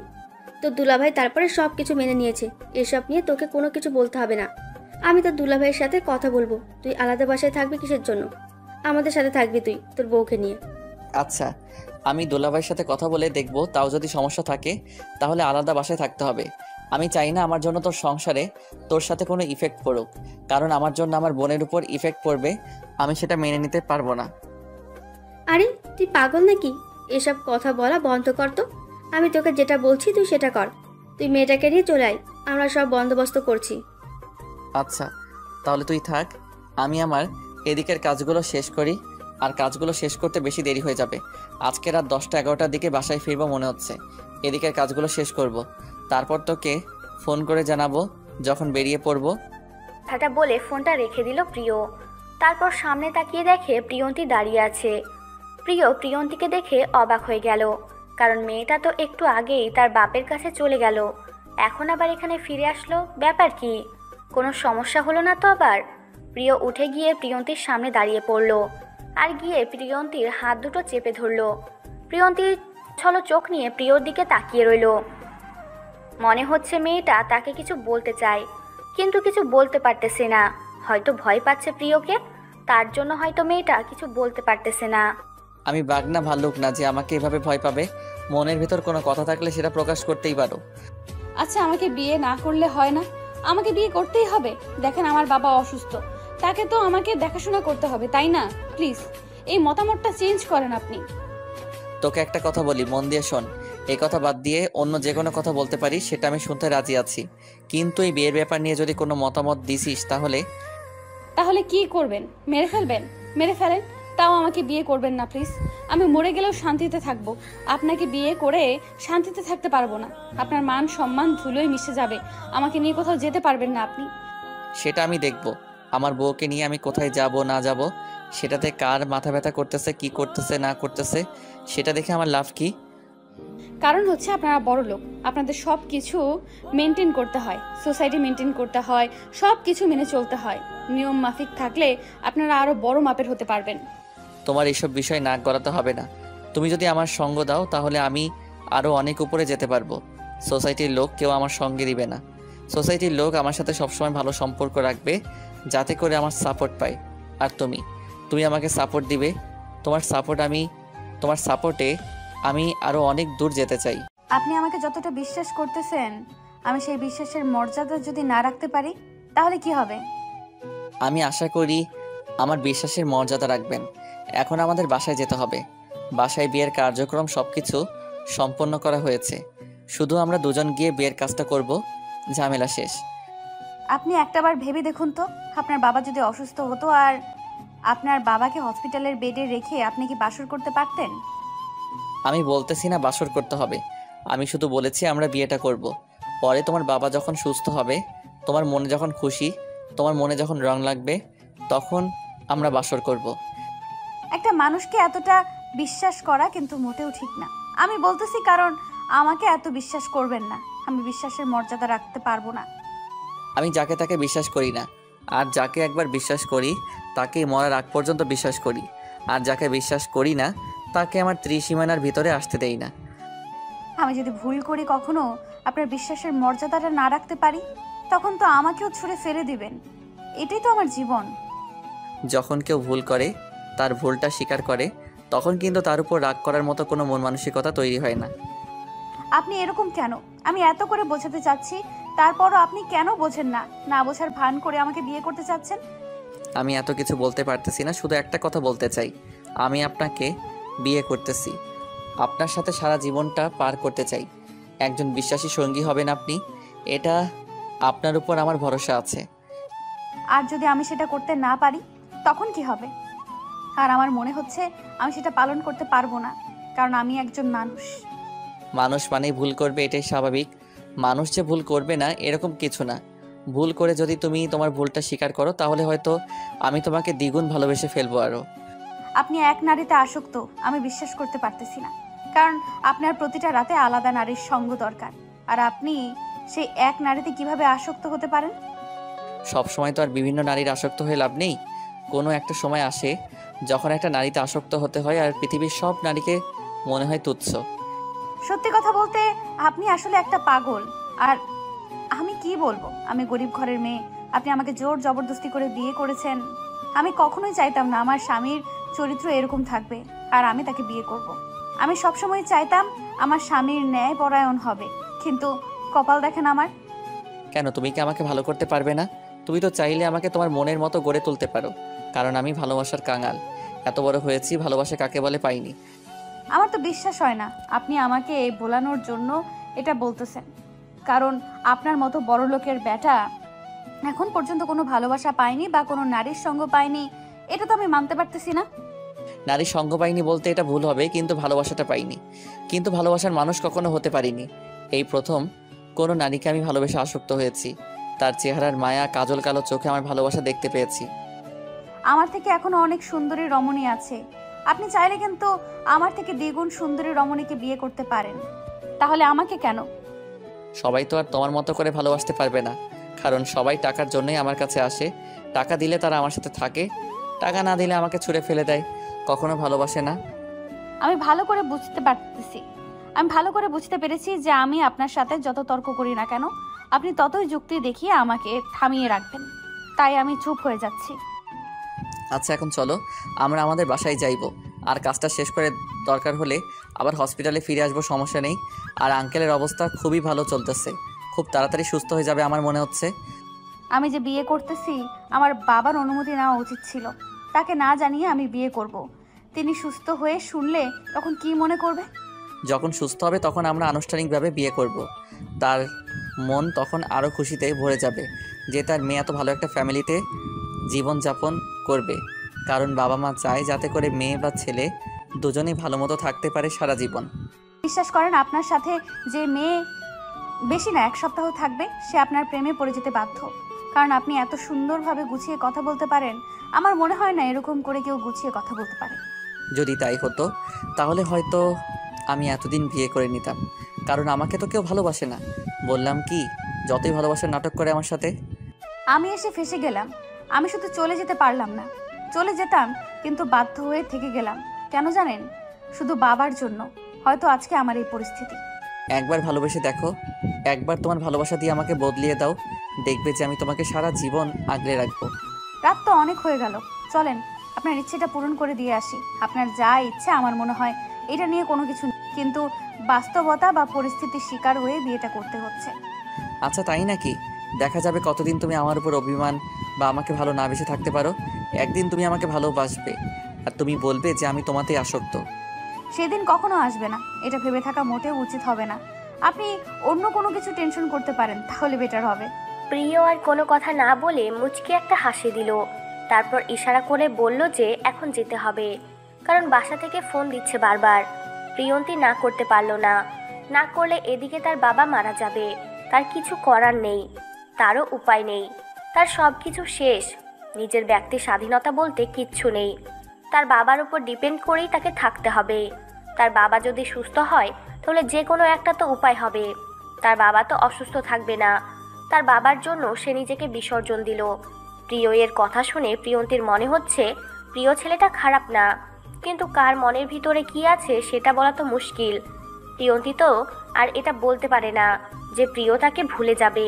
তোর দুলাভাই তারপরে সব কিছু মেনে নিয়েছে, এসব নিয়ে তোকে কোনো কিছু বলতে হবে না। আমি তোর দুলাভাইয়ের সাথে কথা বলবো। তুই আলাদা বাসায় থাকবি কিসের জন্য? আমাদের সাথে থাকবি তুই তোর বউকে নিয়ে। আচ্ছা, আমি দুলাভাইয়ের সাথে কথা বলে দেখব, তাও যদি সমস্যা থাকে তাহলে আলাদা বাসায় থাকতে হবে। আমি চাই না আমার জন্য তোর সংসারে তোর সাথে কোনো ইফেক্ট পড়ুক, কারণ আমার জন্য আমার বোনের উপর ইফেক্ট পড়বে, আমি সেটা মেনে নিতে পারবো না। আরে তুই পাগল নাকি? এসব কথা বলা বন্ধ কর তো। আমি তোকে যেটা বলছি তুই সেটা কর। তুই মেয়েটাকে নিয়ে চলে আয়, আমরা সব বন্দোবস্ত করছি। আচ্ছা তাহলে তুই থাক, আমি আমার এদিকের কাজগুলো শেষ করি। আর কাজগুলো শেষ করতে বেশি দেরি হয়ে যাবে, আজকে রাত 10টা-11টার দিকে বাসায় ফিরবো মনে হচ্ছে। এদিকের কাজগুলো শেষ করব, তারপর তোকে ফোন করে জানাবো যখন বেরিয়ে পড়বো। কথাটা বলে ফোনটা রেখে দিল প্রিয়। তারপর সামনে তাকিয়ে দেখে প্রিয়ন্তী দাঁড়িয়ে আছে। প্রিয় প্রিয়ন্তীকে দেখে অবাক হয়ে গেল, কারণ মেয়েটা তো একটু আগেই তার বাপের কাছে চলে গেল, এখন আবার এখানে ফিরে আসলো। ব্যাপার কি? কোনো সমস্যা হলো না তো আবার? প্রিয় উঠে গিয়ে প্রিয়ন্তীর সামনে দাঁড়িয়ে পড়ল, আর গিয়ে প্রিয়ন্তীর হাত দুটো চেপে ধরল। প্রিয়ন্তী ছলো চোখ নিয়ে প্রিয়র দিকে তাকিয়ে রইল। মনে হচ্ছে মেয়েটা তাকে কিছু বলতে চায়, কিন্তু কিছু বলতে পারতেছে না। হয়তো ভয় পাচ্ছে প্রিয়কে, তার জন্য হয়তো মেয়েটা কিছু বলতে পারতেছে না। আমি বাঘ না ভাল্লুক না যে আমাকে এভাবে ভয় পাবে। মনের ভেতর কোনো কথা থাকলে সেটা প্রকাশ করতেই পারো। আচ্ছা, আমাকে বিয়ে না করলে হয় না? আমাকে বিয়ে করতেই হবে? দেখেন, আমার বাবা অসুস্থ, তাকে তো আমাকে দেখাশোনা করতে হবে, তাই না? প্লিজ এই মতামতটা চেঞ্জ করেন আপনি। তোকে একটা কথা বলি, মন দিয়ে শোন। এই কথা বাদ দিয়ে অন্য যে কোনো কথা বলতে পারিস, সেটা আমি শুনতে রাজি আছি। কিন্তু এই বিয়ের ব্যাপার নিয়ে যদি কোনো মতামত দিছিস তাহলে তাহলে কি করবেন? মেরে ফেলবেন? মেরে ফেলেন, তাও আমাকে বিয়ে করবেন না প্লিজ। আমি মরে গেলেও শান্তিতে থাকবো, আপনাকে বিয়ে করে শান্তিতে থাকতে পারবো না। আপনার মান সম্মান ধুলোয় মিশে যাবে, আমাকে নিয়ে কোথাও যেতে পারবেন না আপনি। সেটা আমি দেখব। আমার বউকে নিয়ে আমি কোথায় যাব না যাব, সেটাতে কার মাথা ব্যথা করতেছে, কি করতেছে না করতেছে, সেটা দেখে আমার লাভ কি? কারণ হচ্ছে আপনারা বড় লোক, আপনাদের সব কিছু মেনটেন করতে হয়, সোসাইটি মেনটেন করতে হয়, সব কিছু মেনে চলতে হয়। নিয়ম মাফিক থাকলে আপনারা আরো বড় মাপের হতে পারবেন। তোমার এইসব বিষয় নাক গলাতে হবে না। তুমি যদি আমার সঙ্গ দাও তাহলে আমি আরও অনেক উপরে যেতে পারবো। সোসাইটির লোক কেউ আমার সঙ্গে দিবে না। সোসাইটির লোক আমার সাথে সবসময় ভালো সম্পর্ক রাখবে, যাতে করে আমার সাপোর্ট পাই। আর তুমি আমাকে সাপোর্ট দিবে। তোমার সাপোর্টে আমি আরও অনেক দূর যেতে চাই। আপনি আমাকে যতটা বিশ্বাস করতেছেন, আমি সেই বিশ্বাসের মর্যাদা যদি না রাখতে পারি তাহলে কি হবে? আমি আশা করি আমার বিশ্বাসের মর্যাদা রাখবেন। এখন আমাদের বাসায় যেতে হবে। বাসায় বিয়ের কার্যক্রম সব কিছু সম্পন্ন করা হয়েছে, শুধু আমরা দুজন গিয়ে বিয়ের কাজটা করব, ঝামেলা শেষ। আপনি একটাবার ভেবে দেখুন তো, আপনার বাবা যদি অসুস্থ হতো আর আপনার বাবাকে হসপিটালের বেডে রেখে আপনি কি বাসর করতে পারতেন? আমি বলতেছি না বাসর করতে হবে, আমি শুধু বলেছি আমরা বিয়েটা করব। পরে তোমার বাবা যখন সুস্থ হবে, তোমার মনে যখন খুশি, তোমার মনে যখন রং লাগবে, তখন আমরা বাসর করব। একটা মানুষকে এতটা বিশ্বাস করা কিন্তু মোটেও ঠিক না। আমি বলতেছি কারণ আমাকে এত বিশ্বাস করবেন না, আমি বিশ্বাসের মর্যাদা রাখতে পারবো না। আমি যাকে তাকে বিশ্বাস করি না, আর যাকে একবার বিশ্বাস করি তাকে মরার আগ পর্যন্ত বিশ্বাস করি, আর যাকে বিশ্বাস করি না তাকে আমার ত্রিসীমানার ভিতরে আসতে দেই না। আমি যদি ভুল করি কখনো আপনার বিশ্বাসের মর্যাদাটা না রাখতে পারি, তখন তো আমাকেও ছুঁড়ে ফেলে দিবেন। এটাই তো আমার জীবন। যখন কেউ ভুল করে, তার ভুলটা স্বীকার করে, তখন কিন্তু তার উপর রাগ করার মতো কোনো মন মানসিকতা তৈরি হয় না। আপনি এরকম কেন? আমি এত করে বোঝাতে চাচ্ছি, তারপরও আপনি কেন বোঝেন না? না বোঝার ভান করে আমাকে বিয়ে করতে চাচ্ছেন। আমি এত কিছু বলতে পারতেছি না, শুধু একটা কথা বলতে চাই। আমি আপনাকে বিয়ে করতেছি, আপনার সাথে সারা জীবনটা পার করতে চাই। একজন বিশ্বাসী সঙ্গী হবেন আপনি, এটা আপনার উপর আমার ভরসা আছে। আর যদি আমি সেটা করতে না পারি তখন কি হবে? আর আমার মনে হচ্ছে আমি সেটা পালন করতে পারবো না, কারণ আমি একজন মানুষ। মানুষ মানেই ভুল করবে, এটাই স্বাভাবিক। মানুষ যে ভুল করবে না এরকম কিছু না। ভুল করে যদি তুমি তোমার ভুলটা স্বীকার করো, তাহলে হয়তো আমি তোমাকে দ্বিগুণ ভালোবেসে ফেলবো আরও। আপনি এক নারীতে আসক্ত, আমি বিশ্বাস করতে পারতেছি না। কারণ আপনার প্রতিটা রাতে আলাদা নারীর সঙ্গ দরকার, আর আপনি সেই এক নারীতে কিভাবে আসক্ত হতে পারেন? সব সময় তো আর বিভিন্ন নারীর আসক্ত হয়ে লাভ নেই। কোনো একটা সময় আসে যখন একটা নারীতে আসক্ত হতে হয়, আর পৃথিবীর সব নারীকে মনে হয় তুচ্ছ। সত্যি কথা বলতে আপনি আসলে একটা পাগল। আর আমি কি বলবো, আমি গরিব ঘরের মেয়ে, আপনি আমাকে জোর জবরদস্তি করে বিয়ে করেছেন। আমি কখনোই চাইতাম না আমার স্বামীর চরিত্র এরকম থাকবে আর আমি তাকে বিয়ে করব। আমি সবসময় চাইতাম আমার স্বামীর ন্যায় পরায়ণ হবে, কিন্তু কপাল দেখেন আমার। কেন, তুমি কি আমাকে ভালো করতে পারবে না? তুমি তো চাইলে আমাকে তোমার মনের মতো গড়ে তুলতে পারো, কারণ আমি ভালোবাসার কাঙাল। এত বড় হয়েছি, ভালোবাসা কাকে বলে পাইনি। আমার তো বিশ্বাস হয় না আপনি আমাকে ভোলানোর জন্য এটা বলতেছেন, কারণ আপনার মতো বড় লোকের বেটা এখন পর্যন্ত কোনো ভালোবাসা পায়নি বা কোনো নারীর সঙ্গ পায়নি, এটা তো আমি মানতে পারতেছি না। নারী সঙ্গ পাইনি বলতে এটা ভুল হবে, কিন্তু ভালোবাসাটা পাইনি, কিন্তু ভালোবাসার মানুষ কখনো হতে পারিনি। এই প্রথম কোনো নারীকে আমি ভালোবেসে আসক্ত হয়েছি। তার চেহারার মায়া, কাজল কালো চোখে আমার ভালোবাসা দেখতে পেয়েছি। আমার থেকে এখনো অনেক সুন্দরী রমণী আছে, আপনি চাইলে কিন্তু আমার থেকে দ্বিগুণ সুন্দরী রমণীকে বিয়ে করতে পারেন। তাহলে আমাকে কেন? সবাই তো আর তোমার মতো করে ভালোবাসতে পারবে না, কারণ সবাই টাকার জন্যই আমার কাছে আসে। টাকা দিলে তারা আমার সাথে থাকে, টাকা না দিলে আমাকে ছুঁড়ে ফেলে দেয়, কখনো ভালোবাসে না। আমি ভালো করে বুঝতে পারতেছি, আমি ভালো করে বুঝতে পেরেছি যে আমি আপনার সাথে যত তর্ক করি না কেন, আপনি ততই যুক্তি দেখিয়ে আমাকে থামিয়ে রাখবেন, তাই আমি চুপ হয়ে যাচ্ছি। আচ্ছা, এখন চলো আমরা আমাদের বাসায় যাইব, আর কাজটা শেষ করে দরকার হলে আবার হসপিটালে ফিরে আসবো, সমস্যা নেই। আর আঙ্কেলের অবস্থা খুবই ভালো চলতেছে, খুব তাড়াতাড়ি সুস্থ হয়ে যাবে আমার মনে হচ্ছে। আমি যে বিয়ে করতেছি আমার বাবার অনুমতি নেওয়া উচিত ছিল, তাকে না জানিয়ে আমি বিয়ে করব। তিনি সুস্থ হয়ে শুনলে তখন কি মনে করবে? যখন সুস্থ হবে তখন আমরা আনুষ্ঠানিকভাবে বিয়ে করব। তার মন তখন আরও খুশিতে ভরে যাবে যে তার মেয়ে এত ভালো একটা ফ্যামিলিতে জীবনযাপন করবে। কারণ বাবা মা চায় যাতে করে মেয়ে বা ছেলে দুজনেই ভালো মতো থাকতে পারে সারা জীবন। বিশ্বাস করেন, আপনার সাথে যে মেয়ে বেশি না 1 সপ্তাহ থাকবে সে আপনার প্রেমে পড়ে যেতে বাধ্য। কারণ আপনি এত সুন্দরভাবে গুছিয়ে কথা বলতে পারেন। আমার মনে হয় না এরকম করে কেউ গুছিয়ে কথা বলতে পারে। যদি তাই হতো তাহলে হয়তো আমি এতদিন বিয়ে করে নিতাম। কারণ আমাকে তো কেউ ভালোবাসে না। বললাম কি, যতই ভালোবাসার নাটক করে আমার সাথে। আমি এসে ফেঁসে গেলাম। আমি শুধু চলে যেতে পারলাম না। চলে যেতাম কিন্তু বাধ্য হয়ে থেকে গেলাম। কেন জানেন? শুধু বাবার জন্য হয়তো আজকে আমার এই পরিস্থিতি। একবার ভালোবেসে দেখো, একবার তোমার ভালোবাসা দিয়ে আমাকে বদলিয়ে দাও, দেখবে যে আমি তোমাকে সারা জীবন আগলে রাখবো। রাত তো অনেক হয়ে গেল, চলেন আপনার ইচ্ছেটা পূরণ করে দিয়ে আসি। আপনার যা ইচ্ছে আমার মনে হয় এটা নিয়ে কোনো কিছু নেই, কিন্তু বাস্তবতা বা পরিস্থিতির শিকার হয়ে বিয়েটা করতে হচ্ছে। আচ্ছা তাই নাকি? দেখা যাবে কতদিন তুমি আমার উপর অভিমান বা আমাকে ভালো না বেসে থাকতে পারো। একদিন তুমি আমাকে ভালোবাসবে আর তুমি বলবে যে আমি তোমাতেই আসক্ত। সেদিন কখনো আসবে না, এটা ভেবে থাকা মোটেও উচিত হবে না। আপনি অন্য কোনো কিছু টেনশন করতে পারেন, তাহলে বেটার হবে। প্রিয় আর কোনো কথা না বলে মুচকি একটা হাসি দিল। তারপর ইশারা করে বলল যে এখন যেতে হবে, কারণ বাসা থেকে ফোন দিচ্ছে বারবার। প্রিয়ন্তী না করতে পারলো না। না করলে এদিকে তার বাবা মারা যাবে। তার কিছু করার নেই, তারও উপায় নেই। তার সব কিছু শেষ। নিজের ব্যক্তি স্বাধীনতা বলতে কিচ্ছু নেই। তার বাবার উপর ডিপেন্ড করেই তাকে থাকতে হবে। তার বাবা যদি সুস্থ হয় তাহলে যে কোনো একটা তো উপায় হবে। তার বাবা তো অসুস্থ থাকবে না। তার বাবার জন্য সে নিজেকে বিসর্জন দিল। প্রিয় এর কথা শুনে প্রিয়ন্তীর মনে হচ্ছে প্রিয় ছেলেটা খারাপ না, কিন্তু কার মনের ভিতরে কি আছে সেটা বলা তো মুশকিল। প্রিয়ন্তী তো আর এটা বলতে পারে না যে প্রিয় তাকে ভুলে যাবে।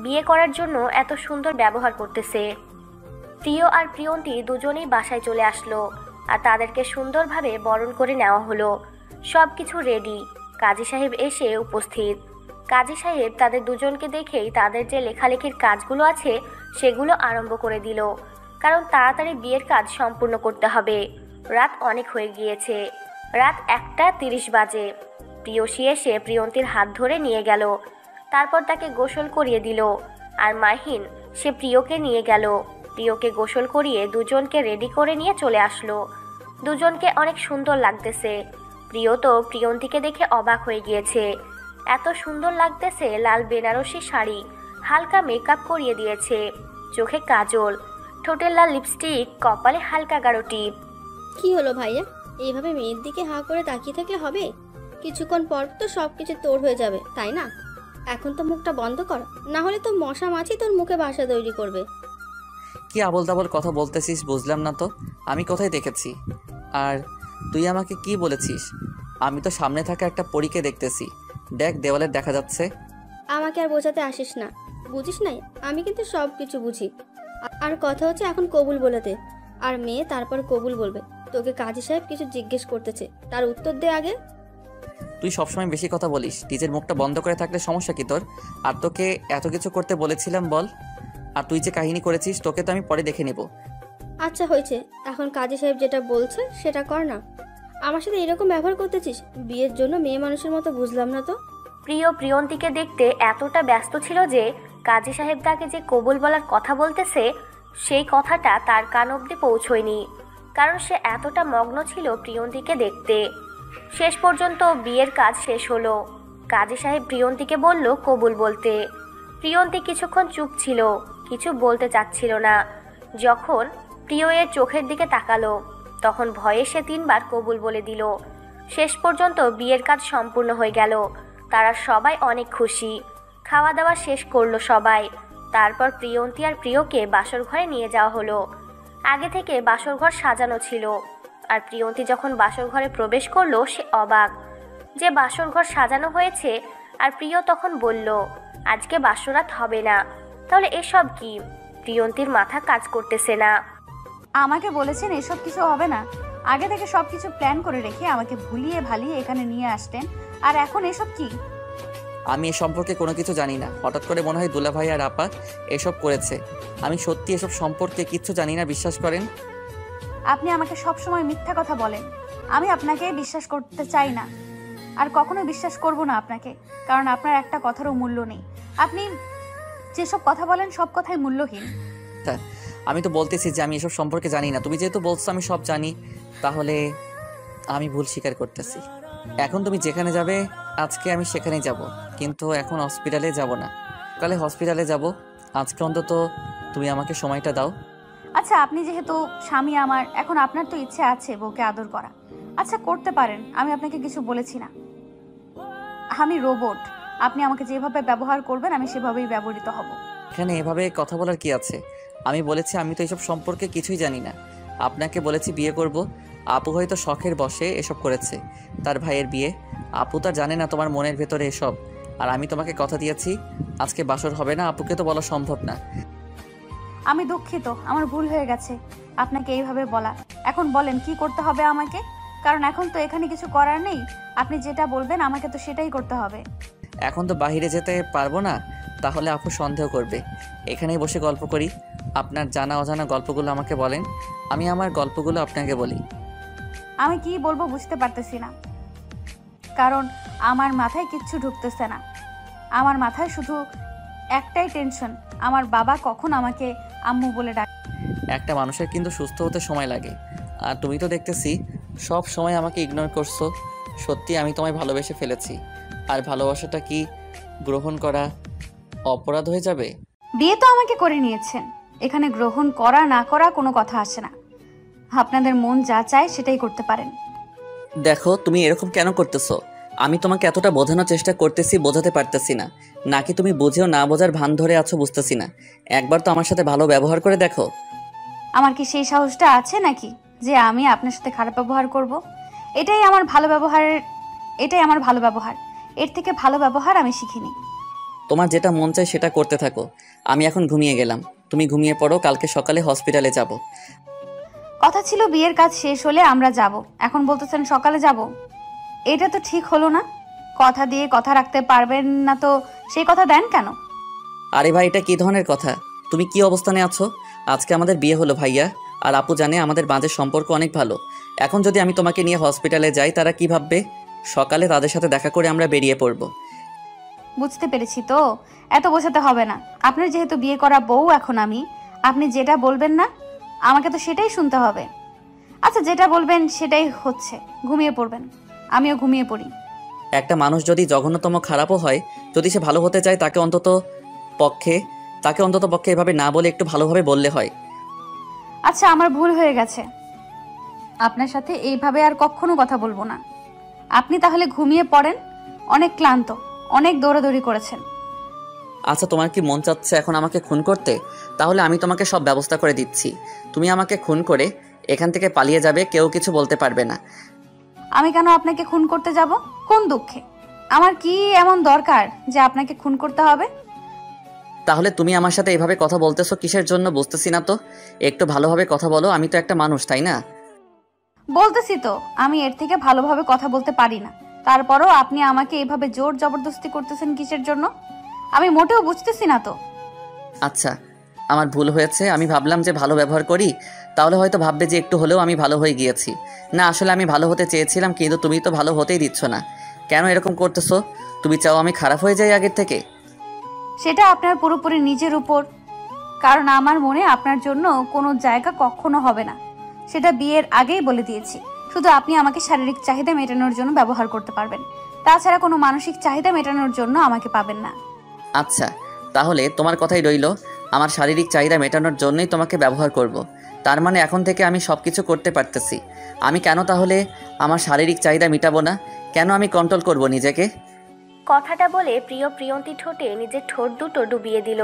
বিয়ে করার জন্য এত সুন্দর ব্যবহার করতেছে। প্রিয় আর প্রিয়ন্তী দুজনেই বাসায় চলে আসলো আর তাদেরকে সুন্দরভাবে বরণ করে নেওয়া হলো। সব কিছু রেডি। কাজী সাহেব এসে উপস্থিত। কাজী সাহেব তাদের দুজনকে দেখেই তাদের যে লেখালেখির কাজগুলো আছে সেগুলো আরম্ভ করে দিল, কারণ তাড়াতাড়ি বিয়ের কাজ সম্পূর্ণ করতে হবে। রাত অনেক হয়ে গিয়েছে। রাত 1:30 বাজে। প্রিয়সী এসে প্রিয়ন্তীর হাত ধরে নিয়ে গেল। তারপর তাকে গোসল করিয়ে দিল। আর মাহিন সে প্রিয়কে নিয়ে গেল। প্রিয়কে গোসল করিয়ে দুজনকে রেডি করে নিয়ে চলে আসলো। দুজনকে অনেক সুন্দর লাগতেছে। প্রিয় তো প্রিয়ন্তীকে দেখে অবাক হয়ে গিয়েছে। এত সুন্দর লাগতেছে। লাল বেনারসি শাড়ি, হালকা মেকআপ করিয়ে দিয়েছে, চোখে কাজল, ঠোঁটের লাল লিপস্টিক, কপালে হালকা গাঢ় টিপ। কি হলো ভাইয়া, এইভাবে মেয়ের দিকে হাঁ করে তাকিয়ে থাকলে হবে? কিছুক্ষণ পর তো সব কিছু তোর হয়ে যাবে, তাই না? এখন তো মুখটা বন্ধ কর, না হলে তো মশা মাছি তোর মুখে বাসা তৈরি করবে। কি আবল তাবল কথা বলতেছিস বুঝলাম না তো। আমি কোথায় দেখেছি? আর তুই আমাকে কি বলেছিস? আমি তো সামনে থাকা একটা পরীকে দেখতেছি। দেখ, দেওয়ালে দেখা যাচ্ছে। আমাকে আর বোঝাতে আসিস না, বুঝিস নাই আমি কিন্তু সব কিছু বুঝি। আর কথা হচ্ছে এখন কবুল বলেতে, আর মেয়ে তারপর কবুল বলবে। তোকে কাজী সাহেব কিছু জিজ্ঞেস করতেছে, তার উত্তর দে আগে। তুই সবসময় বেশি কথা বলিস। নিজের মুখটা বন্ধ করে থাকলে সমস্যা কি তোর? আর তোকে এত কিছু করতে বলেছিলাম বল। আর তুই যে কাহিনী করেছিস তোকে তো আমি পরে দেখে নেব। আচ্ছা হয়েছে, এখন কাজী সাহেব যেটা বলছে সেটা কর না। আমার সাথে এরকম ব্যবহার করতেছিস বিয়ের জন্য মেয়ে মানুষের মতো, বুঝলাম না তো। প্রিয় প্রিয়ন্তীকে দেখতে এতটা ব্যস্ত ছিল যে কাজী সাহেব তাকে যে কবুল বলার কথা বলতেছে সেই কথাটা তার কান অবধি পৌঁছয়নি, কারণ সে এতটা মগ্ন ছিল প্রিয়ন্তীকে দেখতে। শেষ পর্যন্ত বিয়ের কাজ শেষ হলো। কাজী সাহেব প্রিয়ন্তীকে বলল কবুল বলতে। প্রিয়ন্তী কিছুক্ষণ চুপ ছিল, কিছু বলতে চাচ্ছিল না। যখন প্রিয় এর চোখের দিকে তাকালো তখন ভয়ে সে 3 বার কবুল বলে দিল। শেষ পর্যন্ত বিয়ের কাজ সম্পূর্ণ হয়ে গেল। তারা সবাই অনেক খুশি। খাওয়া দাওয়া শেষ করলো সবাই। তারপর প্রিয়ন্তী আর প্রিয়কে বাসর ঘরে নিয়ে যাওয়া হলো। আগে থেকে বাসর ঘর সাজানো ছিল, আর প্রিয়ন্তী যখন বাসর ঘরে প্রবেশ করলো সে অবাক যে বাসর ঘর সাজানো হয়েছে। আর প্রিয় তখন বলল আজকে বাসরাত হবে না। তাহলে এসব কি? প্রিয়ন্তীর মাথা কাজ করতেছে না। আমাকে বলেছেন এসব কিছু হবে না। আগে থেকে সব কিছু প্ল্যান করে রেখে আমাকে ভুলিয়ে ভালিয়ে এখানে নিয়ে আসতেন, আর এখন এসব কি? আমি এ সম্পর্কে কোনো কিছু জানি না। হঠাৎ করে মনে হয় দুলাভাই আর আপা এসব করেছে। আমি সত্যি এসব সম্পর্কে কিচ্ছু জানি না, বিশ্বাস করেন। আপনি আমাকে সবসময় মিথ্যা কথা বলেন। আমি আপনাকে বিশ্বাস করতে চাই না, আর কখনো বিশ্বাস করব না আপনাকে, কারণ আপনার একটা কথারও মূল্য নেই। আপনি যেসব কথা বলেন সব কথাই মূল্যহীন। তা, আমি তো বলতেছি যে আমি এসব সম্পর্কে জানি না। তুমি যেহেতু বলছো আমি সব জানি, তাহলে আমি ভুল স্বীকার করতেছি। এখন তুমি যেখানে যাবে আজকে আমি সেখানেই যাব, কিন্তু এখন হসপিটালে যাব না, কালে হসপিটালে যাব। আজকে অন্তত তুমি আমাকে সময়টা দাও। আচ্ছা, আপনি যেহেতু স্বামী আমার, এখন আপনার তো ইচ্ছে আছে বউকে আদর করা। আচ্ছা, করতে পারেন, আমি আপনাকে কিছু বলেছি না। আমি রোবট, আপনি আমাকে যেভাবে ব্যবহার করবেন আমি সেভাবেই ব্যবহৃত হব। এখানে এভাবে কথা বলার কি আছে? আমি বলেছি আমি তো এসব সম্পর্কে কিছুই জানি না। আপনাকে বলেছি বিয়ে করব। আপু হয়তো শখের বশে এসব করেছে, তার ভাইয়ের বিয়ে। আপু তার জানে না তোমার মনের ভেতরে এসব। আর আমি তোমাকে কথা দিয়েছি আজকে বাসর হবে না, আপুকে তো বলা সম্ভব না। আমি দুঃখিত, আমার ভুল হয়ে গেছে আপনাকে এইভাবে বলা। এখন বলেন কি করতে হবে আমাকে, কারণ এখন তো এখানে কিছু করার নেই। আপনি যেটা বলবেন আমাকে তো সেটাই করতে হবে। এখন তো বাইরে যেতে পারবো না, তাহলে আপু সন্দেহ করবে। এখানেই বসে গল্প করি। আপনার জানা অজানা গল্পগুলো আমাকে বলেন, আমি আমার গল্পগুলো আপনাকে বলি। আমি কি বলবো বুঝতে পারতেছি না, কারণ আমার মাথায় কিচ্ছু ঢুকতেছে না। আমার মাথায় শুধু একটাই টেনশন, আমার বাবা কখন আমাকে আম্মু বলে ডাকে। একটা মানুষের কিন্তু সুস্থ হতে সময় লাগে, আর তুমি তো দেখতেছি সব সময় আমাকে ইগনোর করছো। সত্যি আমি তোমায় ভালোবেসে ফেলেছি, আর ভালোবাসাটা কি গ্রহণ করা অপরাধ হয়ে যাবে? বিয়ে তো আমাকে করে নিয়েছেন, এখানে গ্রহণ করা না করা কোনো কথা আসে না। আপনাদের মন যা চায় সেটাই করতে পারেন। দেখো তুমি এরকম কেন করতেছো? আমি তোমাকে এতটা বোঝানোর চেষ্টা করতেছি, বোঝাতে পারতেছি না, নাকি তুমি বুঝেও না বোঝার ভান ধরে আছো বুঝতেছি না। একবার তো আমার সাথে ভালো ব্যবহার করে দেখো। আমার কি সেই সাহসটা আছে নাকি যে আমি আপনার সাথে খারাপ ব্যবহার করব? এটাই আমার ভালো ব্যবহারের, এটাই আমার ভালো ব্যবহার। এর থেকে ভালো ব্যবহার আমি শিখিনি। তোমার যেটা মন চায় সেটা করতে থাকো। আমি এখন ঘুমিয়ে গেলাম, তুমি ঘুমিয়ে পড়ো, কালকে সকালে হসপিটালে যাব। কথা ছিল বিয়ের কাজ শেষ হলে আমরা যাব, এখন বলতেছেন সকালে যাব। এটা তো ঠিক হলো না। কথা দিয়ে কথা রাখতে পারবেন না তো সেই কথা দেন কেন? আরে ভাই, এটা কি ধরনের কথা? তুমি কি অবস্থানে আছো? আজকে আমাদের বিয়ে হলো ভাইয়া, আর আপু জানে আমাদের মাঝের সম্পর্ক অনেক ভালো। এখন যদি আমি তোমাকে নিয়ে হসপিটালে যাই তারা কি ভাববে? সকালে তাদের সাথে দেখা করে আমরা বেরিয়ে পড়ব। বুঝতে পেরেছি তো, এত বোঝাতে হবে না। আপনার যেহেতু বিয়ে করা বউ এখন আমি, আপনি যেটা বলবেন না আমাকে তো সেটাই শুনতে হবে। আচ্ছা, যেটা বলবেন সেটাই হচ্ছে, ঘুমিয়ে পড়বেন। আমিও ঘুমিয়ে পড়ি। একটা মানুষ যদি জঘন্যতম খারাপও হয়, যদি সে ভালো হতে চায় তাকে অন্তত পক্ষে এভাবে না বলে একটু ভালোভাবে বললে হয়। আচ্ছা, আমার ভুল হয়ে গেছে, আপনার সাথে এইভাবে আর কখনো কথা বলবো না। আপনি তাহলে ঘুমিয়ে পড়েন, অনেক ক্লান্ত, অনেক দৌড়াদৌড়ি করেছেন। আচ্ছা, তোমার কি মন চাচ্ছে এখন আমাকে খুন করতে? তাহলে আমি তোমাকে সব ব্যবস্থা করে দিচ্ছি। তুমি আমাকে খুন করে এখান থেকে পালিয়ে যাবে, কেউ কিছু বলতে পারবে না। আমি কেন আপনাকে খুন করতে যাব? কোন দুঃখে? আমার কি এমন দরকার যে আপনাকে খুন করতে হবে? তাহলে তুমি আমার সাথে এভাবে কথা বলতেছো কিসের জন্য বুঝতেছি না তো। একটু ভালোভাবে কথা বলো, আমি তো একটা মানুষ, তাই না? বলতেছি তো আমি এর থেকে ভালোভাবে কথা বলতে পারি না, তারপরও আপনি আমাকে এইভাবে জোর জবরদস্তি করতেছেন কিসের জন্য? আমি মোটেও বুঝতেছি না তো। আচ্ছা, আমার ভুল হয়েছে। আমি ভাবলাম যে ভালো ব্যবহার করি, তাহলে হয়তো ভাববে যে একটু হলেও আমি ভালো হয়ে গিয়েছি। না, আসলে আমি ভালো হতে চেয়েছিলাম, কিন্তু তুমি তো ভালো হতেই দিচ্ছ না। কেন এরকম করতেছো? তুমি চাও আমি খারাপ হয়ে যাই আগের থেকে? সেটা আপনার পুরোপুরি নিজের উপর, কারণ আমার মনে আপনার জন্য কোনো জায়গা কখনো হবে না, সেটা বিয়ের আগেই বলে দিয়েছি। শুধু আপনি আমাকে শারীরিক চাহিদা মেটানোর জন্য ব্যবহার করতে পারবেন, তাছাড়া কোনো মানসিক চাহিদা মেটানোর জন্য আমাকে পাবেন না। আচ্ছা, তাহলে তোমার কথাই রইল, আমার শারীরিক চাহিদা মেটানোর জন্যই তোমাকে ব্যবহার করব। তার মানে এখন থেকে আমি সব কিছু করতে পারতেছি। আমি কেন তাহলে আমার শারীরিক চাহিদা মেটাবো না? কেন আমি কন্ট্রোল করব নিজেকে? কথাটা বলে প্রিয়ন্তী ঠোঁটে নিজের ঠোঁট দুটো ডুবিয়ে দিল।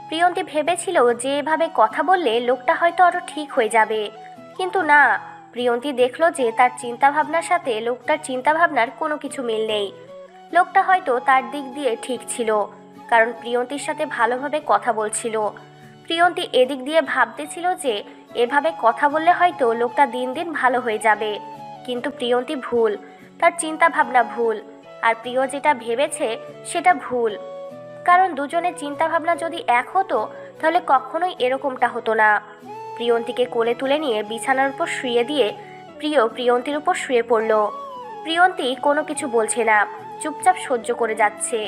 প্রিয়ন্তী ভেবেছিল যে এভাবে কথা বললে লোকটা হয়তো আরো ঠিক হয়ে যাবে, কিন্তু না। প্রিয়ন্তী দেখল যে তার চিন্তাভাবনার সাথে লোকটার চিন্তাভাবনার কোনো কিছু মিল নেই। লোকটা হয়তো তার দিক দিয়ে ঠিক ছিল, কারণ প্রিয়ন্তীর সাথে ভালোভাবে কথা বলছিল। প্রিয়ন্তী এদিক দিয়ে ভাবতেছিল যে এভাবে কথা বললে হয়তো লোকটা দিন দিন ভালো হয়ে যাবে, কিন্তু প্রিয়ন্তী ভুল, তার চিন্তাভাবনা ভুল, আর প্রিয় যেটা ভেবেছে সেটা ভুল। কারণ দুজনের চিন্তাভাবনা যদি এক হতো তাহলে কখনোই এরকমটা হতো না। প্রিয়ন্তীকে কোলে তুলে নিয়ে বিছানার উপর শুয়ে দিয়ে প্রিয়ন্তীর উপর শুয়ে পড়ল। প্রিয়ন্তী কোনো কিছু বলছে না, চুপচাপ সহ্য করে যাচ্ছে।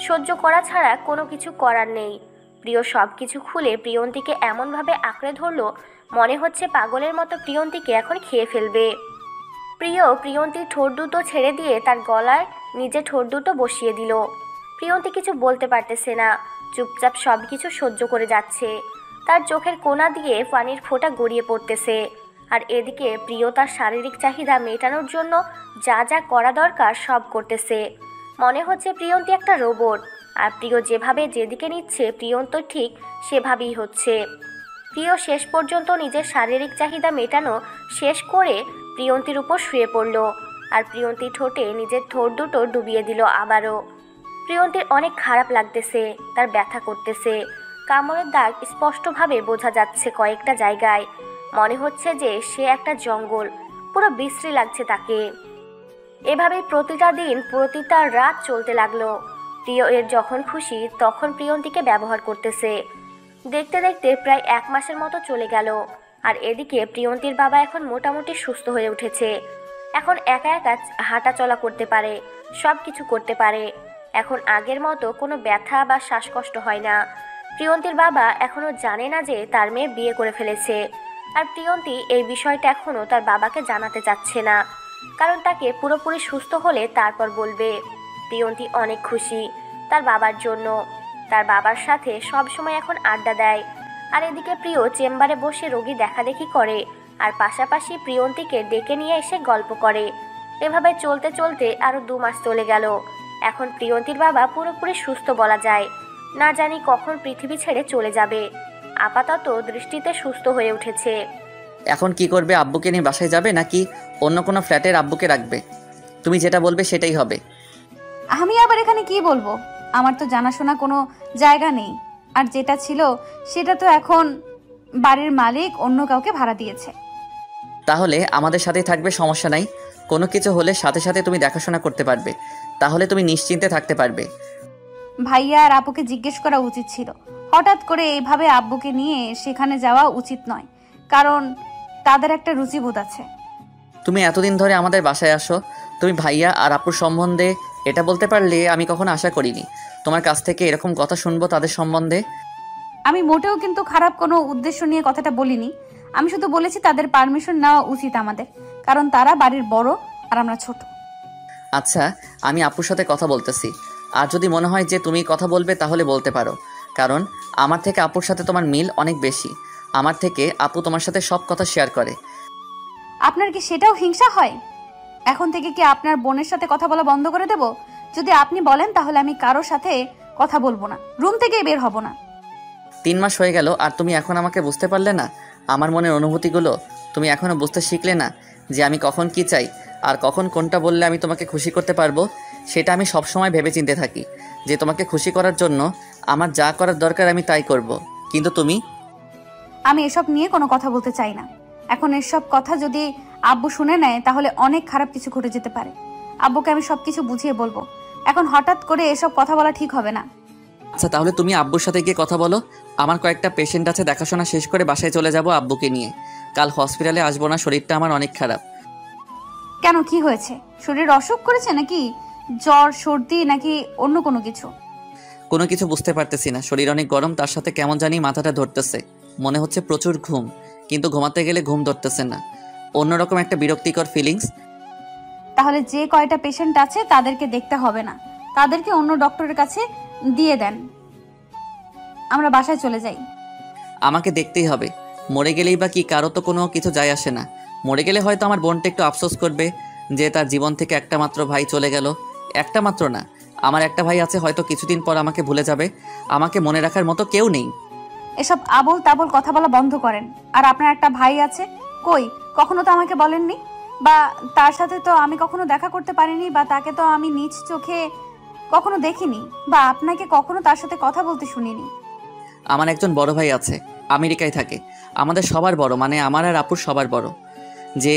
সহ্য করা ছাড়া কোনো কিছু করার নেই। প্রিয় সব কিছু খুলে প্রিয়ন্তীকে এমনভাবে আঁকড়ে ধরলো, মনে হচ্ছে পাগলের মতো প্রিয়ন্তীকে এখন খেয়ে ফেলবে। প্রিয়ন্তীর ঠোঁট দুটো ছেড়ে দিয়ে তার গলায় নিজে ঠোঁট দুটো বসিয়ে দিল। প্রিয়ন্তী কিছু বলতে পারতেছে না, চুপচাপ সব কিছু সহ্য করে যাচ্ছে। তার চোখের কোণা দিয়ে পানির ফোঁটা গড়িয়ে পড়তেছে। আর এদিকে প্রিয় তার শারীরিক চাহিদা মেটানোর জন্য যা যা করা দরকার সব করতেছে। মনে হচ্ছে প্রিয়ন্তী একটা রোবট, আর প্রিয় যেভাবে যেদিকে নিচ্ছে প্রিয়ন্ত ঠিক সেভাবেই হচ্ছে। প্রিয় শেষ পর্যন্ত নিজের শারীরিক চাহিদা মেটানো শেষ করে প্রিয়ন্তীর উপর শুয়ে পড়ল, আর প্রিয়ন্তী ঠোঁটে নিজের ঠোঁট দুটো ডুবিয়ে দিল আবারও। প্রিয়ন্তীর অনেক খারাপ লাগতেছে, তার ব্যথা করতেছে। কামড়ের দাগ স্পষ্টভাবে বোঝা যাচ্ছে কয়েকটা জায়গায়। মনে হচ্ছে যে সে একটা জঙ্গল, পুরো বিশ্রী লাগছে তাকে। এভাবেই প্রতিটা দিন প্রতিটা রাত চলতে লাগলো। প্রিয় এর যখন খুশি তখন প্রিয়ন্তীকে ব্যবহার করতেছে। দেখতে দেখতে প্রায় 1 মাসের মতো চলে গেল। আর এদিকে প্রিয়ন্তীর বাবা এখন মোটামুটি সুস্থ হয়ে উঠেছে। এখন একা একা হাঁটা চলা করতে পারে, সব কিছু করতে পারে। এখন আগের মতো কোনো ব্যথা বা শ্বাসকষ্ট হয় না। প্রিয়ন্তীর বাবা এখনও জানে না যে তার মেয়ে বিয়ে করে ফেলেছে। আর প্রিয়ন্তী এই বিষয়টা এখনও তার বাবাকে জানাতে চাচ্ছে না, কারণ তাকে পুরোপুরি সুস্থ হলে তারপর বলবে। প্রিয়ন্তী অনেক খুশি তার বাবার জন্য। তার বাবার সাথে সব সময় এখন আড্ডা দেয়। আর এদিকে প্রিয় চেম্বারে বসে রোগী দেখাদেখি করে, আর পাশাপাশি প্রিয়ন্তীকে ডেকে নিয়ে এসে গল্প করে। এভাবে চলতে চলতে আরও 2 মাস চলে গেল। এখন প্রিয়ন্তীর বাবা পুরোপুরি সুস্থ বলা যায়। না জানি কখন পৃথিবী ছেড়ে চলে যাবে। আপাতত দৃষ্টিতে সুস্থ হয়ে উঠেছে। এখন কি করবে? আব্বুকে নিয়ে বাসায় যাবে নাকি অন্য কোনো ফ্ল্যাটের আব্বুকে রাখবে? তুমি যেটা বলবে সেটাই হবে। আমি আবার এখানে কি বলবো? আমার তো জানাশোনা কোনো জায়গা নেই, আর যেটা ছিল সেটা তো এখন বাড়ির মালিক অন্য কাউকে ভাড়া দিয়েছে। তাহলে আমাদের সাথেই থাকবে, সমস্যা নাই। কোনো কিছু হলে সাথে সাথে তুমি দেখাশোনা করতে পারবে, তাহলে তুমি নিশ্চিন্তে থাকতে পারবে। ভাইয়া আর আপুকে জিজ্ঞেস করা উচিত ছিল। হঠাৎ করে এইভাবে আব্বুকে নিয়ে সেখানে যাওয়া উচিত নয়, কারণ তাদের একটা রুচিবোধ আছে। তুমি এতদিন ধরে আমাদের বাসায় আসো, তুমি ভাইয়া আর আপুর সম্বন্ধে এটা বলতে পারলে আমি কখনো আশা করিনি তোমার কাছ থেকে এরকম কথা শুনবো তাদের সম্বন্ধে। আমি মোটেও কিন্তু খারাপ কোনো উদ্দেশ্য নিয়ে কথাটা বলিনি। আমি শুধু বলেছি তাদের পারমিশন নেওয়া উচিত আমাদের, কারণ তারা বাড়ির বড় আর আমরা ছোট। আচ্ছা, আমি আপুর সাথে কথা বলতেছি। আর যদি মনে হয় যে তুমি কথা বলবে তাহলে বলতে পারো, কারণ আমার থেকে আপুর সাথে তোমার মিল অনেক বেশি। আমার থেকে আপু তোমার সাথে সব কথা শেয়ার করে। আপনার কি সেটাও হিংসা হয়? এখন থেকে কি আপনার বোনের সাথে কথা বলা বন্ধ করে দেব? যদি আপনি বলেন তাহলে আমি কারোর সাথে কথা বলবো না, রুম থেকেই বের হব না। 3 মাস হয়ে গেল আর তুমি এখন আমাকে বুঝতে পারলে না? আমার মনের অনুভূতিগুলো তুমি এখনও বুঝতে শিখলে না যে আমি কখন কি চাই আর কখন কোনটা বললে আমি তোমাকে খুশি করতে পারবো? সেটা আমি সবসময় ভেবেচিন্তে থাকি যে তোমাকে খুশি করার জন্য আমার যা করার দরকার আমি তাই করব। কিন্তু তুমি? আমি এসব নিয়ে কোনো কথা বলতে চাই না। এখন এসব কথা যদি আব্বু শুনে নেয় তাহলে অনেক খারাপ কিছু ঘটে যেতে পারে। আব্বুকে আমি সবকিছু বুঝিয়ে বলবো। এখন হঠাৎ করে এসব কথা বলা ঠিক হবে না। আচ্ছা, তাহলে তুমি আব্বুর সাথে গিয়ে কথা বলো। আমার কয়েকটা পেশেন্ট আছে, দেখাশোনা শেষ করে বাসায় চলে যাব আব্বুকে নিয়ে। কাল হসপিটালে আসবো না, শরীরটা আমার অনেক খারাপ। কেন, কি হয়েছে? শরীর অসুখ করেছে নাকি? জ্বর, সর্দি নাকি অন্য কোনো কিছু? কোনো কিছু বুঝতে পারতেছি না। শরীর অনেক গরম, তার সাথে কেমন জানি মাথাটা ধরতেছে। মনে হচ্ছে প্রচুর ঘুম, কিন্তু ঘুমাতে গেলে ঘুম ধরতেছে না। অন্যরকম একটা বিরক্তিকর ফিলিংস। তাহলে যে কয়টা পেশেন্ট আছে তাদেরকে দেখতে হবে না, তাদেরকে অন্য ডক্টরের কাছে দিয়ে দেন। আমরা বাসায় চলে যাই। আমাকে দেখতেই হবে। মরে গেলেই বা কি, কারো তো কোনো কিছু যায় আসে না। মরে গেলে হয়তো আমার বোনটা একটু আফসোস করবে যে তার জীবন থেকে একটা মাত্র ভাই চলে গেল। একটা মাত্র না, আমার একটা ভাই আছে, হয়তো কিছুদিন পর আমাকে ভুলে যাবে। আমাকে মনে রাখার মতো কেউ নেই। এসব আবোল তাবোল কথা বলা বন্ধ করেন। আর আপনার একটা ভাই আছে, কই? কখনো তো আমাকে বলেননি, বা তার সাথে তো আমি কখনো দেখা করতে পারিনি, বা তাকে তো আমি নিজ চোখে কখনো দেখিনি, বা আপনাকে কখনো তার সাথে কথা বলতে শুনিনি। আমার একজন বড় ভাই আছে, আমেরিকায় থাকে। আমাদের সবার বড়, মানে আমার আর আপুর সবার বড়। যে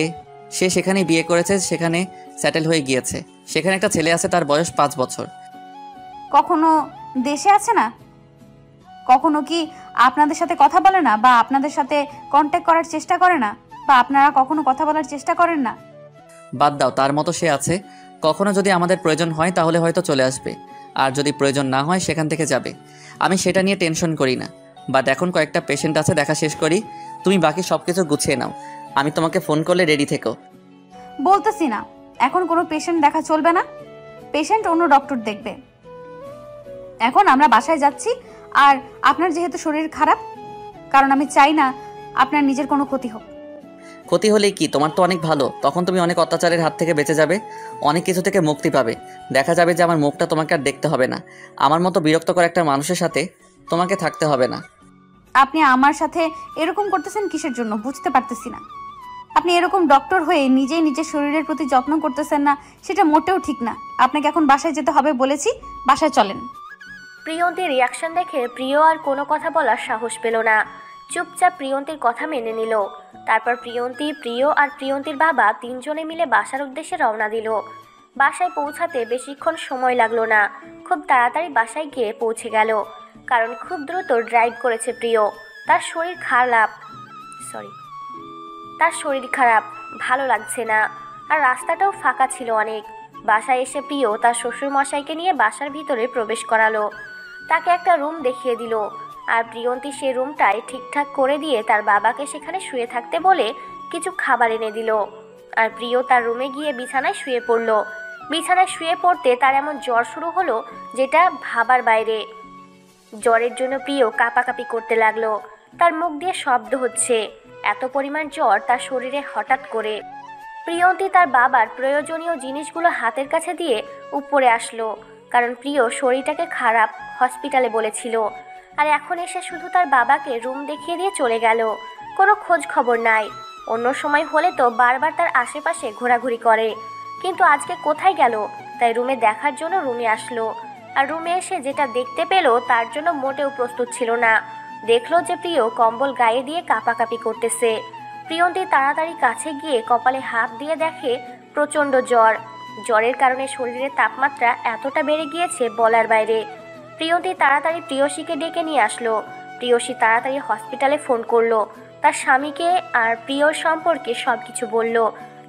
সে সেখানে বিয়ে করেছে, সেখানে সেটেল হয়ে গিয়েছে। সেখানে একটা ছেলে আছে, তার বয়স 5 বছর। কখনো দেশে আছে না? কখনো কি আপনাদের সাথে কথা বলে না, বা আপনাদের সাথে কন্ট্যাক্ট করার চেষ্টা করে না, বা আপনারা কখনো কথা বলার চেষ্টা করেন না? বাদ দাও, তার মতো সে আছে। কখনো যদি আমাদের প্রয়োজন হয় তাহলে হয়তো চলে আসবে, আর যদি প্রয়োজন না হয় সেখান থেকে যাবে। আমি সেটা নিয়ে টেনশন করি না। বাট এখন কয়েকটা পেশেন্ট আছে, দেখা শেষ করি, তুমি বাকি সব কিছু গুছিয়ে নাও। আমি তোমাকে ফোন করলে রেডি থেকো। বলতেছি না, এখন কোনো পেশেন্ট দেখা চলবে না, পেশেন্ট অন্য ডক্টর দেখবে। এখন আমরা বাসায় যাচ্ছি। আর আপনার যেহেতু শরীর খারাপ, কারণ আমি চাই না আপনার নিজের কোনো ক্ষতি হোক। ক্ষতি হলেই কি, তোমার তো অনেক ভালো। তখন তুমি অনেক অত্যাচারের হাত থেকে বেঁচে যাবে, অনেক কিছু থেকে মুক্তি পাবে। দেখা যাবে যে আমার মুখটা তোমাকে আর দেখতে হবে না। আমার মতো বিরক্তকর একটা মানুষের সাথে তোমাকে থাকতে হবে না। আপনি আমার সাথে এরকম করতেছেন কিসের জন্য বুঝতে পারতেছি না। আপনি এরকম ডক্টর হয়ে নিজেই নিজের শরীরের প্রতি যত্ন করতেছেন না, সেটা মোটেও ঠিক না। আপনাকে এখন বাসায় যেতে হবে বলেছি, বাসায় চলেন। প্রিয়ন্তীর রিয়াকশন দেখে প্রিয় আর কোনো কথা বলার সাহস পেল না, চুপচাপ প্রিয়ন্তীর কথা মেনে নিল। তারপর প্রিয়ন্তী, প্রিয় আর প্রিয়ন্তীর বাবা তিনজনে মিলে বাসার উদ্দেশ্যে রওনা দিল। বাসায় পৌঁছাতে বেশিক্ষণ সময় লাগলো না, খুব তাড়াতাড়ি বাসায় গিয়ে পৌঁছে গেল। কারণ খুব দ্রুত ড্রাইভ করেছে প্রিয়। তার শরীর খারাপ, ভালো লাগছে না, আর রাস্তাটাও ফাঁকা ছিল অনেক। বাসায় এসে প্রিয় তার শ্বশুরমশাইকে নিয়ে বাসার ভিতরে প্রবেশ করালো। তাকে একটা রুম দেখিয়ে দিল, আর প্রিয়ন্তী সে রুমটায় ঠিকঠাক করে দিয়ে তার বাবাকে সেখানে শুয়ে থাকতে বলে কিছু খাবার এনে দিল। আর প্রিয় তার রুমে গিয়ে বিছানায় শুয়ে পড়ল। বিছানায় শুয়ে পড়তে তার এমন জ্বর শুরু হলো যেটা ভাবার বাইরে। জ্বরের জন্য প্রিয় কাঁপাকাঁপি করতে লাগলো, তার মুখ দিয়ে শব্দ হচ্ছে। এত পরিমাণ জ্বর তার শরীরে হঠাৎ করে। প্রিয়ন্তী তার বাবার প্রয়োজনীয় জিনিসগুলো হাতের কাছে দিয়ে উপরে আসলো, কারণ প্রিয় শরীরটাকে খারাপ হসপিটালে বলেছিল। আর এখন এসে শুধু তার বাবাকে রুম দেখিয়ে দিয়ে চলে গেল, কোনো খোঁজ খবর নাই। অন্য সময় হলে তো বারবার তার আশেপাশে ঘোরাঘুরি করে, কিন্তু আজকে কোথায় গেল? তাই রুমে দেখার জন্য রুমে আসলো। আর রুমে এসে যেটা দেখতে পেল তার জন্য মোটেও প্রস্তুত ছিল না। দেখলো যে প্রিয় কম্বল গায়ে দিয়ে কাঁপাকাঁপি করতেছে। প্রিয়ন্তী তাড়াতাড়ি কাছে গিয়ে কপালে হাত দিয়ে দেখে প্রচণ্ড জ্বর। জ্বরের কারণে শরীরের তাপমাত্রা এতটা বেড়ে গিয়েছে বলার বাইরে। প্রিয়ন্তী তাড়াতাড়ি প্রিয়সীকে ডেকে নিয়ে আসলো। প্রিয়সী তাড়াতাড়ি হসপিটালে ফোন করলো, তার স্বামীকে আর প্রিয়র সম্পর্কে সব কিছু বলল।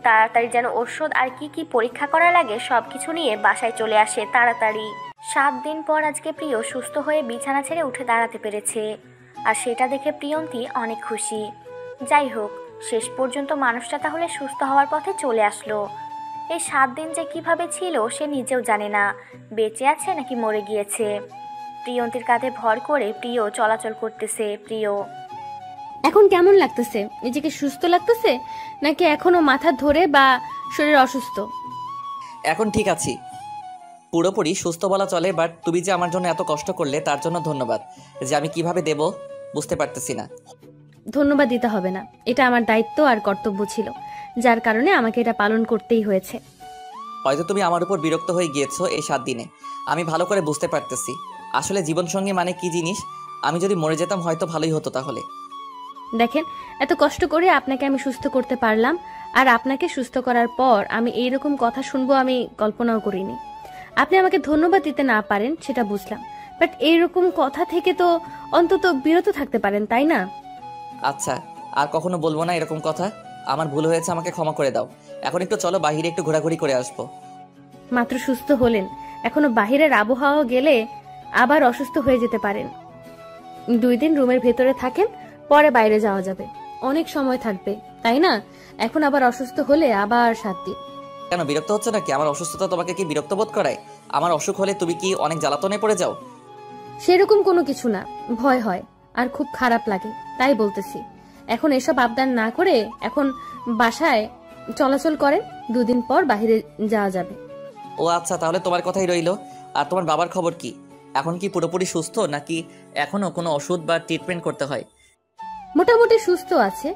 তাড়াতাড়ি যেন ওষুধ আর কি পরীক্ষা করা লাগে সব কিছু নিয়ে বাসায় চলে আসে তাড়াতাড়ি। 7 দিন পর আজকে প্রিয় সুস্থ হয়ে বিছানা ছেড়ে উঠে দাঁড়াতে পেরেছে, আর সেটা দেখে প্রিয়ন্তী অনেক খুশি। যাই হোক, শেষ পর্যন্ত মানুষটা তাহলে সুস্থ হওয়ার পথে চলে আসলো। এই 7 দিন যে কিভাবে ছিল সে নিজেও জানে না, বেঁচে আছে নাকি মরে গিয়েছে। প্রিয়ন্তীর কাঁধে ভর করে প্রিয় চলাচল করতেছে। প্রিয়, এখন কেমন লাগতেছে? নিজেকে সুস্থ লাগতেছে নাকি এখনো মাথা ধরে বা শরীর অসুস্থ? এখন ঠিক আছি, পুরোপুরি সুস্থ বলা চলে। বাট তুমি যে আমার জন্য এত কষ্ট করলে তার জন্য ধন্যবাদ। যে আমি কিভাবে দেব বুঝতে পারতেছি না। ধন্যবাদ দিতে হবে না, এটা আমার দায়িত্ব আর কর্তব্য ছিল, যার কারণে আমাকে এটা পালন করতেই হয়েছে। হয়তো তুমি আমার উপর বিরক্ত হয়ে গিয়েছো এই 7 দিনে, আমি ভালো করে বুঝতে পারতেছি আসলে জীবনসঙ্গী মানে কি জিনিস। আমি যদি মরে যেতাম হয়তো ভালোই হতো। তাহলে দেখেন, এত কষ্ট করে আপনাকে আমি সুস্থ করতে পারলাম, আর আপনাকে সুস্থ করার পর আমি এইরকম কথা শুনবো আমি কল্পনাও করিনি। আপনি আমাকে ধন্যবাদ দিতে না পারেন সেটা বুঝলাম, বাট এইরকম কথা থেকে তো অন্তত বিরত থাকতে পারেন, তাই না? আচ্ছা, আর কখনো বলবো না এরকম কথা। আমার ভুল হয়েছে, আমাকে ক্ষমা করে দাও। এখন একটু চলো বাইরে একটু ঘোরাঘুরি করে আসবো। মাত্র সুস্থ হলেন, এখনো বাহিরের আবহাওয়া গেলে আবার অসুস্থ হয়ে যেতে পারেন। 2 দিন রুমের ভেতরে থাকেন, পরে বাইরে যাওয়া যাবে, অনেক সময় থাকবে, তাই না? এখন আবার অসুস্থ হলে আবার 7 দিন। কেন বিরক্ত হচ্ছে নাকি? আমার অসুস্থতা তোমাকে কি বিরক্ত বোধ করায়? আমার অসুখ হলে তুমি কি অনেক জ্বালাতনে পড়ে যাও? সেরকম কোনো কিছু না, ভয় হয় আর খুব খারাপ লাগে, তাই বলতেছি। এখন এসব আবদার না করে এখন বাসায় চলাচল করেন, 2 দিন পর বাইরে যাওয়া যাবে। ও আচ্ছা, তাহলে তোমার কথাই রইলো। আর তোমার বাবার খবর কি? এখন কি পুরোপুরি সুস্থ নাকি এখনো কোনো ওষুধ বা ট্রিটমেন্ট করতে হয়? মোটামুটি সুস্থ আছে,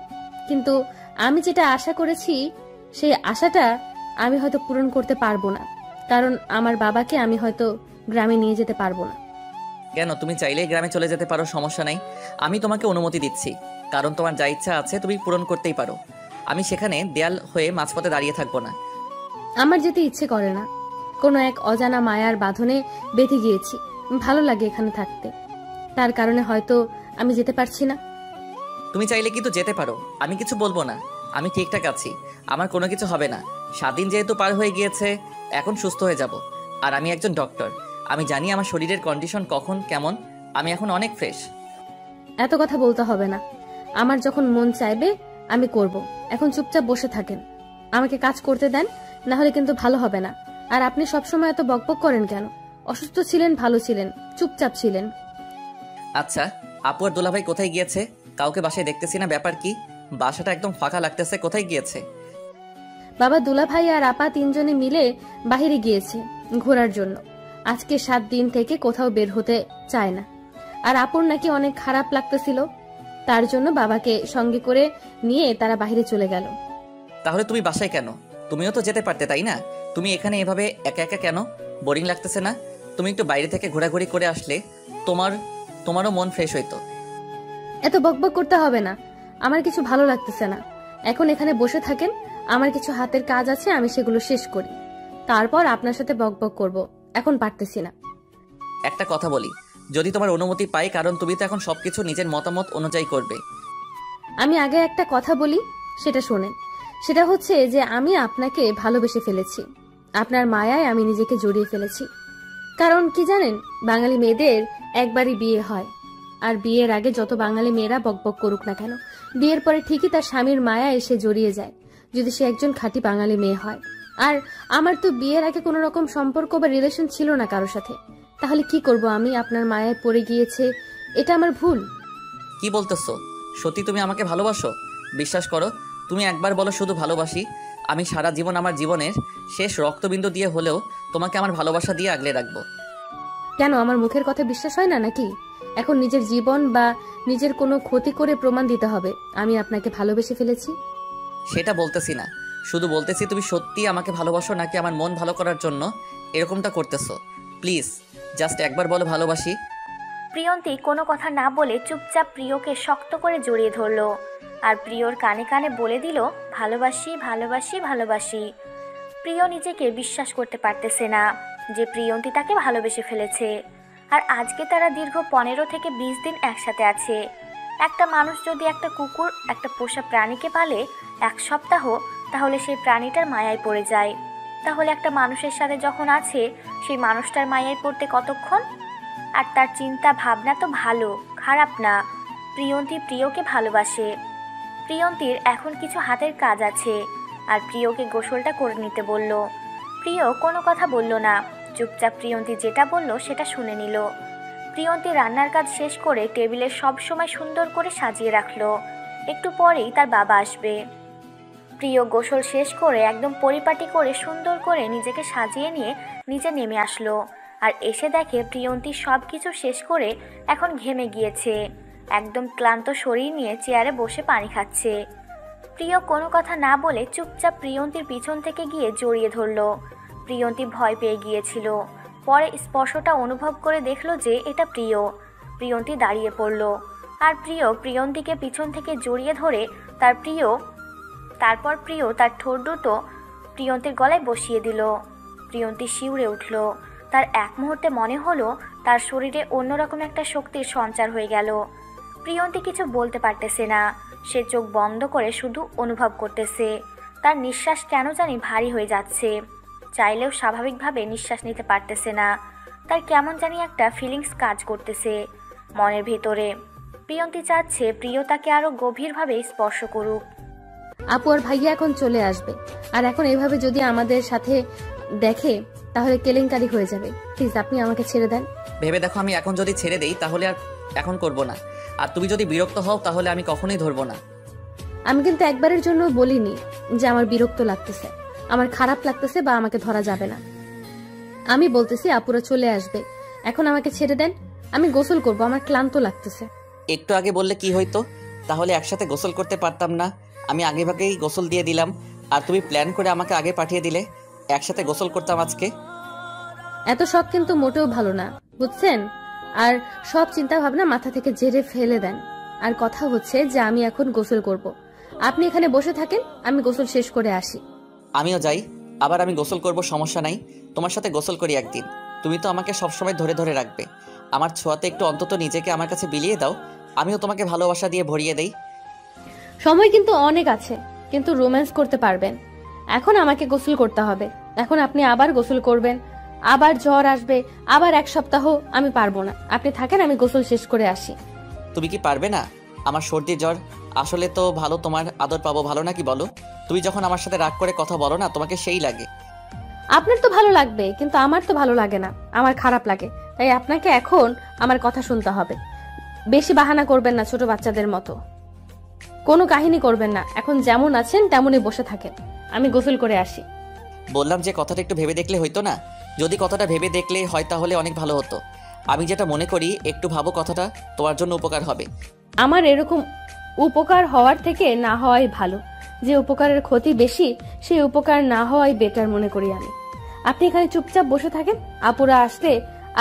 কিন্তু আমি যেটা আশা করেছি সেই আশাটা আমি হয়তো পূরণ করতে পারবো না, কারণ আমার বাবাকে আমি হয়তো গ্রামে নিয়ে যেতে পারবো না। কেন? তুমি চাইলেই গ্রামে চলে যেতে পারো, সমস্যা নাই। আমি তোমাকে অনুমতি দিচ্ছি, কারণ তোমার যা ইচ্ছা আছে তুমি পূরণ করতেই পারো। আমি সেখানে দেয়াল হয়ে মাঝপথে দাঁড়িয়ে থাকবো না। আমার যেতে ইচ্ছে করে না, কোনো এক অজানা মায়ার বাঁধনে বেঁধে গিয়েছি, ভালো লাগে এখানে থাকতে। তার কারণে হয়তো আমি যেতে পারছি না। তুমি চাইলে কিন্তু যেতে পারো, আমি কিছু বলবো না। আমি ঠিকঠাক আছি, আমার কোনো কিছু হবে না। 7 দিন যেহেতু পার হয়ে গিয়েছে, এখন সুস্থ হয়ে যাব। আর আমি একজন ডক্টর, আমি জানি আমার শরীরের কন্ডিশন কখন কেমন। আমি এখন অনেক ফ্রেশ। এত কথা বলতে হবে না, আমার যখন মন চাইবে আমি করব। এখন চুপচাপ বসে থাকেন, আমাকে কাজ করতে দেন, না হলে কিন্তু ভালো হবে না। আর আপনি সবসময় এত বকবক করেন কেন? অসুস্থ ছিলেন, ভালো ছিলেন, চুপচাপ ছিলেন। আচ্ছা, আপু আর দুলাভাই কোথায় গিয়েছে? কাউকে বাসায় দেখতেছি না, ব্যাপার কি? বাসাটা একদম ফাঁকা লাগতেছে, কোথায় গিয়েছে? বাবা, দুলাভাই আর আপা 3 জনে মিলে বাহিরে গিয়েছে ঘোরার জন্য। আজকে 7 দিন থেকে কোথাও বের হতে চায় না। আর আপুর নাকি অনেক খারাপ লাগতেছিল, তার জন্য বাবাকে সঙ্গে করে নিয়ে তারা বাহিরে চলে গেল। তাহলে তুমি বাসায় কেন? তুমিও তো যেতে পারতে, তাই না? তুমি এখানে এভাবে একা একা কেন? বোরিং লাগতেছে না? তুমি একটু বাইরে থেকে ঘোরাঘুরি করে আসলে তোমারও মন ফ্রেশ হইতো। এত বকবক করতে হবে না, আমার কিছু ভালো লাগতেছে না। এখন এখানে বসে থাকেন, আমার কিছু হাতের কাজ আছে, আমি সেগুলো শেষ করি, তারপর আপনার সাথে বকবক করব। এখন পারতেছি না। একটা কথা বলি, যদি তোমার অনুমতি পাই, কারণ তুমি তো এখন সবকিছু নিজের মতামত অনুযায়ী করবে। আমি আগে একটা কথা বলি, সেটা শোনেন। সেটা হচ্ছে যে আমি আপনাকে ভালোবেসে ফেলেছি, আপনার মায়ায় আমি নিজেকে জড়িয়ে ফেলেছি। কারণ কি জানেন, বাঙালি মেয়েদের একবারই বিয়ে হয়, আর বিয়ের আগে যত বাঙালি মেয়েরা বকবক করুক না কেন, বিয়ের পরে ঠিকই তার স্বামীর মায়া এসে জড়িয়ে যায়, যদি সে একজন খাঁটি বাঙালি মেয়ে হয়। আর আমার তো বিয়ের আগে কোনো রকম সম্পর্ক বা রিলেশন ছিল না কারোর সাথে, তাহলে কি করব আমি? আপনার মায়ায় পড়ে গিয়েছে, এটা আমার ভুল। কি বলতেছো? সত্যি তুমি আমাকে ভালোবাসো? বিশ্বাস করো, তুমি একবার বলো শুধু ভালোবাসি, আমি সারা জীবন আমার জীবনের শেষ রক্তবিন্দু দিয়ে হলেও তোমাকে আমার ভালোবাসা দিয়ে আগলে রাখবো। কেন, আমার মুখের কথা বিশ্বাস হয় না নাকি? এখন নিজের জীবন বা নিজের কোনো ক্ষতি করে প্রমাণ দিতে হবে আমি আপনাকে ভালোবেসে ফেলেছি? সেটা বলতেছি না, শুধু বলতেছি তুমি সত্যি আমাকে ভালোবাসো নাকি আমার মন ভালো করার জন্য এরকমটা করতেছো। প্লিজ জাস্ট একবার বলো ভালোবাসি। প্রিয়ন্তী কোনো কথা না বলে চুপচাপ প্রিয়কে শক্ত করে জড়িয়ে ধরলো আর প্রিয়র কানে কানে বলে দিল, ভালোবাসি ভালোবাসি ভালোবাসি। প্রিয় নিজেকে বিশ্বাস করতে পারতেছে না যে প্রিয়ন্তী তাকে ভালোবেসে ফেলেছে। আর আজকে তারা দীর্ঘ 15 থেকে 20 দিন একসাথে আছে। একটা মানুষ যদি একটা কুকুর, একটা পোষা প্রাণীকে পালে 1 সপ্তাহ, তাহলে সেই প্রাণীটার মায়ায় পড়ে যায়। তাহলে একটা মানুষের সাথে যখন আছে, সেই মানুষটার মায়ায় পড়তে কতক্ষণ? আর তার চিন্তা ভাবনা তো ভালো, খারাপ না। প্রিয়ন্তী প্রিয়কে ভালোবাসে। প্রিয়ন্তীর এখন কিছু হাতের কাজ আছে, আর প্রিয়কে গোসলটা করে নিতে বলল। প্রিয় কোনো কথা বলল না, চুপচাপ প্রিয়ন্তী যেটা বলল সেটা শুনে নিল। প্রিয়ন্তী রান্নার কাজ শেষ করে টেবিলে সব সময় সুন্দর করে সাজিয়ে রাখলো। একটু পরেই তার বাবা আসবে। প্রিয় গোসল শেষ করে একদম পরিপাটি করে সুন্দর করে নিজেকে সাজিয়ে নিয়ে নিচে নেমে আসলো। আর এসে দেখে প্রিয়ন্তী সব কিছু শেষ করে এখন ঘেমে গিয়েছে, একদম ক্লান্ত শরীর নিয়ে চেয়ারে বসে পানি খাচ্ছে। প্রিয় কোনো কথা না বলে চুপচাপ প্রিয়ন্তীর পিছন থেকে গিয়ে জড়িয়ে ধরল। প্রিয়ন্তী ভয় পেয়ে গিয়েছিল, পরে স্পর্শটা অনুভব করে দেখলো যে এটা প্রিয়। প্রিয়ন্তী দাঁড়িয়ে পড়ল, আর প্রিয় প্রিয়ন্তীকে পিছন থেকে জড়িয়ে ধরে তারপর প্রিয় তার ঠোঁট দুটো প্রিয়ন্তীর গলায় বসিয়ে দিল। প্রিয়ন্তী শিউরে উঠল। তার এক মুহূর্তে মনে হলো তার শরীরে অন্যরকম একটা শক্তির সঞ্চার হয়ে গেল। প্রিয়ন্তী কিছু বলতে পারতেছে না, সে চোখ বন্ধ করে শুধু অনুভব করতেছে। তার নিঃশ্বাস কেন জানি ভারী হয়ে যাচ্ছে, চাইলেও স্বাভাবিকভাবে নিঃশ্বাস নিতে পারতেছে না। তার কেমন জানি একটা ফিলিংস কাজ করতেছে মনের ভেতরে। প্রিয়ন্তী চাচ্ছে প্রিয় তাকে আরো গভীরভাবে স্পর্শ করুক। আপু আর ভাইয়া এখন চলে আসবে, আর এখন এভাবে যদি আমাদের সাথে দেখে তাহলে কেলেঙ্কারি হয়ে যাবে। প্লিজ আপনি আমাকে ছেড়ে দেন। ভেবে দেখো, আমি এখন যদি ছেড়ে দেই তাহলে আর এখন করব না, আর তুমি যদি বিরক্ত হও তাহলে আমি কখনোই ধরবো না। আমি কিন্তু একবারের জন্য বলিনি যে আমার বিরক্ত লাগতেছে, আমার খারাপ লাগতেছে বা আমাকে ধরা যাবে না। আমি বলতেছি আপুরা চলে আসবে, এখন আমাকে ছেড়ে দেন, আমি গোসল করব, আমার ক্লান্ত লাগতেছে। একটু আগে বললে কি হইতো? তাহলে একসাথে গোসল করতে পারতাম না? আমি আগেভাগেই গোসল দিয়ে দিলাম, আর তুমি প্ল্যান করে আমাকে আগে পাঠিয়ে দিলে, একসাথে গোসল করতাম আজকে। এত শখ কিন্তু মোটেও ভালো না, বুঝছেন? আর সব চিন্তা ভাবনা মাথা থেকে জেরে ফেলে দেন। আর কথা হচ্ছে যে আমি এখন গোসল করব, আপনি এখানে বসে থাকেন, আমি গোসল শেষ করে আসি। আমিও যাই, আবার আমি গোসল করব, সমস্যা নাই। তোমার সাথে গোসল করি একদিন, তুমি তো আমাকে সবসময় ধরে ধরে রাখবে। আমার ছোঁয়াতে একটু অন্তত নিজেকে আমার কাছে বিলিয়ে দাও, আমিও তোমাকে ভালোবাসা দিয়ে ভরিয়ে দেই। সময় কিন্তু অনেক আছে, কিন্তু রোম্যান্স করতে পারবেন। এখন আমাকে গোসল করতে হবে, এখন আপনি আবার গোসল করবেন, আবার জ্বর আসবে, আবার 1 সপ্তাহ। আমি পারবো না, আপনি থাকেন, আমি গোসল শেষ করে আসি। তুমি কি পারবে না? আমার সর্দি জ্বর আসলে তো ভালো, তোমার আদর পাবো ভালো নাকি বলো? তুমি যখন আমার সাথে রাগ করে কথা বলো না, তোমাকে সেই লাগে। আপনার তো ভালো লাগবে, কিন্তু আমার তো ভালো লাগে না, আমার খারাপ লাগে। তাই আপনাকে এখন আমার কথা শুনতে হবে। বেশি বাহানা করবেন না ছোট বাচ্চাদের মতো, কোনো কাহিনী করবেন না। এখন যেমন আছেন তেমনই বসে থাকেন, আমি গোসল করে আসি। বললাম যে কথাটা একটু ভেবে দেখলে হইতো না? যদি কথাটা ভেবে দেখলে হয় তাহলে অনেক ভালো হতো। আমি যেটা মনে করি, একটু ভাবো, কথাটা তোমার জন্য উপকার হবে। আমার এরকম উপকার হওয়ার থেকে না হওয়াই ভালো। যে উপকারের ক্ষতি বেশি, সেই উপকার না হওয়াই বেটার মনে করি আমি। আপনি এখানে চুপচাপ বসে থাকেন, আপুরা আসলে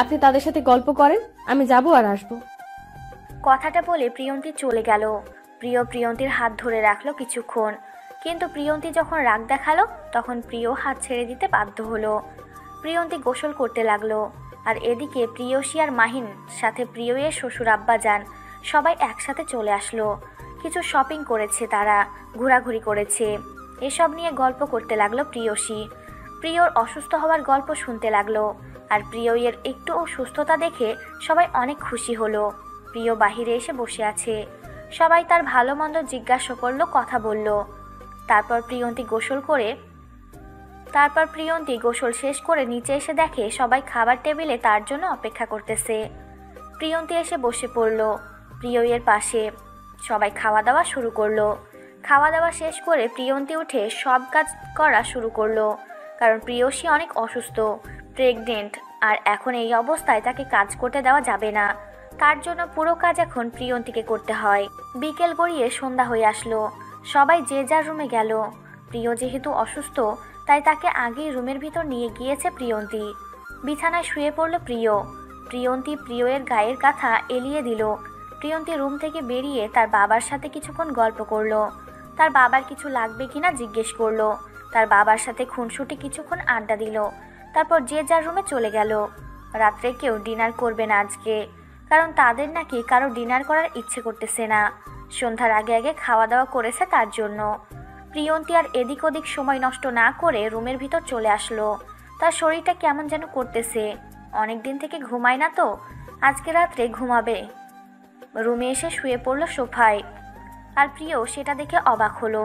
আপনি তাদের সাথে গল্প করেন, আমি যাব আর আসবো। কথাটা বলে প্রিয়ন্তী চলে গেল। প্রিয় প্রিয়ন্তীর হাত ধরে রাখলো কিছুক্ষণ, কিন্তু প্রিয়ন্তী যখন রাগ দেখালো তখন প্রিয় হাত ছেড়ে দিতে বাধ্য হলো। প্রিয়ন্তী গোসল করতে লাগলো, আর এদিকে প্রিয়সী আর মাহিন সাথে প্রিয়ের শ্বশুর আব্বা যান সবাই একসাথে চলে আসলো। কিছু শপিং করেছে, তারা ঘোরাঘুরি করেছে, এসব নিয়ে গল্প করতে লাগলো প্রিয়সী। প্রিয়র অসুস্থ হওয়ার গল্প শুনতে লাগলো, আর প্রিয়ের একটু সুস্থতা দেখে সবাই অনেক খুশি হলো। প্রিয় বাহিরে এসে বসে আছে, সবাই তার ভালো মন্দ জিজ্ঞাসা করলো, কথা বলল। তারপর প্রিয়ন্তী গোসল শেষ করে নিচে এসে দেখে সবাই খাবার টেবিলে তার জন্য অপেক্ষা করতেছে। প্রিয়ন্তী এসে বসে পড়ল প্রিয়ের পাশে। সবাই খাওয়া দাওয়া শুরু করলো। খাওয়া দাওয়া শেষ করে প্রিয়ন্তী উঠে সব কাজ করা শুরু করলো, কারণ প্রিয়সী অনেক অসুস্থ, প্রেগনেন্ট, আর এখন এই অবস্থায় তাকে কাজ করতে দেওয়া যাবে না। তার জন্য পুরো কাজ এখন প্রিয়ন্তীকে করতে হয়। বিকেল গড়িয়ে সন্ধ্যা হয়ে আসলো, সবাই যে যার রুমে গেল। প্রিয় যেহেতু অসুস্থ, তাই তাকে আগেই রুমের ভিতর নিয়ে গিয়েছে প্রিয়ন্তী। বিছানায় শুয়ে পড়ল প্রিয়ন্তী প্রিয়ের গায়ের কাঁথা এলিয়ে দিল। প্রিয়ন্তী রুম থেকে বেরিয়ে তার বাবার সাথে কিছুক্ষণ গল্প করলো, তার বাবার কিছু লাগবে কিনা জিজ্ঞেস করলো, তার বাবার সাথে খুনসুটি কিছুক্ষণ আড্ডা দিল। তারপর যে যার রুমে চলে গেল। রাত্রে কেউ ডিনার করবে না আজকে, কারণ তাদের নাকি কারো ডিনার করার ইচ্ছে করতেছে না। সন্ধ্যার আগে আগে খাওয়া দাওয়া করেছে তার জন্য। প্রিয়ন্তী আর এদিক ওদিক সময় নষ্ট না করে রুমের ভিতর চলে আসলো। তার শরীরটা কেমন যেন করতেছে, অনেক দিন থেকে ঘুমায় না তো, আজকে রাত্রে ঘুমাবে। রুমে এসে শুয়ে পড়ল সোফায়, আর প্রিয় সেটা দেখে অবাক হলো।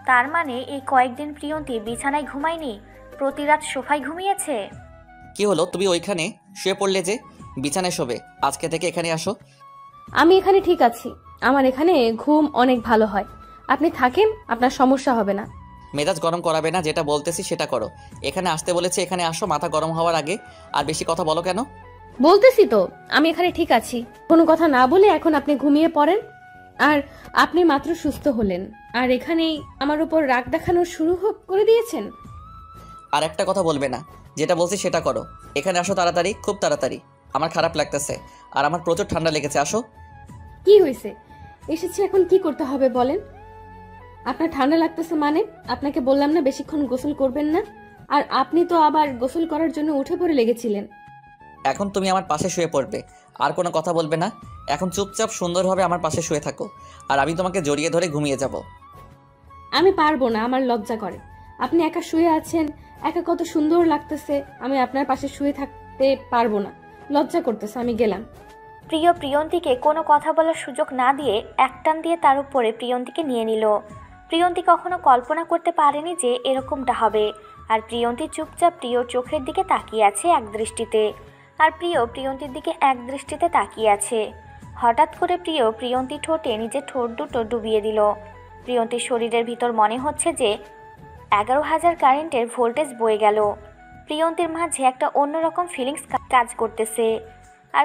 তার মানে এই কয়েকদিন প্রিয়ন্তী বিছানায় ঘুমায়নি, প্রতি রাত সোফায় ঘুমিয়েছে। কি হলো, তুমি ওইখানে শুয়ে পড়লে যে? বিছানায় শোবে, আজকে থেকে এখানে আসো। আমি এখানে ঠিক আছি, আমার এখানে ঘুম অনেক ভালো হয়। আপনি থাকেন, আপনার সমস্যা হবে না। মেজাজ গরম করাবে না, যেটা বলতেছি সেটা করো। এখানে আসতে বলেছে, এখানে আসো, মাথা গরম হওয়ার আগে। আর বেশি কথা বলো কেন? বলতেছি তো আমি এখানে ঠিক আছি, কোনো কথা না বলে এখন আপনি ঘুমিয়ে পড়েন। আর আপনি মাত্র সুস্থ হলেন, আর এখানেই আমার উপর রাগ দেখানো শুরু করে দিয়েছেন। আর একটা কথা বলবে না, যেটা বলছি সেটা করো। এখানে আসো তাড়াতাড়ি, খুব তাড়াতাড়ি। আমার খারাপ লাগতেছে, আর আমার প্রচুর ঠান্ডা লেগেছে। আসো। কি হয়েছে? এসেছি, এখন কি করতে হবে বলেন? আপনার ঠান্ডা লাগতেছে মানে? আপনাকে বললাম না বেশিক্ষণ গোসল করবেন না, আর আপনি তো আবার গোসল করার জন্য উঠে পড়ে লেগেছিলেন। এখন তুমি আমার পাশে শুয়ে পড়বে, আর কোনো কথা বলবে না। এখন চুপচাপ সুন্দরভাবে আমার পাশে শুয়ে থাকো, আর আমি তোমাকে জড়িয়ে ধরে ঘুমিয়ে যাব। আমি পারবো না, আমার লজ্জা করে। আপনি একা শুয়ে আছেন, একা কত সুন্দর লাগতেছে, আমি আপনার পাশে শুয়ে থাকতে পারবো না, লজ্জা করতেছে, আমি গেলাম। প্রিয়ন্তীকে কোনো কথা বলার সুযোগ না দিয়ে একটান দিয়ে তার উপরে প্রিয়ন্তীকে নিয়ে নিল। প্রিয়ন্তী কখনো কল্পনা করতে পারেনি যে এরকমটা হবে। আর প্রিয়ন্তী চুপচাপ প্রিয়র চোখের দিকে তাকিয়ে আছে এক দৃষ্টিতে, আর প্রিয়ন্তীর দিকে এক দৃষ্টিতে তাকিয়ে আছে। হঠাৎ করে প্রিয়ন্তী ঠোঁটে নিজের ঠোঁট দুটো ডুবিয়ে দিল। প্রিয়ন্তীর শরীরের ভিতর মনে হচ্ছে যে 11,000 কারেন্টের ভোল্টেজ বয়ে গেল। প্রিয়ন্তীর মাঝে একটা অন্যরকম ফিলিংস কাজ করতেছে। আর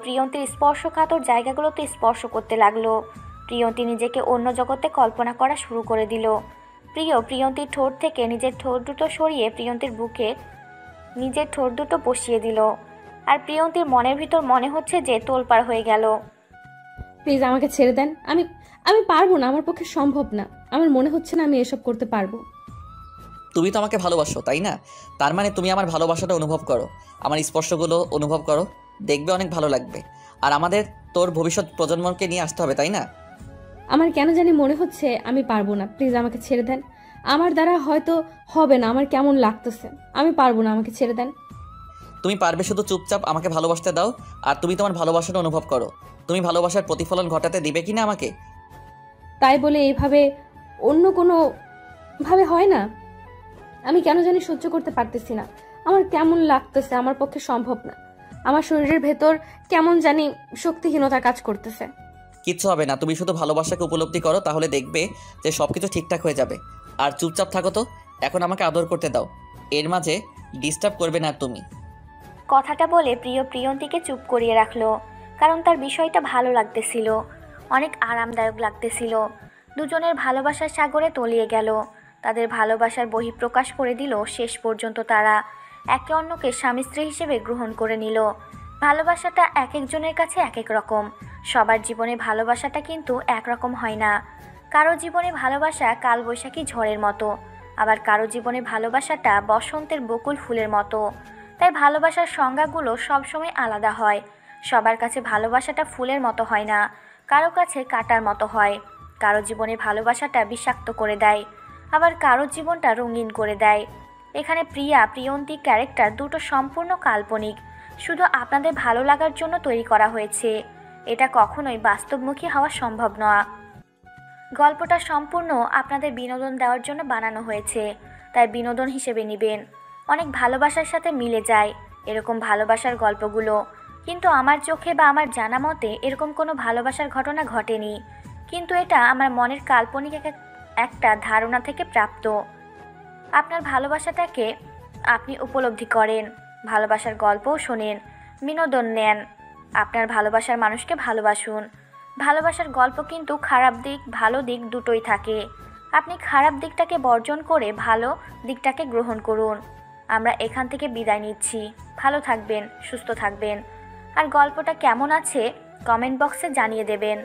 প্রিয়ন্তীর স্পর্শকাতর জায়গাগুলোতে স্পর্শ করতে লাগলো। প্রিয়ন্তী নিজেকে অন্য জগতে কল্পনা করা শুরু করে দিল। প্রিয়ন্তীর ঠোঁট থেকে নিজের ঠোঁট দুটো সরিয়ে প্রিয়ন্তীর বুকে নিজের ঠোঁট দুটো বসিয়ে দিল। আর প্রিয়ন্তীর মনের ভিতর মনে হচ্ছে যে তোলপাড় হয়ে গেল। প্লিজ আমাকে ছেড়ে দেন, আমি পারবো না, আমার পক্ষে সম্ভব না। আমার মনে হচ্ছে না আমি এসব করতে পারবো। তুমি তো আমাকে ভালোবাসো, তাই না? তার মানে তুমি আমার ভালোবাসাটা অনুভব করো, আমার স্পর্শগুলো অনুভব করো। দেখবে অনেক ভালো লাগবে। আর আমাদের তোর ভবিষ্যৎ প্রজন্মকে নিয়ে আসতে হবে, তাই না? আমার কেন জানি মনে হচ্ছে আমি পারবো না, প্লিজ আমাকে ছেড়ে দেন। আমার দ্বারা হয়তো হবে না, আমার কেমন লাগতেছে, আমি পারবো না, আমাকে ছেড়ে দেন। তুমি পারবে, শুধু চুপচাপ আমাকে ভালোবাসতে দাও আর তুমি তোমার ভালোবাসাটা অনুভব করো। তুমি ভালোবাসার প্রতিফলন ঘটাতে দিবে কি না আমাকে? তাই বলে এইভাবে অন্য কোনো ভাবে হয় না। আমি কেন জানি সহ্য করতে পারতেছি না, আমার কেমন লাগতেছে, আমার পক্ষে সম্ভব না। আমার শরীরের ভেতর কেমন জানি শক্তিহীনতা কাজ করতেছে। কিচ্ছু হবে না, তুমি শুধু ভালোবাসাকে উপলব্ধি করো, তাহলে দেখবে যে সব কিছু ঠিকঠাক হয়ে যাবে। আর চুপচাপ থাকো তো, এখন আমাকে আদর করতে দাও, এর মাঝে ডিস্টার্ব করবে না তুমি। কথাটা বলে প্রিয়ন্তীকে চুপ করিয়ে রাখলো, কারণ তার বিষয়টা ভালো লাগতেছিল, অনেক আরামদায়ক লাগতেছিল। দুজনের ভালোবাসার সাগরে তলিয়ে গেল, তাদের ভালোবাসার বহিঃপ্রকাশ করে দিল। শেষ পর্যন্ত তারা একে অন্যকে স্বামী স্ত্রী হিসেবে গ্রহণ করে নিল। ভালোবাসাটা এক একজনের কাছে এক এক রকম, সবার জীবনে ভালোবাসাটা কিন্তু একরকম হয় না। কারো জীবনে ভালোবাসা কালবৈশাখী ঝড়ের মতো, আবার কারো জীবনে ভালোবাসাটা বসন্তের বকুল ফুলের মতো। তাই ভালোবাসার সংজ্ঞাগুলো সবসময় আলাদা হয়। সবার কাছে ভালোবাসাটা ফুলের মতো হয় না, কারো কাছে কাঁটার মতো হয়। কারো জীবনে ভালোবাসাটা বিষাক্ত করে দেয়, আবার কারো জীবনটা রঙিন করে দেয়। এখানে প্রিয়ন্তী ক্যারেক্টার দুটো সম্পূর্ণ কাল্পনিক, শুধু আপনাদের ভালো লাগার জন্য তৈরি করা হয়েছে। এটা কখনোই বাস্তবমুখী হওয়া সম্ভব নয়। গল্পটা সম্পূর্ণ আপনাদের বিনোদন দেওয়ার জন্য বানানো হয়েছে, তাই বিনোদন হিসেবে নেবেন। অনেক ভালোবাসার সাথে মিলে যায় এরকম ভালোবাসার গল্পগুলো, কিন্তু আমার চোখে বা আমার জানা মতে এরকম কোনো ভালোবাসার ঘটনা ঘটেনি। কিন্তু এটা আমার মনের কাল্পনিক একটা ধারণা থেকে প্রাপ্ত। আপনার ভালোবাসাটাকে আপনি উপলব্ধি করেন, ভালোবাসার গল্পও শোনেন, বিনোদন নেন। আপনার ভালোবাসার মানুষকে ভালোবাসুন। ভালোবাসার গল্প কিন্তু খারাপ দিক ভালো দিক দুটোই থাকে। আপনি খারাপ দিকটাকে বর্জন করে ভালো দিকটাকে গ্রহণ করুন। আমরা এখান থেকে বিদায় নিচ্ছি। ভালো থাকবেন, সুস্থ থাকবেন। আর গল্পটা কেমন আছে কমেন্ট বক্সে জানিয়ে দেবেন।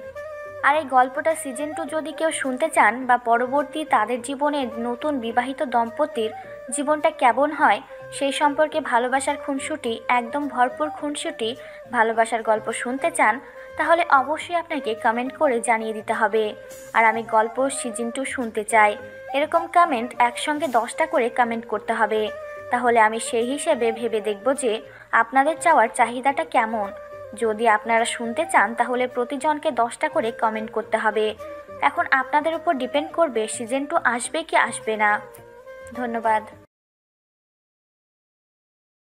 আর এই গল্পটা সিজন 2 যদি কেউ শুনতে চান, বা পরবর্তী তাদের জীবনে নতুন বিবাহিত দম্পতির জীবনটা কেমন হয় সেই সম্পর্কে ভালোবাসার খুনসুটি, একদম ভরপুর খুনসুটি ভালোবাসার গল্প শুনতে চান, তাহলে অবশ্যই আপনাকে কমেন্ট করে জানিয়ে দিতে হবে। আর আমি গল্প সিজন 2 শুনতে চাই, এরকম কমেন্ট একসঙ্গে 10টা করে কমেন্ট করতে হবে। তাহলে আমি সেই হিসেবে ভেবে দেখব যে আপনাদের চাওয়ার চাহিদাটা কেমন। যদি আপনারা শুনতে চান তাহলে প্রতিজনকে 10টা করে কমেন্ট করতে হবে। এখন আপনাদের উপর ডিপেন্ড করবে সিজন 2 আসবে কি আসবে না। ধন্যবাদ।